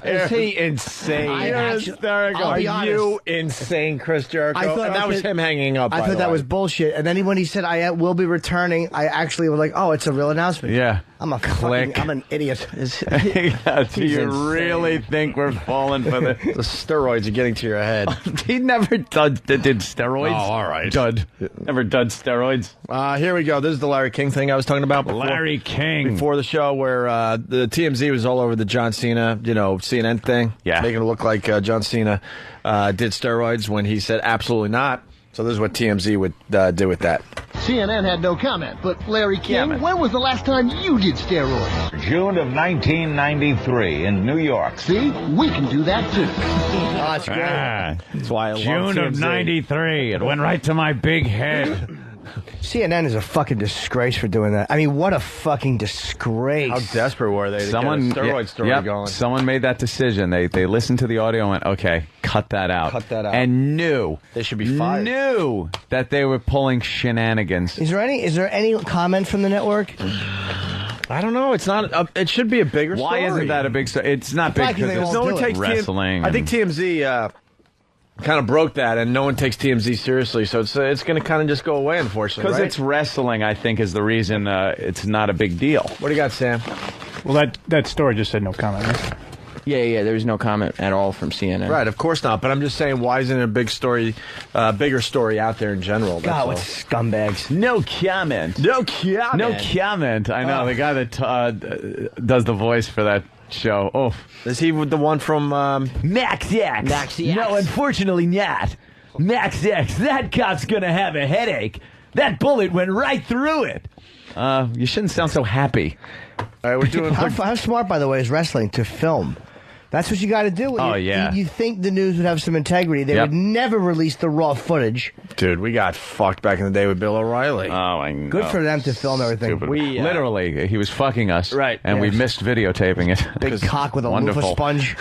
Is he insane? Are you insane, Chris Jericho? I thought that was him hanging up. I thought that was bullshit. And then when he said I will be returning, I actually was like, oh, it's a real announcement. Yeah. I'm an idiot. Do you really think we're falling for this? The steroids are getting to your head. He never did steroids. Oh, all right. Never done steroids. Here we go. This is the Larry King thing I was talking about before. Larry King. Before the show, where the TMZ was all over the John Cena, CNN thing. Yeah. Making it look like John Cena did steroids when he said absolutely not. So this is what TMZ would do with that. CNN had no comment, but Larry King, when was the last time you did steroids? June of 1993 in New York. See? We can do that, too. That's great. That's why I love June TMZ. of 93. It went right to my big head. CNN is a fucking disgrace for doing that. I mean, what a fucking disgrace. How desperate were they to get a steroid story going? Someone made that decision. They listened to the audio and went, okay, cut that out. And knew. They should be fired. Knew that they were pulling shenanigans. Is there any comment from the network? I don't know. It's not. It should be a bigger story. Why isn't that a big story? It's not big because no one takes wrestling. I think TMZ kind of broke that, and no one takes TMZ seriously, so it's going to kind of just go away, unfortunately. Because it's wrestling, I think, is the reason it's not a big deal. What do you got, Sam? Well, that story just said no comment, right? Yeah, there was no comment at all from CNN. Right, of course not, but I'm just saying, why isn't it a big story, bigger story out there in general? God, what scumbags. No comment. No comment. No comment. I know, the guy that does the voice for that show. Oh, is he the one from Max X? Max X. No, unfortunately not. Max X. That cop's gonna have a headache. That bullet went right through it. You shouldn't sound so happy. All right, we're doing. How smart, by the way, is wrestling to film? That's what you got to do. You think the news would have some integrity. They would never release the raw footage. Dude, we got fucked back in the day with Bill O'Reilly. Oh, I know. Good for them to film everything. Literally, he was fucking us. Right. And we missed videotaping it. Big cock with a loofah sponge.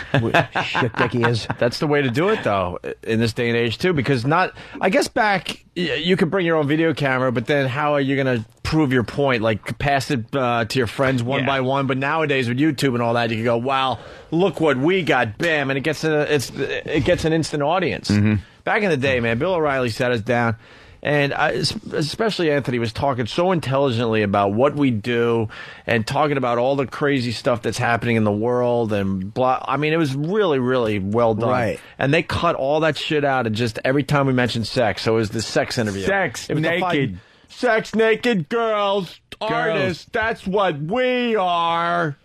Shit dick he is. That's the way to do it, though, in this day and age, too, because I guess back, you could bring your own video camera, but then how are you going to prove your point? Like, pass it to your friends one by one, but nowadays with YouTube and all that, you can go, wow, look what we got, bam, and it gets an instant audience. Mm-hmm. Back in the day, man, Bill O'Reilly sat us down, and especially Anthony was talking so intelligently about what we do and talking about all the crazy stuff that's happening in the world and blah. I mean, it was really, really well done. Right. And they cut all that shit out and just every time we mentioned sex, so it was the sex interview. Sex, naked. Sex, naked girls, artists, that's what we are.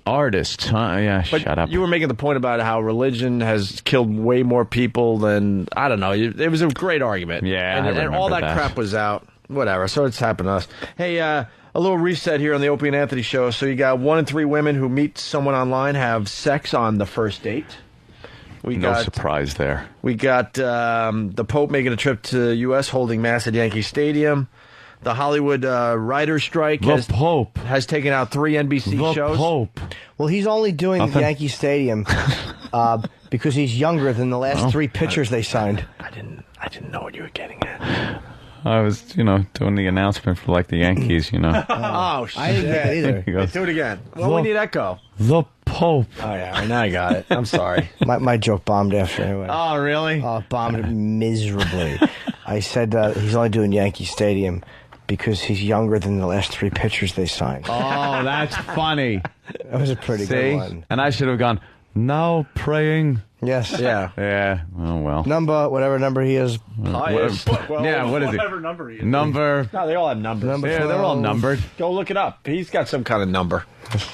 Artists, huh? Yeah, but shut up. You were making the point about how religion has killed way more people than, I don't know. It was a great argument. Yeah, and all that crap was out. Whatever, so it's happened to us. Hey, a little reset here on the Opie and Anthony show. So you got 1 in 3 women who meet someone online have sex on the first date. No surprise there. We got the Pope making a trip to the U.S., holding mass at Yankee Stadium. The Hollywood writer's strike has taken out 3 NBC shows. The Pope. Well, he's only doing the Yankee Stadium because he's younger than the last 3 pitchers they signed. I didn't know what you were getting at. I was, doing the announcement for like the Yankees, Oh, shit. I didn't get it either. Do it again. Well, we need echo. The Pope. Pope. Oh, yeah, now I got it. I'm sorry. My joke bombed after anyway. Oh, really? Oh, bombed miserably. I said he's only doing Yankee Stadium because he's younger than the last 3 pitchers they signed. Oh, that's funny. That was a pretty good one. And I should have gone, now praying. Yes. Yeah. Yeah. Oh, well. Whatever number he is. What is it? Whatever number he is. Number. No, they all have numbers. Yeah, they're all numbered. Go look it up. He's got some kind of number.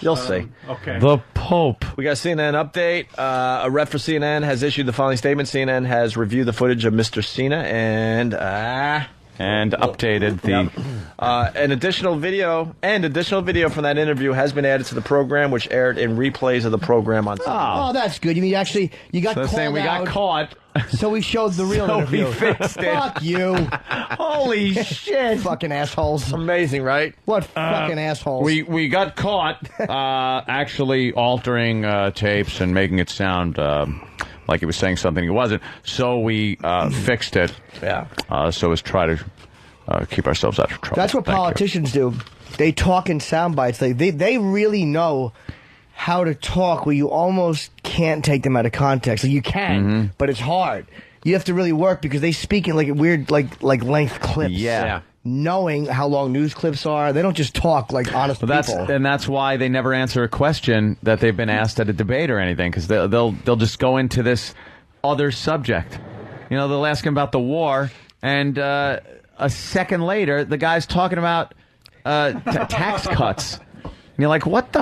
You'll see. Okay. The Pope. We got a CNN update. A rep for CNN has issued the following statement. CNN has reviewed the footage of Mr. Cena and updated the an additional video from that interview has been added to the program, which aired in replays of the program on Sunday. Oh, that's good. You mean you got called saying we got caught. So we showed the real interview. We fixed it. Fuck you. Holy shit. Fucking assholes. Amazing, right? What fucking assholes. We got caught actually altering tapes and making it sound like he was saying something he wasn't. So we fixed it. Yeah. So as try to keep ourselves out of trouble. That's what politicians do. They talk in sound bites. They really know how to talk where you almost can't take them out of context. Like you can, but it's hard. You have to really work because they speak in like weird like length clips. Yeah. Knowing how long news clips are, they don't just talk like honest people. And that's why they never answer a question that they've been asked at a debate or anything, because they'll just go into this other subject. You know, they'll ask him about the war, and a second later, the guy's talking about tax cuts. And you're like, what?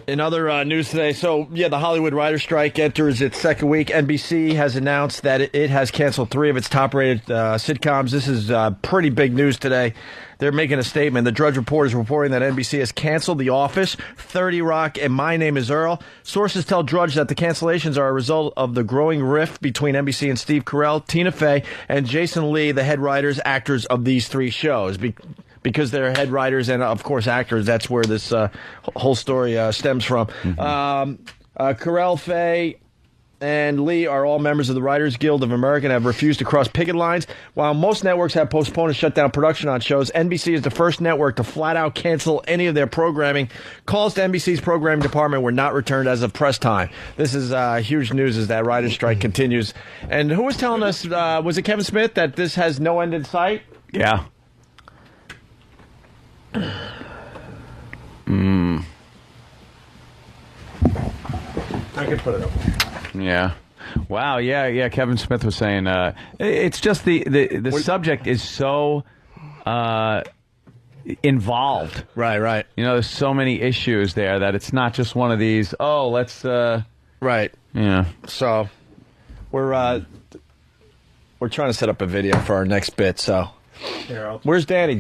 In other news today, the Hollywood writer's strike enters its second week. NBC has announced that it has canceled 3 of its top-rated sitcoms. This is pretty big news today. They're making a statement. The Drudge Report is reporting that NBC has canceled The Office, 30 Rock, and My Name is Earl. Sources tell Drudge that the cancellations are a result of the growing rift between NBC and Steve Carell, Tina Fey, and Jason Lee, the head writers, actors of these 3 shows. Because they're head writers and, of course, actors. That's where this whole story stems from. Carell, Fey, and Lee are all members of the Writers Guild of America and have refused to cross picket lines. While most networks have postponed and shut down production on shows, NBC is the first network to flat-out cancel any of their programming. Calls to NBC's programming department were not returned as of press time. This is huge news as that writer's strike continues. And who was telling us, was it Kevin Smith, that this has no end in sight? Yeah. I could put it up. Yeah. Wow. Yeah. Kevin Smith was saying it's just the subject is so involved. Right. You know, there's so many issues there that it's not just one of these. Oh, let's. Right. Yeah. So we're trying to set up a video for our next bit. So where's Danny?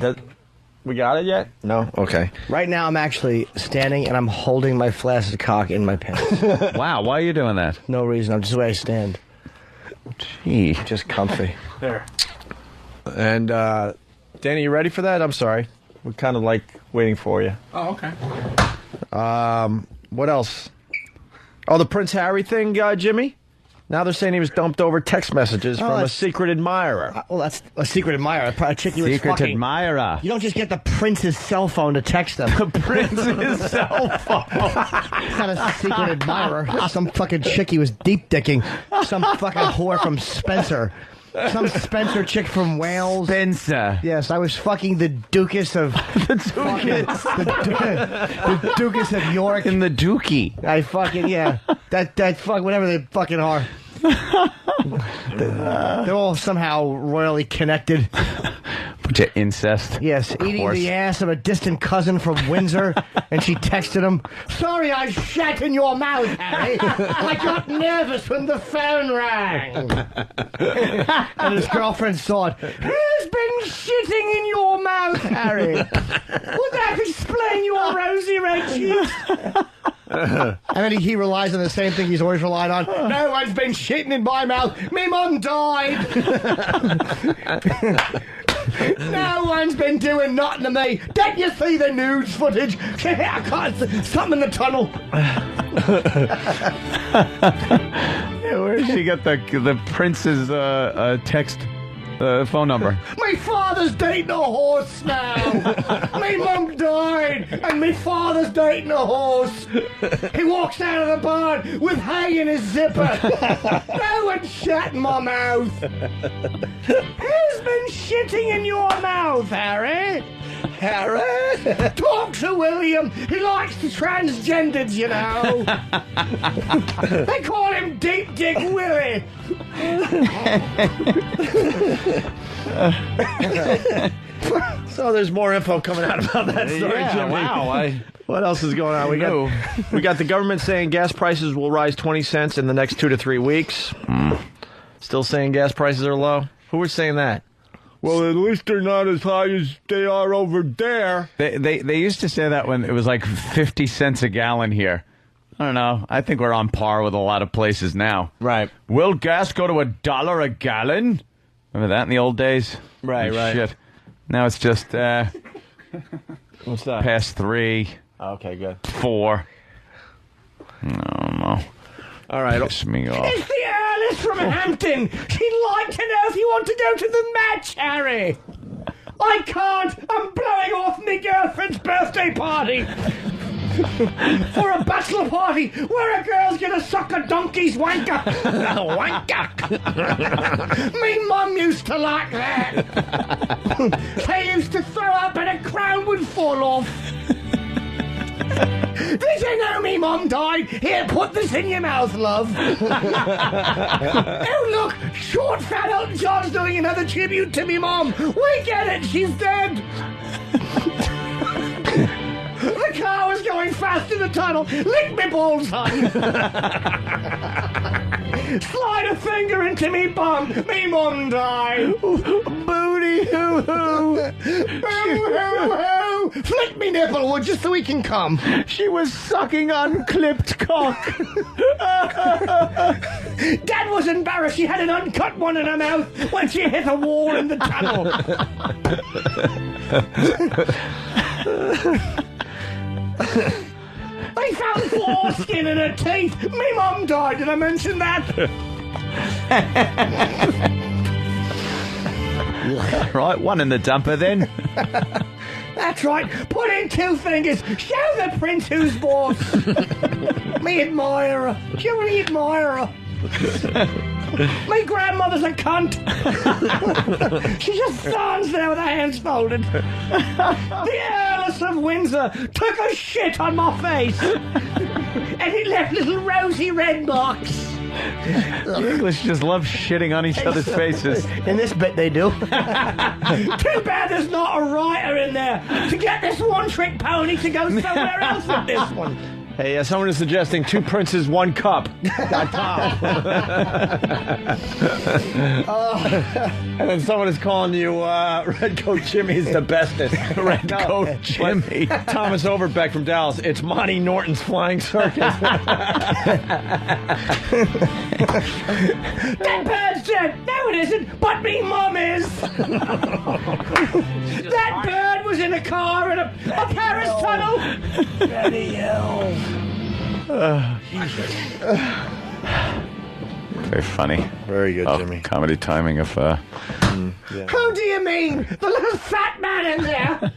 We got it yet? No? Okay. Right now I'm actually standing and I'm holding my flaccid cock in my pants. Wow, why are you doing that? No reason. I'm just the way I stand. Gee. Just comfy. There. And, Danny, you ready for that? I'm sorry. We're kind of like waiting for you. Oh, okay. What else? Oh, the Prince Harry thing, Jimmy? Now they're saying he was dumped over text messages from a secret admirer. Well, that's a secret admirer. A chick you was Secret fucking. admirer. You don't just get the prince's cell phone to text them. The prince's cell phone. It's not a secret admirer. Some fucking chick he was deep dicking. Some fucking whore from Spencer. Some Spencer chick from Wales. Spencer. Yes, I was fucking the Duchess of... the Duchess. The Duchess of York. In the Dookie. I fucking, yeah. That fuck, whatever they fucking are. They're all somehow royally connected. Bunch of incest. Yes, eating the ass of a distant cousin from Windsor, and she texted him, "Sorry I shat in your mouth, Harry. I got nervous when the phone rang." And his girlfriend saw it. "Who's been shitting in your mouth, Harry? Would that explain your rosy red cheeks?" And then he relies on the same thing he's always relied on. "No one's been shitting in my mouth. Me mum died." "No one's been doing nothing to me. Didn't you see the news footage? I can't see something in the tunnel." Yeah, where did she get the prince's text Phone number. My father's dating a horse now. My mum died, and my father's dating a horse. He walks out of the barn with hay in his zipper. No one's shut in my mouth. Who's been shitting in your mouth, Harry? Harry? Talk to William. He likes the transgenders, you know. They call him Deep Dick Willie. So there's more info coming out about that story, Jimmy. Wow. What else is going on? We got the government saying gas prices will rise 20 cents in the next 2 to 3 weeks. Still saying gas prices are low? Who was saying that? Well, at least they're not as high as they are over there. They used to say that when it was like 50 cents a gallon here. I don't know. I think we're on par with a lot of places now. Right. Will gas go to $1 a gallon? Remember that in the old days? Right. Shit. Now it's just what's that? Past 3. Okay, good. 4. No. All right. Piss me off. It's the Alice from Hampton. She'd like to know if you want to go to the match, Harry. I can't. I'm blowing off my girlfriend's birthday party. For a bachelor party where a girl's gonna suck a donkey's wanker. Wanker. Me mum used to like that. They used to throw up and a crown would fall off. Did you know me mum died? Here, put this in your mouth, love. Oh, look, short fat Elton John's doing another tribute to me mum. We get it, she's dead. The car was going fast in the tunnel. Lick me balls, hon. Slide a finger into me bum. Me mum died. Booty hoo hoo. Hoo hoo hoo. Flick me nipple, would you, so we can come. She was sucking unclipped cock. Dad was embarrassed. She had an uncut one in her mouth when she hit a wall in the tunnel. They found foreskin in her teeth. Me mum died. Did I mention that? Right, one in the dumper then. That's right. Put in 2 fingers. Show the prince who's boss. Me admire her. Show me admire her. My grandmother's a cunt. She just stands there with her hands folded. The Alice of Windsor took a shit on my face, and it left little rosy red marks. The English just love shitting on each other's faces. In this bit they do. Too bad there's not a writer in there to get this one-trick pony to go somewhere else with this one. Hey, someone is suggesting 2 princes, 1 cup. And then someone is calling you Red Coat Jimmy's the bestest. Red Coat Jimmy. Thomas Overbeck from Dallas. It's Monty Norton's Flying Circus. That bird's dead. No, it isn't. But me mum is. That bird was in a car in a Paris tunnel. Very ill. Very funny. Very good, Jimmy. Comedy timing of... Yeah. Who do you mean? The little fat man in there?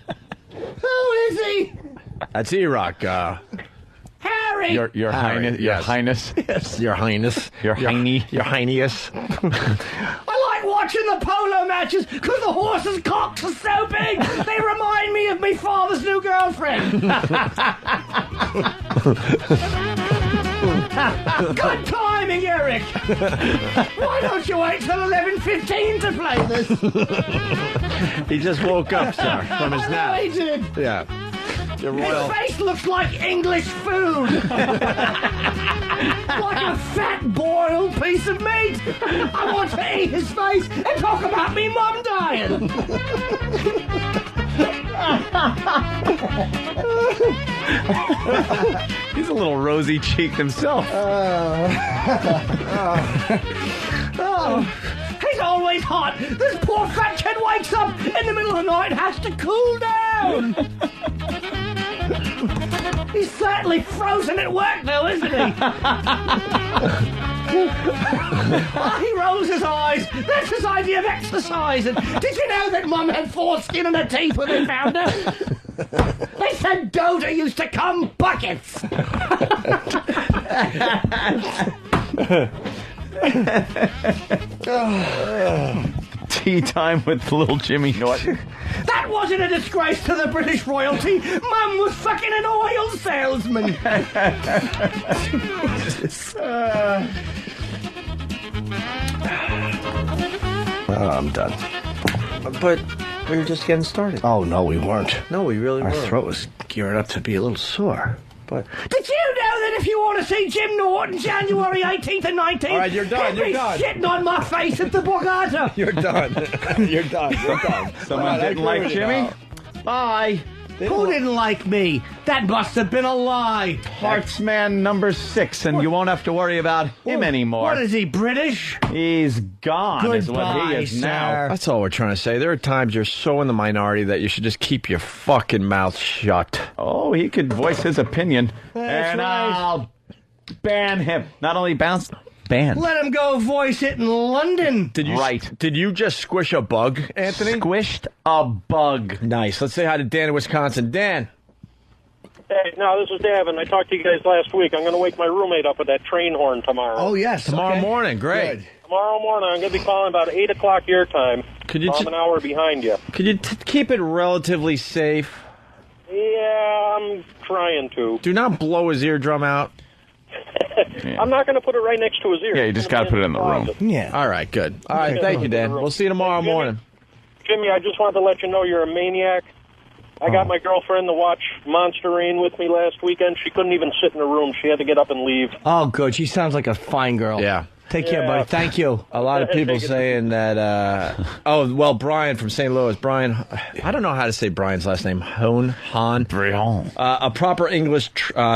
Who is he? That's E-Rock. Harry. Your Highness. Your Highness. Yes, Your Highness. Your Heiny. Your Heinius. I like watching the polo matches because the horses' cocks are so big. They remind me of my father's new girlfriend. Good timing, Eric. Why don't you wait till 11:15 to play this? He just woke up, sir, from his nap. I know he did. Yeah. Your royal... His face looks like English food. Like a fat boiled piece of meat. I want to eat his face and talk about me mum dying. He's a little rosy cheeked himself. He's always hot. This poor fat kid wakes up in the middle of the night and has to cool down. He's certainly frozen at work now, isn't he? He rolls his eyes. That's his idea of exercise. And did you know that Mum had foreskin in her teeth when they found her? They said Dota used to come buckets. Tea time with little Jimmy Norton. That wasn't a disgrace to the British royalty. Mum was fucking an oil salesman. I'm done. But we were just getting started. Oh, no, we weren't. No, we really Our weren't. throat was gearing up to be a little sore. But did you know that if you want to see Jim Norton January 18th and 19th, All right, you're done, he'll be you're done. shitting on my face at the Borgata? You're done. You're done. You're done. Someone didn't like Jimmy? Bye. Who didn't like me? That must have been a lie. Heartsman number 6, and you won't have to worry about him anymore. What is he, British? He's gone, is what he Goodbye, is now. sir. That's all we're trying to say. There are times you're so in the minority that you should just keep your fucking mouth shut. Oh, he could voice his opinion. That's and right. I'll ban him. Not only bounce, ban. Let him go voice it in London. Did you just squish a bug, Anthony? Squished a bug. Nice. Let's say hi to Dan in Wisconsin. Dan. Hey, no, this is Davin. I talked to you guys last week. I'm going to wake my roommate up with that train horn tomorrow. Oh, yes. Tomorrow morning. Great. Good. Tomorrow morning, I'm going to be calling about 8 o'clock your time. Could you I'm an hour behind you. Could you keep it relatively safe? Yeah, I'm trying to. Do not blow his eardrum out. I'm not going to put it right next to his ear. Yeah, you just got to put it in the room. Yeah. All right, good. All right, Okay. thank you, Dan. We'll see you tomorrow morning. Jimmy, I just wanted to let you know you're a maniac. I got my girlfriend to watch Monster Rain with me last weekend. She couldn't even sit in the room. She had to get up and leave. Oh, good. She sounds like a fine girl. Yeah. Take care, buddy. Thank you. A lot of people saying that, Brian from St. Louis. Brian, I don't know how to say Brian's last name. Han. Brian. A proper English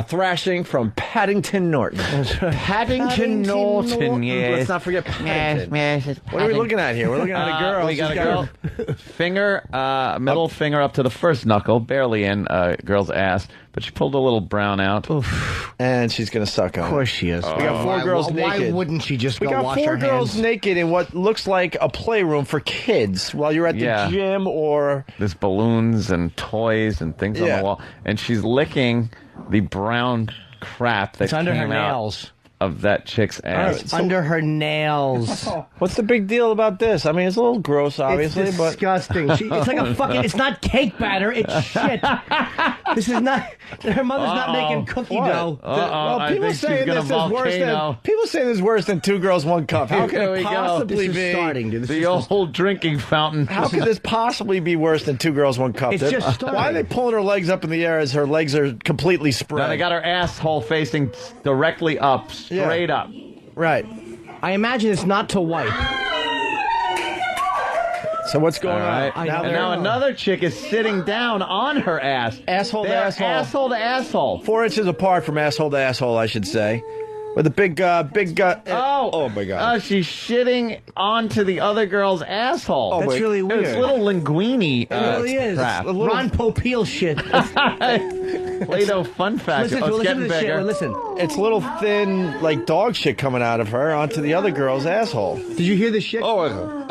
thrashing from Paddington Norton. Paddington Norton, yes. Let's not forget Paddington. Yes, What are we looking at here? We're looking at a girl. We got She's a girl. Finger, middle finger up to the first knuckle, barely in girl's ass, but she pulled a little brown out. And she's going to suck on it. Of course she is. We got 4 girls naked. Why wouldn't she just We go got wash 4 her girls hands? naked in what looks like a playroom for kids while you're at the gym or... There's balloons and toys and things on the wall. And she's licking the brown crap that It's under her came out nails. of that chick's ass. It's under her nails. What's the big deal about this? I mean, it's a little gross, obviously, It's but... disgusting. It's like a fucking... It's not cake batter. It's shit. This is not... Her mother's not making cookie dough. Well, people saying this is worse than... People saying this is worse than 2 girls, 1 cup. How Here could we it go. possibly This be... is starting, dude. This The is just- old drinking fountain. How could this possibly be worse than 2 girls, 1 cup? It's just starting. Why are they pulling her legs up in the air as her legs are completely spread? Now they got her asshole facing directly up, straight up. Right. I imagine it's not to wipe. So what's going All right. on? And now another chick is sitting down on her ass. Asshole to They're asshole. Asshole to asshole. 4 inches apart from asshole to asshole, I should say. With a big gut. Oh my God. She's shitting onto the other girl's asshole. That's really weird. It's little linguini It really is. crap. Ron Popeil shit. Play-Doh fun fact. Listen, Oh, it's listen getting to this bigger. shit. Listen. It's little thin, like dog shit coming out of her onto the other girl's asshole. Did you hear this shit? Oh my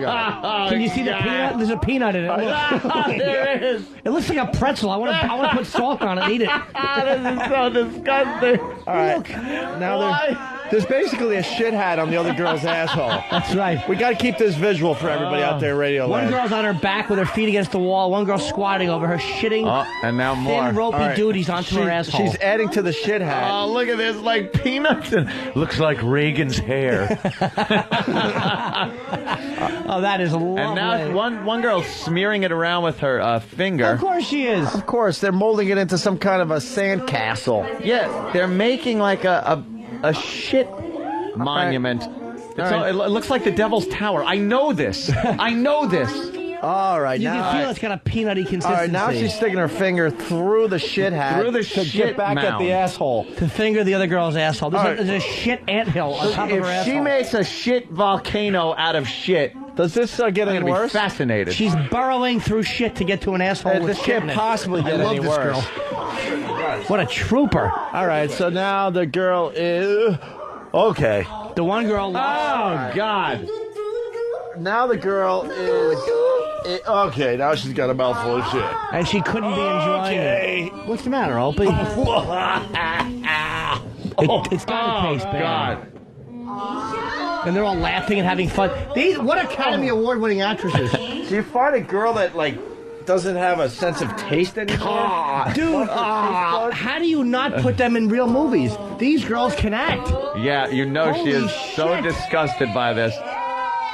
God. Can you see the peanut? There's a peanut in it. Look. There is. It looks like a pretzel. I want to put salt on it and eat it. This is so disgusting. All right. Now there's basically a shit hat on the other girl's asshole. That's right. We got to keep this visual for everybody out there in radio One land. girl's on her back with her feet against the wall. One girl squatting over her, shitting And now more. thin ropey All right. duties onto her asshole. She's adding to the shit hat. Oh, look at this, like peanuts. Looks like Reagan's hair. Oh, that is lovely. And now one girl's smearing it around with her finger. Of course she is. Of course, they're molding it into some kind of a sandcastle. Yeah, they're making like a shit monument. It looks like the Devil's Tower. I know this. I know this. All right, You now can feel it's got a peanutty consistency. All right, now she's sticking her finger through the shit hat. Through the to shit get back at the asshole. To finger the other girl's asshole. There's a shit anthill on top of her asshole. If she makes a shit volcano out of shit, does this get any worse? Be fascinated. She's burrowing through shit to get to an asshole with this can't possibly get any worse. I love this girl. What a trooper. All right, so now the girl is... Okay. The one girl lost. Oh, God. Now the girl is... Okay, now she's got a mouthful of shit. And she couldn't be enjoying it. What's the matter, Opie? It's got to taste bad. God. And they're all laughing and having fun. What Academy Award-winning actresses. Do you find a girl that, doesn't have a sense of taste anymore? Dude, how do you not put them in real movies? These girls can act. Yeah, she is so disgusted by this.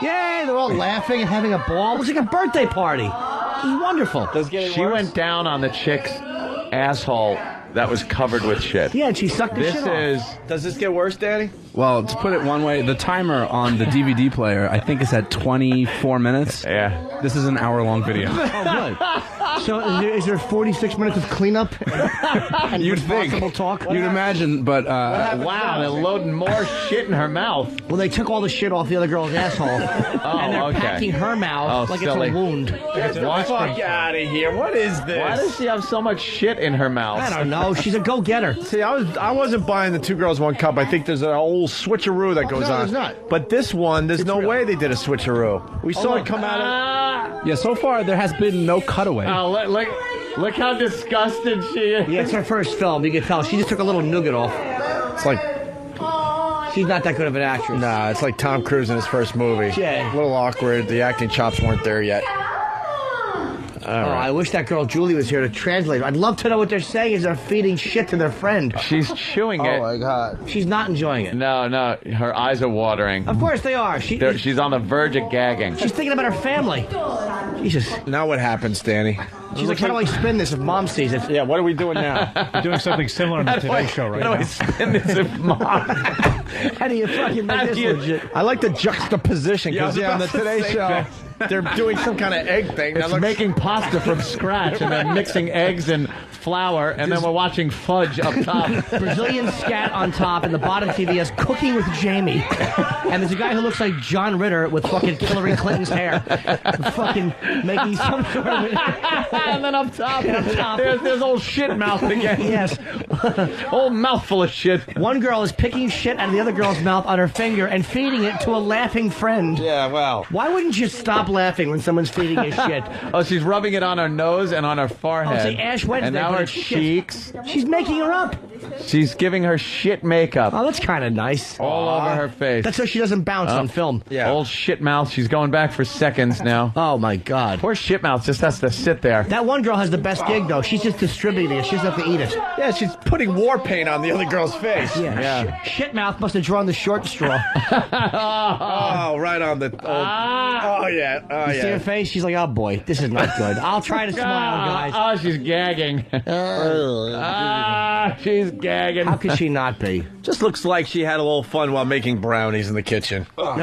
Yay, they're all laughing and having a ball. It was like a birthday party. It was wonderful. She went down on the chick's asshole that was covered with shit. Yeah, and she sucked the shit off. Does this get worse, Danny? Well, to put it one way, the timer on the DVD player, I think, is at 24 minutes. Yeah. This is an hour-long video. Oh, good. So is there 46 minutes of cleanup and You'd responsible think. talk? You'd imagine, but... wow, they're loading more shit in her mouth. Well, they took all the shit off the other girl's asshole. And they're packing her mouth like silly. it's a wound. Get the fuck out of here. What is this? Why does she have so much shit in her mouth? I don't know. She's a go-getter. See, I wasn't buying the 2 girls, 1 cup. I think there's a whole switcheroo that goes on. There's not. But this one, there's no way they did a switcheroo. We saw it come out of... Yeah, so far there has been no cutaway. Oh, look how disgusted she is. Yeah, it's her first film. You can tell. She just took a little nougat off. It's like... She's not that good of an actress. Nah, it's like Tom Cruise in his first movie. Yeah. A little awkward. The acting chops weren't there yet. I wish that girl Julie was here to translate. I'd love to know what they're saying as they're feeding shit to their friend. She's chewing it. Oh, my God. She's not enjoying it. No, her eyes are watering. Of course they are. She's on the verge of gagging. She's thinking about her family. Jesus. Now what happens, Danny? She's like, how do I spin this if Mom sees it? Yeah, what are we doing now? We're doing something similar on the Today Show right now. How do I spin this if Mom... How do you fucking make this legit? I like the juxtaposition, because on the Today Show... They're doing some kind of egg thing. It's making pasta from scratch and then mixing eggs and flour, and then we're watching fudge up top. Brazilian scat on top, and the bottom TV has Cooking with Jamie. And there's a guy who looks like John Ritter with fucking Hillary Clinton's hair. Fucking making some sort of... And then up top, there's old shit mouth again. Yes. Old mouthful of shit. One girl is picking shit out of the other girl's mouth on her finger and feeding it to a laughing friend. Yeah, well. Why wouldn't you stop laughing when someone's feeding you shit? Oh, she's rubbing it on her nose and on her forehead. Oh, it's like Ash Wednesday. And now her shit. cheeks. She's making her up. She's giving her shit makeup. Oh, that's kind of nice. All over her face. That's so she doesn't bounce on film. Yeah. Old shit mouth. She's going back for seconds now. Oh, my God. Poor shit mouth just has to sit there. That one girl has the best gig, though. She's just distributing it. She doesn't have to eat it. Yeah, she's putting war paint on the other girl's face. Yeah. Shitmouth must have drawn the short straw. Oh, right on the... Oh, yeah. Oh, you see her face? She's like, oh, boy, this is not good. I'll try to smile, guys. Oh, she's gagging. She's gagging. How could she not be? Just looks like she had a little fun while making brownies in the kitchen. Oh,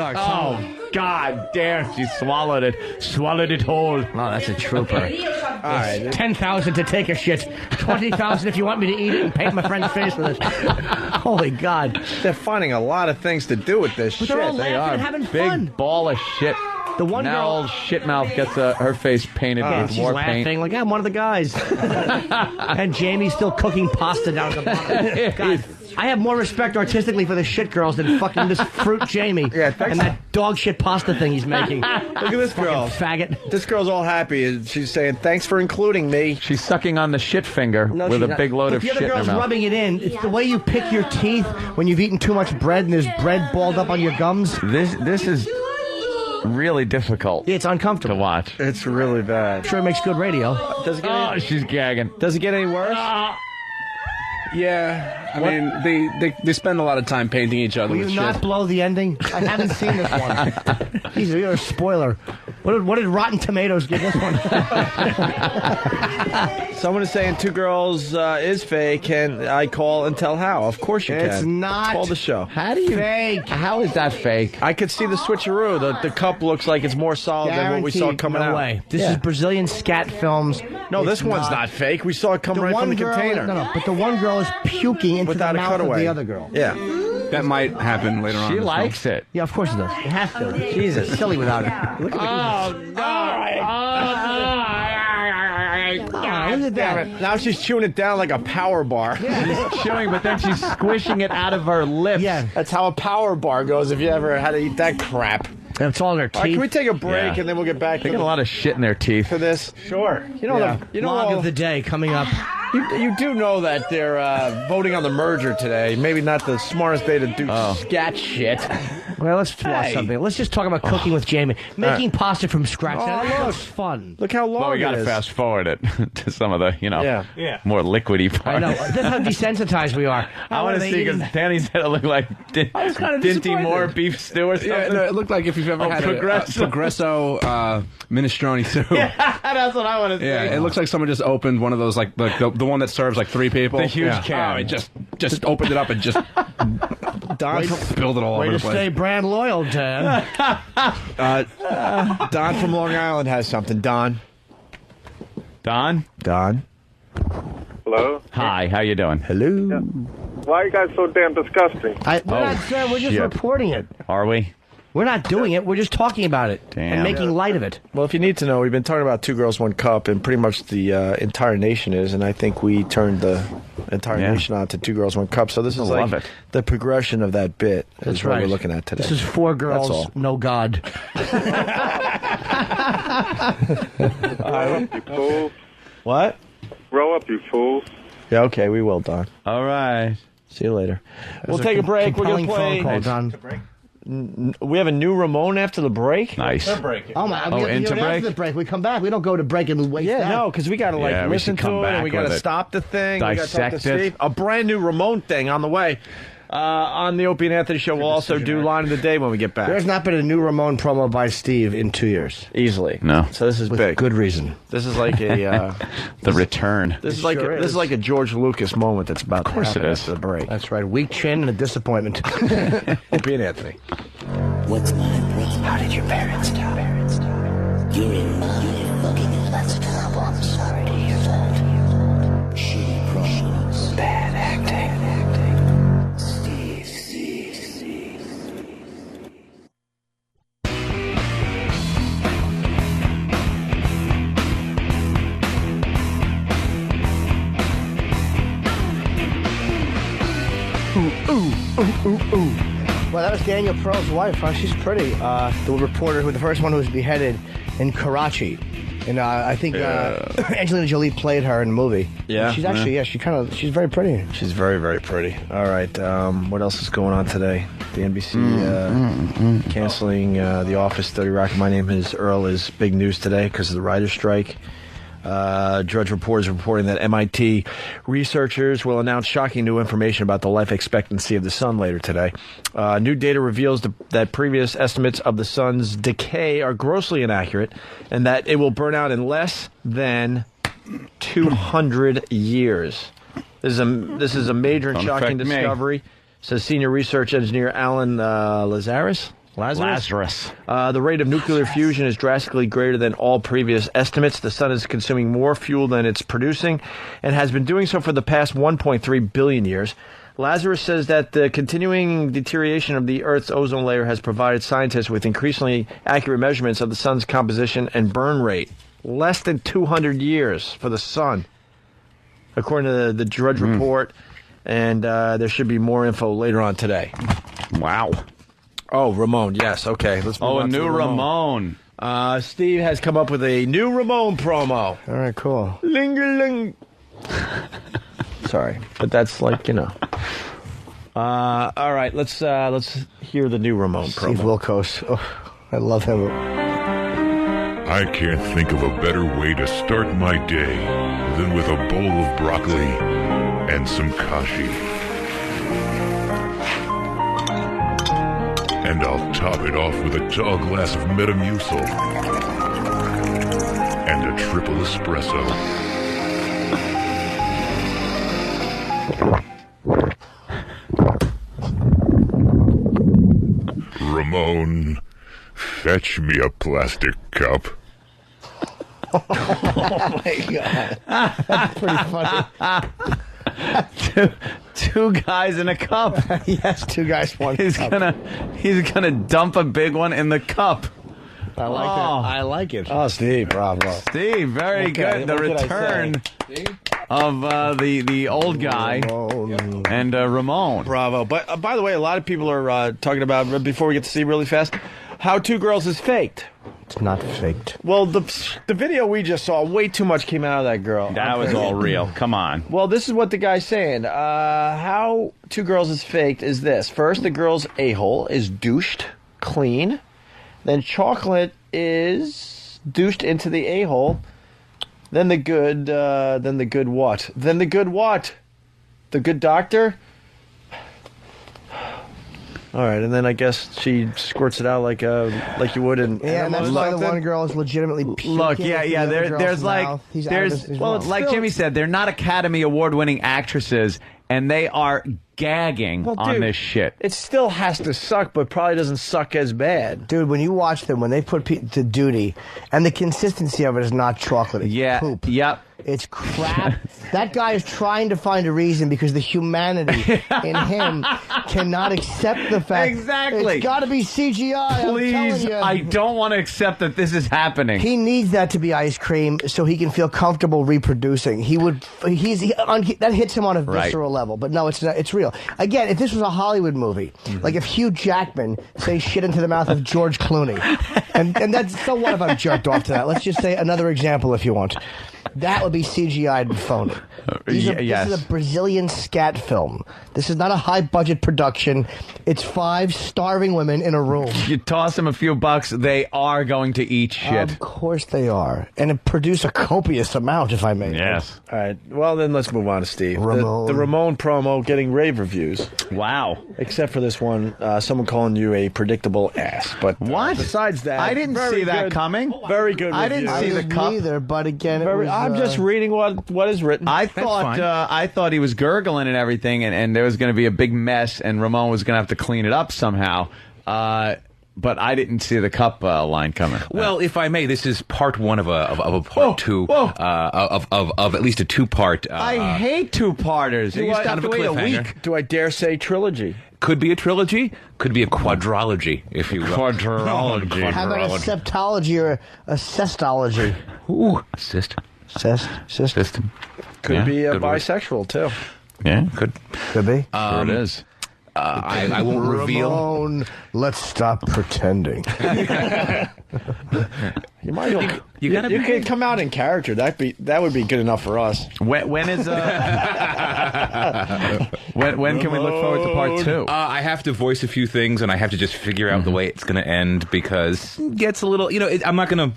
God damn. She swallowed it. Swallowed it whole. Oh, that's a trooper. All right. 10,000 to take a shit. 20,000 if you want me to eat it and paint my friend's face with it. Holy God. They're finding a lot of things to do with this But shit. they're all laughing and having Big fun. ball of shit. The one now girl... old shitmouth gets her face painted with she's war laughing paint. like, I'm one of the guys. And Jamie's still cooking pasta down at the bottom. God, I have more respect artistically for the shit girls than fucking this fruit Jamie. Yeah, thanks. And that dog shit pasta thing he's making. Look at this girl. Faggot. This girl's all happy. She's saying, thanks for including me. She's sucking on the shit finger with a big load of shit in her The other girl's mouth. rubbing it in. It's the way you pick your teeth when you've eaten too much bread and there's bread balled up on your gums. This is really difficult. It's uncomfortable to watch. It's really bad. I'm sure it makes good radio. Does it get she's gagging. Does it get any worse? Yeah, I mean, they spend a lot of time painting each other Will with you shit. not blow the ending? I haven't seen this one. You're a spoiler. What did Rotten Tomatoes give this one? Someone is saying Two Girls is fake, and I call and tell how. Of course you can. It's not. Call the show. How do you fake? How is that fake? I could see the switcheroo. The cup looks like it's more solid than what we saw coming out. No way. This is Brazilian scat films. No, this one's not fake. We saw it come right from the container. No, but the one girl is puking into without the a mouth cutaway. of the other girl. Yeah. That might happen later on. She likes it. Yeah, of course it does. It has to. Jesus, it's silly without it. Look at Look at that. Now she's chewing it down like a power bar. Yeah. She's chewing, but then she's squishing it out of her lips. Yeah. That's how a power bar goes if you ever had to eat that crap. It's all in her teeth. All right, can we take a break and then we'll get back They got a lot of shit in their teeth. to this? Sure. You know, Log of the day coming up. You do know that they're voting on the merger today. Maybe not the smartest day to do scat shit. Well, let's watch something. Let's just talk about cooking with Jamie. Making pasta from scratch. That looks fun. Look how long Well, we got to fast forward it to some of the, more liquidy parts. I know. That's how desensitized we are. I want to see, because Danny said it looked like Dinty Moore beef stew or something. Yeah, no, it looked like if you've ever had Progresso minestrone soup. Yeah, that's what I want to see. Yeah, it looks like someone just opened one of those, like the one that serves like 3 people. The huge can. Oh, it just opened it up and just spilled it all over the place. Way to stay brand loyal, Dan. Don from Long Island has something. Don. Hello? Hi, how you doing? Hello. Yeah. Why are you guys so damn disgusting? We're not saying, we're just reporting it. Are we? We're not doing it. We're just talking about it and making light of it. Well, if you need to know, we've been talking about Two Girls, One Cup, and pretty much the entire nation is, and I think we turned the entire nation on to Two Girls, One Cup. So this is like the progression of that bit. That's what we're looking at today. This is 4 girls, no God. Grow up, you fools. What? Grow up, you fools. Yeah, okay, we will, Don. All right. See you later. We'll take a break. We're going to play. Phone call, Don. We have a new Ramon after the break. Nice. Oh my! Into break. After the break, we come back. We don't go to break and waste that. No, because we got to listen to it, and we got to stop the thing. Dissect we got to it. A brand new Ramon thing on the way. On the Opie and Anthony show, we'll also do Line of the Day when we get back. There's not been a new Ramon promo by Steve in 2 years. Easily. No. So this is With big. good reason. This is like a the return. This is like a George Lucas moment that's about to happen after the break. That's right. Weak chin and a disappointment. Opie and Anthony. What's my problem? How did your parents die? You're in my fucking. That's terrible. I'm sorry to hear that. Shitty problems. Bad acting. Ooh. Well, that was Daniel Pearl's wife. Huh? She's pretty. The reporter, the first one who was beheaded in Karachi. And I think Angelina Jolie played her in the movie. Yeah. She's actually, she's very pretty. She's very, very pretty. All right. What else is going on today? The NBC canceling The Office, 30 Rock. My Name is Earl is big news today because of the writer's strike. Drudge Report is reporting that MIT researchers will announce shocking new information about the life expectancy of the sun later today. New data reveals that previous estimates of the sun's decay are grossly inaccurate and that it will burn out in less than 200 years. This is a major and shocking discovery, says senior research engineer Alan Lazarus. The rate of nuclear fusion is drastically greater than all previous estimates. The sun is consuming more fuel than it's producing and has been doing so for the past 1.3 billion years. Lazarus says that the continuing deterioration of the Earth's ozone layer has provided scientists with increasingly accurate measurements of the sun's composition and burn rate. Less than 200 years for the sun, according to the Drudge Report, and there should be more info later on today. Wow. Oh, Ramon, yes. Okay, let's move on. A new Ramon. Steve has come up with a new Ramon promo. All right, cool. Ling-a-ling. Sorry, but that's like, all right, let's hear the new Ramon promo. Steve Wilkos. Oh, I love him. I can't think of a better way to start my day than with a bowl of broccoli and some kashi. And I'll top it off with a tall glass of Metamucil. And a triple espresso. Ramon, fetch me a plastic cup. Oh my God. That's pretty funny. Two guys in a cup. Yes, two guys, one He's cup. He's gonna dump a big one in the cup. I like it. I like it. Oh, Steve, bravo. Steve, very good. The return of the old guy and Ramon. Bravo. But by the way, a lot of people are talking about, before we get to Steve really fast, how Two Girls is faked. It's not faked. Well, the video we just saw, way too much came out of that girl. That was all real. Come on. Well, this is what the guy's saying. How Two Girls is faked is this. First, the girl's a-hole is douched clean. Then chocolate is douched into the a-hole. Then the good what? Then the good what? The good doctor? All right, and then I guess she squirts it out like you would in. Yeah, and that's why the one girl is legitimately puking. Look, yeah. There's like, like Jimmy said, they're not Academy Award-winning actresses, and they are gagging on this shit. It still has to suck, but probably doesn't suck as bad. Dude, when you watch them, when they put to duty, and the consistency of it is not chocolate, it's poop. Yep. It's crap. That guy is trying to find a reason because the humanity in him cannot accept the fact. Exactly. It's got to be CGI. Please, I don't want to accept that this is happening. He needs that to be ice cream so he can feel comfortable reproducing. That hits him on a visceral level. But no, it's not, it's real. Again, if this was a Hollywood movie, like if Hugh Jackman says shit into the mouth of George Clooney, and that's so what if I've jerked off to that? Let's just say another example if you want. That would be CGI'd and phony. This is a Brazilian scat film. This is not a high-budget production. It's 5 starving women in a room. You toss them a few bucks, they are going to eat shit. Of course they are. And produce a copious amount, if I may. Yes. All right. Well, then let's move on to Steve. Ramon. The Ramon promo getting rave reviews. Wow. Except for this one, someone calling you a predictable ass. But what? Besides that, I didn't see that coming. Very good I didn't see the cup either, but again, I'm just reading what is written. I thought he was gurgling and everything, and there was going to be a big mess, and Ramon was going to have to clean it up somehow. But I didn't see the cup line coming. Well, if I may, this is part one of a part two of at least a two-part. I hate two-parters. You kind of a wait a cliffhanger. week. Do I dare say trilogy? Could be a trilogy. Could be a quadrology, if you will. Quadrology. How about a septology or a cestology? Ooh, cyst. System. Could be a good word. bisexual too. Yeah, Could be. sure it is. I won't reveal. Ramon, let's stop pretending. You could come out in character. That would be good enough for us. When is when can we look forward to part 2? I have to voice a few things, and I have to just figure out the way it's going to end because it gets a little. I'm not going to.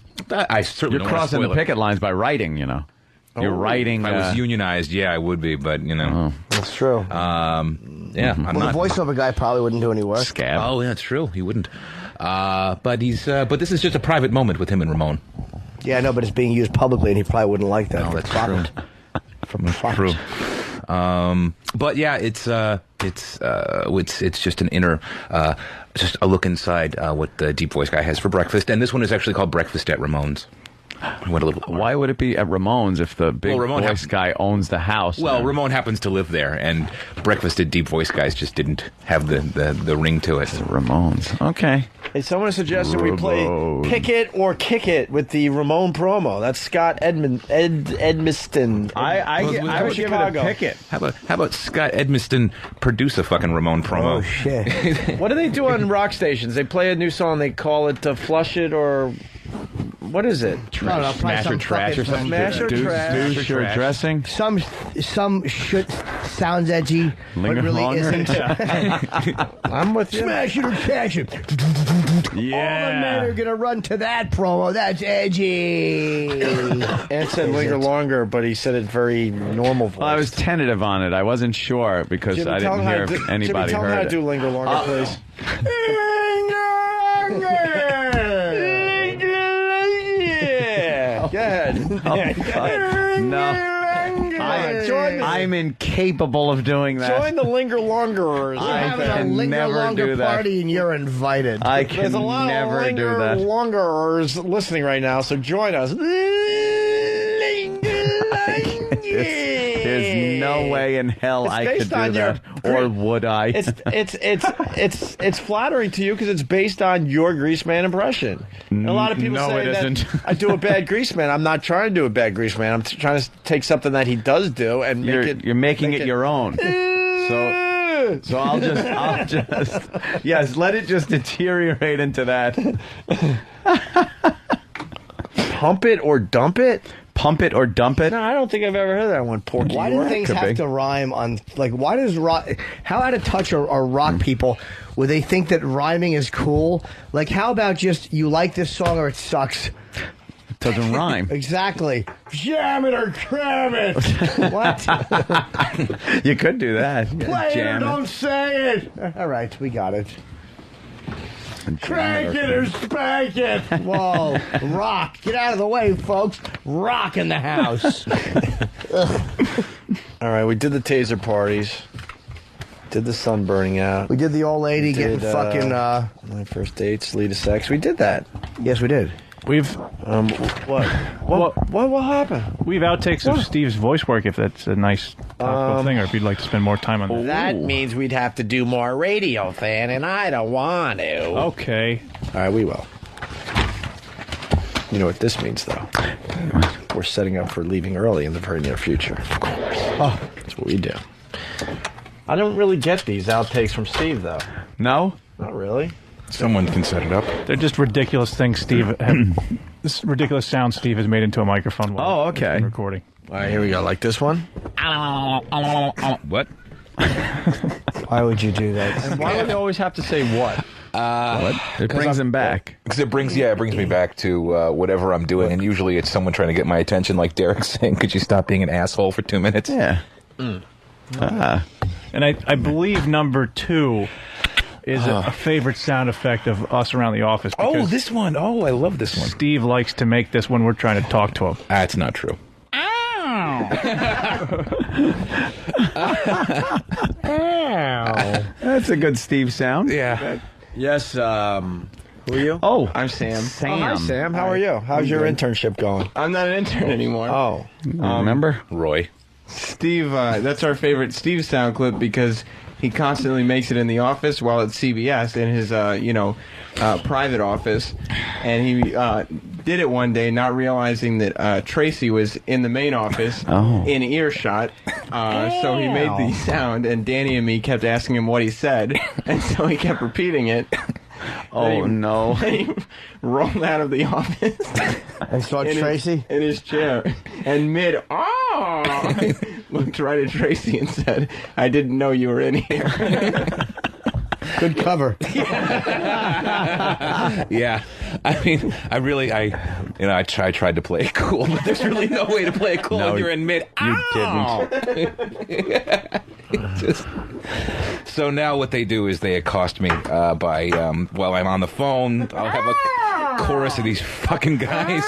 I certainly You're don't crossing the wanna spoil picket lines by writing. You're writing. If I was unionized, yeah, I would be, but That's true. Yeah, I'm the not. voiceover guy probably wouldn't do any work. Scab. Oh, yeah, it's true. He wouldn't. But he's. But this is just a private moment with him and Ramon. Yeah, I know, but it's being used publicly, and he probably wouldn't like that. No, that's true. From the True. But yeah, it's just an inner, just a look inside what the deep voice guy has for breakfast, and this one is actually called Breakfast at Ramon's. Why would it be at Ramon's if the big voice guy owns the house? Well, Ramon happens to live there, and Breakfast at Deep Voice guys just didn't have the ring to it. Ramon's. Okay. Hey, someone suggested we play Pick It or Kick It with the Ramon promo. That's Scott Edmiston. I would give it a Pick It. How about Scott Edmiston produce a fucking Ramon promo? Oh, shit. What do they do on rock stations? They play a new song, they call it Flush It or... What is it? Smash or trash or something? Smash or trash. Douche or dressing? Some shit sounds edgy, Linger but really longer? isn't. I'm with you. Smash it or trash it. Yeah. All the men are going to run to that promo. That's edgy. Ant said linger longer, but he said it very normal voice. Well, I was tentative on it. I wasn't sure because Jimmy, I didn't hear if anybody Jimmy, tell him heard how it. to do linger longer, please. No. I'm incapable of doing that. Join the Linger Longerers. I can Linger never Longer do that. party, and you're invited. I can There's a lot never of do Linger that. Longerers listening right now, so join us. There's no way in hell I could do that, or would I? It's flattering to you because it's based on your Greaseman impression. And a lot of people say that I do a bad Greaseman. I'm not trying to do a bad Greaseman. I'm trying to take something that he does do and You're making it your own. So I'll just yes, let it just deteriorate into that. Pump it or dump it? Pump it or dump it? No, I don't think I've ever heard that one. Porky. Why do things have to rhyme on, like, why does rock, how out of touch are rock people where they think that rhyming is cool? Like, how about just, you like this song or it sucks? It doesn't rhyme. Exactly. Jam it or cram it. What? You could do that. Play it or Jam don't say it. All right, we got it. Crank it or spank it. Whoa, rock. Get out of the way, folks. Rock in the house. All right, we did the taser parties. Did the sun burning out. We did the old lady getting fucking... my first dates, lead to sex. We did that. Yes, we did. We've... What happened? We've outtakes of Steve's voice work, if that's a nice topical thing, or if you'd like to spend more time on that. That means we'd have to do more radio, fan, and I don't want to. Okay. All right, we will. You know what this means, though? We're setting up for leaving early in the very near future. Of course. Oh, that's what we do. I don't really get these outtakes from Steve, though. No? Not really. Someone can set it up. They're just ridiculous things Steve... this ridiculous sound Steve has made into a microphone while he's been recording. All right, here we go. Like this one? What? Why would you do that? And why would you always have to say what? What? It brings him back. Because it brings me back to whatever I'm doing, and usually it's someone trying to get my attention, like Derek saying, could you stop being an asshole for 2 minutes? Yeah. And I believe number 2 is a favorite sound effect of us around the office. Oh, this one. Oh, I love this one. Steve likes to make this when we're trying to talk to him. That's not true. That's a good Steve sound. Yeah. Yes, who are you? Oh, I'm Sam. Oh, hi, Sam. How are you? How's your internship going? I'm not an intern anymore. Oh. Remember? Roy. Steve, that's our favorite Steve sound clip because he constantly makes it in the office while at CBS in his, private office. And he did it one day, not realizing that Tracy was in the main office in earshot. So he made the sound, and Danny and me kept asking him what he said. And so he kept repeating it. Oh, no. He rolled out of the office. And saw Tracy? In his chair. And looked right at Tracy and said, I didn't know you were in here. Good cover. Yeah. I mean, I tried to play it cool, but there's really no way to play it cool when you're in mid. You didn't. So now what they do is they accost me by, while I'm on the phone, I'll have a chorus of these fucking guys.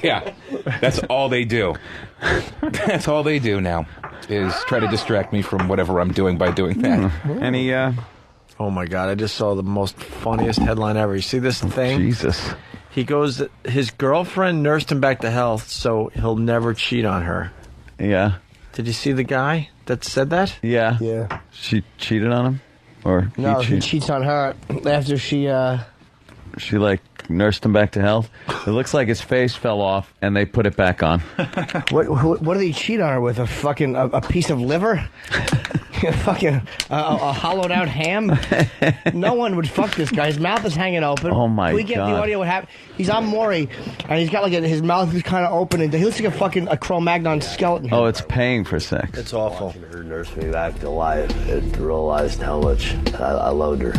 Yeah. That's all they do. That's all they do now, is try to distract me from whatever I'm doing by doing that. Any, Oh, my God. I just saw the most funniest headline ever. You see this thing? Jesus. He goes, his girlfriend nursed him back to health, so he'll never cheat on her. Yeah. Did you see the guy that said that? Yeah. Yeah. She cheated on him? Or No, he cheats on her after she like nursed him back to health. It looks like his face fell off and they put it back on. What did he cheat on her with? A fucking a piece of liver? Fucking a hollowed out ham? No one would fuck this guy. His mouth is hanging open. Oh my God. Can we get the audio? What happened? He's on Maury and he's got like his mouth is kind of open and he looks like a fucking Cro-Magnon skeleton. Oh, it's paying for sex. It's awful. Watching her nurse me back to life, it realized how much I loved her.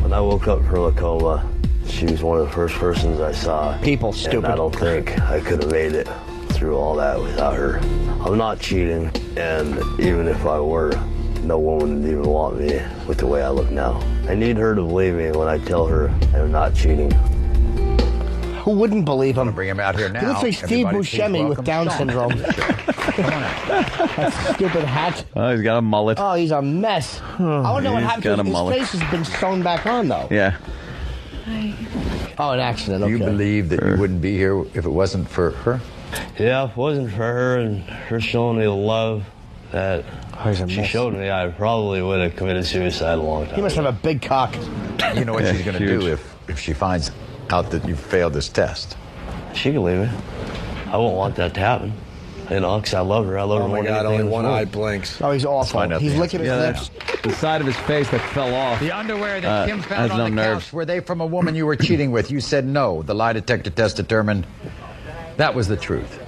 When I woke up from a coma, she was one of the first persons I saw. People stupid. And I don't think I could have made it through all that without her. I'm not cheating, and even if I were, no woman would even want me with the way I look now. I need her to believe me when I tell her I'm not cheating. Who wouldn't believe him? Bring him out here now. He looks like Steve Everybody, please Buscemi with welcome Down Sean. syndrome. That stupid hat. Oh, he's got a mullet. Oh, he's a mess. I want to know what He's happened got to a his mullet. face. Has been sewn back on, though. Yeah. Oh, an accident. Do Okay. you believe that you wouldn't be here if it wasn't for her? Yeah, if it wasn't for her and her showing me the love that she showed me, I probably would have committed suicide a long time. He must have a big cock. You know what she's going to huge. do if she finds out that you failed this test? She can leave me. I won't want that to happen. You know, because I love her. I love her more than anything in this world. blinks. Oh, he's awful. He's licking his lips. The side of his face that fell off. The underwear that Kim found has on no the nerves. couch, were they from a woman you were cheating with? You said no. The lie detector test determined that was the truth.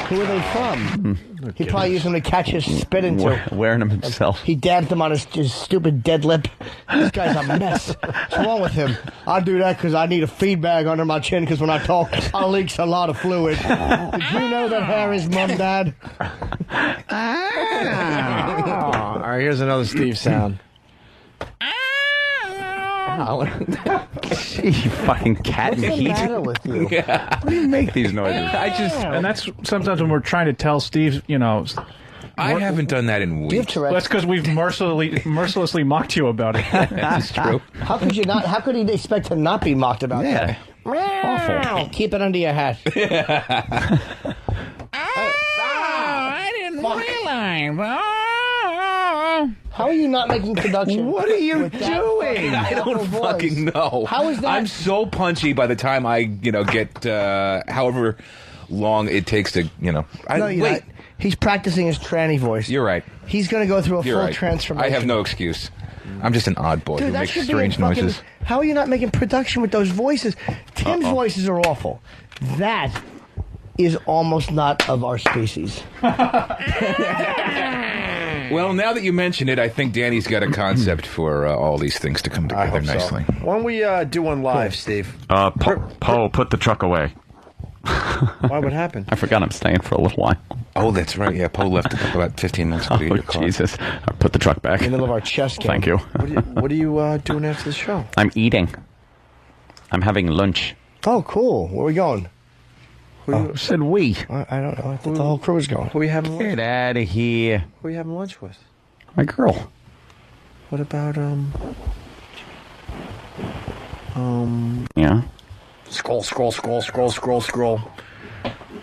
Who are they from? He probably used them to catch his spit into. Wearing them himself. He dabbed them on his stupid dead lip. This guy's a mess. What's wrong with him? I do that because I need a feed bag under my chin because when I talk, I leaks a lot of fluid. Did you know that hair is mum, Dad? All right, here's another Steve sound. You fucking cat What's and the heat. matter with you? Why do you make these noises? And that's sometimes when we're trying to tell Steve, I haven't done that in weeks. Well, that's because we've mercilessly mocked you about it. That's true. How could you not? How could he expect to not be mocked about that? Awful. Keep it under your hat. I didn't realize. How are you not making production? What are you with that doing? fucking I don't awful voice? fucking know. How is that? I'm so punchy by the time I, get however long it takes to, No, you're not. He's practicing his tranny voice. You're right. He's going to go through a You're full right. transformation. I have no excuse. I'm just an odd boy Dude, who that makes should strange be a fucking, noises. How are you not making production with those voices? Tim's voices are awful. That is almost not of our species. Well, now that you mention it, I think Danny's got a concept for all these things to come together nicely. Why don't we do one live, Steve? Poe, put the truck away. Why? What happened? I forgot I'm staying for a little while. Oh, that's right. Yeah, Poe left about 15 minutes ago. Oh, Jesus. I put the truck back. In the middle of our chest game. Thank you. What are you doing after the show? I'm eating. I'm having lunch. Oh, cool. Where are we going? Who said we? I don't know. I thought the whole crew was going. Who are you having lunch? Get out of here. Who are you having lunch with? My girl. What about Yeah. Scroll.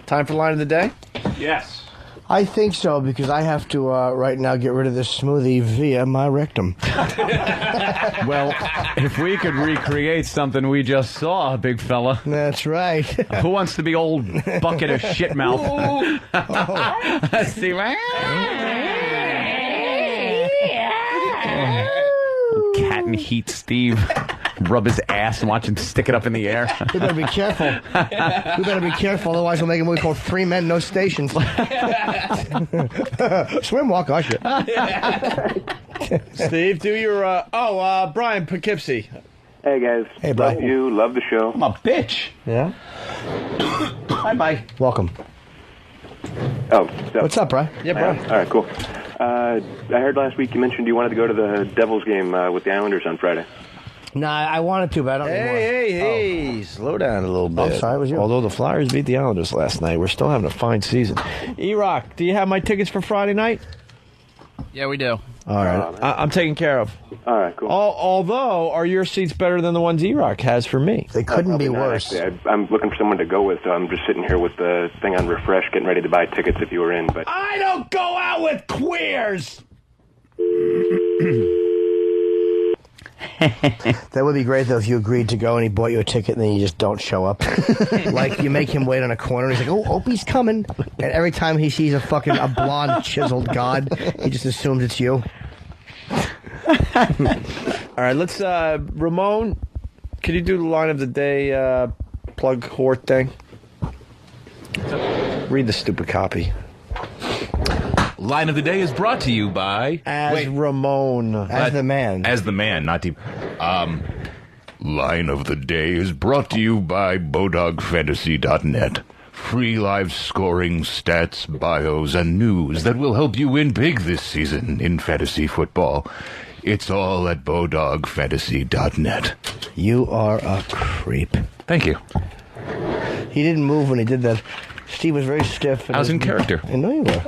Time for line of the day? Yes. I think so because I have to right now get rid of this smoothie via my rectum. Well, if we could recreate something we just saw, big fella. That's right. Who wants to be old bucket of shit mouth? See, cat and heat Steve. Rub his ass and watch him stick it up in the air. We better be careful. Otherwise we'll make a movie called Three Men, No Stations. Swim, walk, oh shit. Steve, do your Brian Poughkeepsie. Hey guys. Hey, bro. Love you. Love the show. I'm a bitch. Yeah? Bye. Welcome. Oh, What's up, Brian? Yeah, bro. All right, cool. I heard last week you mentioned you wanted to go to the Devils game with the Islanders on Friday. Nah, I wanted to, but I don't anymore. Hey, slow down a little bit. I'm sorry, it was you. Although the Flyers beat the Islanders last night, we're still having a fine season. E-Rock, do you have my tickets for Friday night? Yeah, we do. All right. I'm taken care of. All right, cool. Although, are your seats better than the ones E-Rock has for me? They couldn't be Probably not, worse. actually. I'm looking for someone to go with, so I'm just sitting here with the thing on refresh, getting ready to buy tickets if you were in. But I don't go out with queers! That would be great, though, if you agreed to go and he bought you a ticket and then you just don't show up. Like, you make him wait on a corner and he's like, oh, Opie's coming. And every time he sees a blonde, chiseled god, he just assumes it's you. All right, let's, Ramon, could you do the line of the day, plug whore thing? Read the stupid copy. Line of the day is brought to you by... Ramon. As the man. As the man, not the... Line of the day is brought to you by BodogFantasy.net. Free live scoring, stats, bios, and news that will help you win big this season in fantasy football. It's all at BodogFantasy.net. You are a creep. Thank you. He didn't move when he did that. Steve was very stiff. I was in character. I know you were.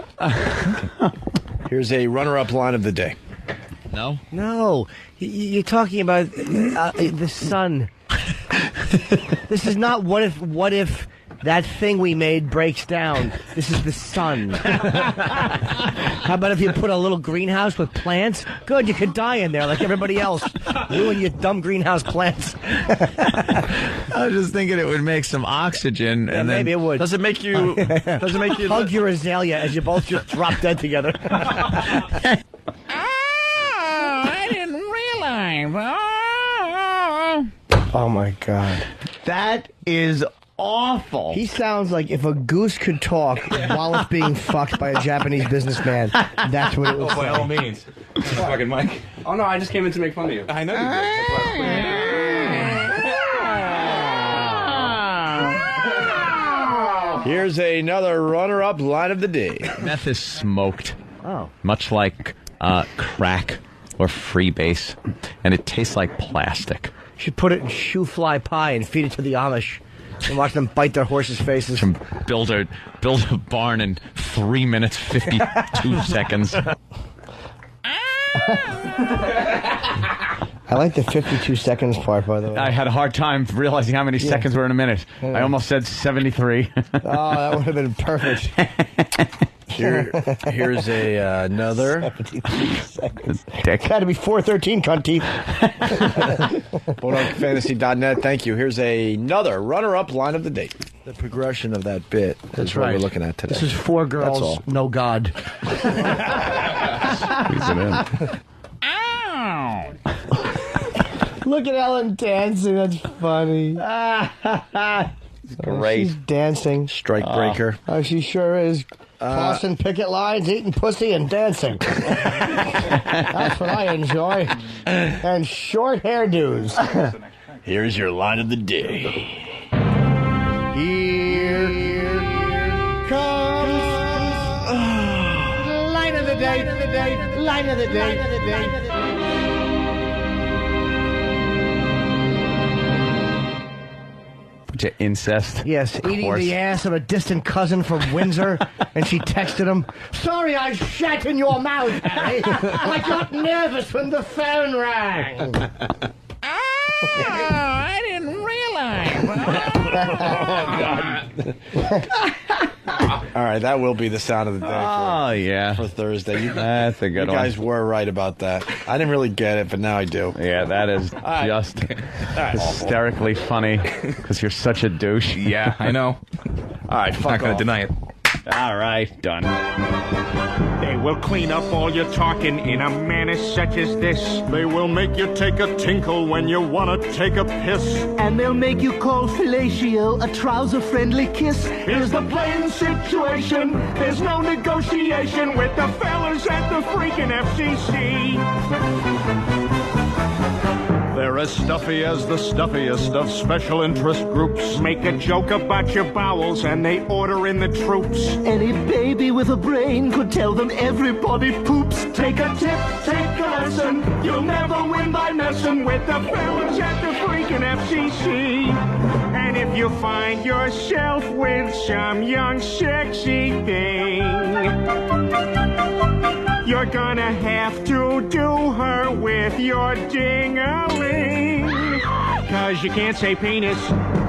Here's a runner-up line of the day. No? No. You're talking about the sun. This is not what if that thing we made breaks down. This is the sun. How about if you put a little greenhouse with plants? Good, you could die in there like everybody else. You and your dumb greenhouse plants. I was just thinking it would make some oxygen, and then maybe it would. Does it make you? Hug your azalea as you both just drop dead together? I didn't realize. Oh my God, that is awful. He sounds like if a goose could talk while it's being fucked by a Japanese businessman. That's what it was. By all means. Fucking Mike. Oh no, I just came in to make fun of you. I know you did. Here's another runner-up line of the day. Meth is smoked. Oh. Much like crack or freebase, and it tastes like plastic. You should put it in shoe fly pie and feed it to the Amish and watch them bite their horses' faces. Build a barn in 3 minutes 52 seconds. I like the 52 seconds part, by the way. I had a hard time realizing how many seconds were in a minute. I almost said 73. Oh, that would have been perfect. Here's another. 73 seconds. Dick. Got to be 413, cunt teeth. BulldogFantasy.net. Thank you. Here's another runner-up line of the day. The progression of that bit. That's what we're looking at today. This is 4 girls, That's all. no God. Squeeze it in. Look at Ellen dancing. That's funny. Great. She's dancing. Strike breaker. Oh, she sure is. Crossing picket lines, eating pussy, and dancing. That's what I enjoy. And short hairdos. Here's your line of the day. Here comes line of the day. Line of the day. Incest. Yes, eating the ass of a distant cousin from Windsor, and she texted him, "Sorry I shat in your mouth, Harry. I got nervous when the phone rang." I didn't realize. All right, that will be the sound of the day for Thursday. That's a good You one. guys were right about that. I didn't really get it, but now I do. Yeah, that is just hysterically funny because you're such a douche. Yeah, I know. All right, I'm not going to deny it. All right, done. They will clean up all your talking in a manner such as this. They will make you take a tinkle when you want to take a piss. And they'll make you call fellatio a trouser-friendly kiss. Here's the plain situation. There's no negotiation with the fellas at the freaking FCC. They're as stuffy as the stuffiest of special interest groups. Make a joke about your bowels and they order in the troops. Any baby with a brain could tell them everybody poops. Take a tip, take a lesson. You'll never win by messing with the fellas at the freaking FCC. And if you find yourself with some young sexy thing, you're gonna have to do her with your ding-a-ling. 'Cause you can't say penis,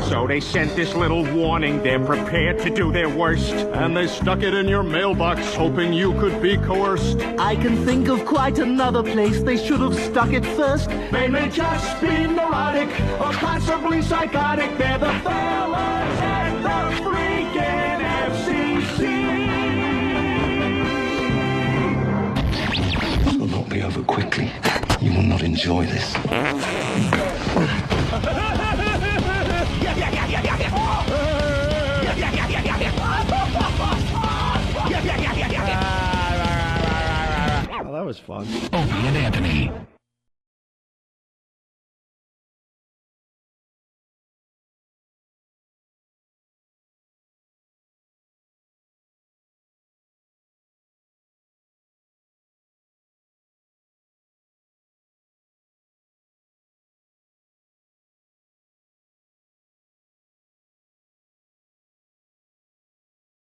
so they sent this little warning. They're prepared to do their worst, and they stuck it in your mailbox hoping you could be coerced. I can think of quite another place they should have stuck it first. They may just be neurotic or possibly psychotic. They're the fellas at the freaking FCC. This will not be over quickly. You will not enjoy this. Oh, that was fun. Opie and Anthony.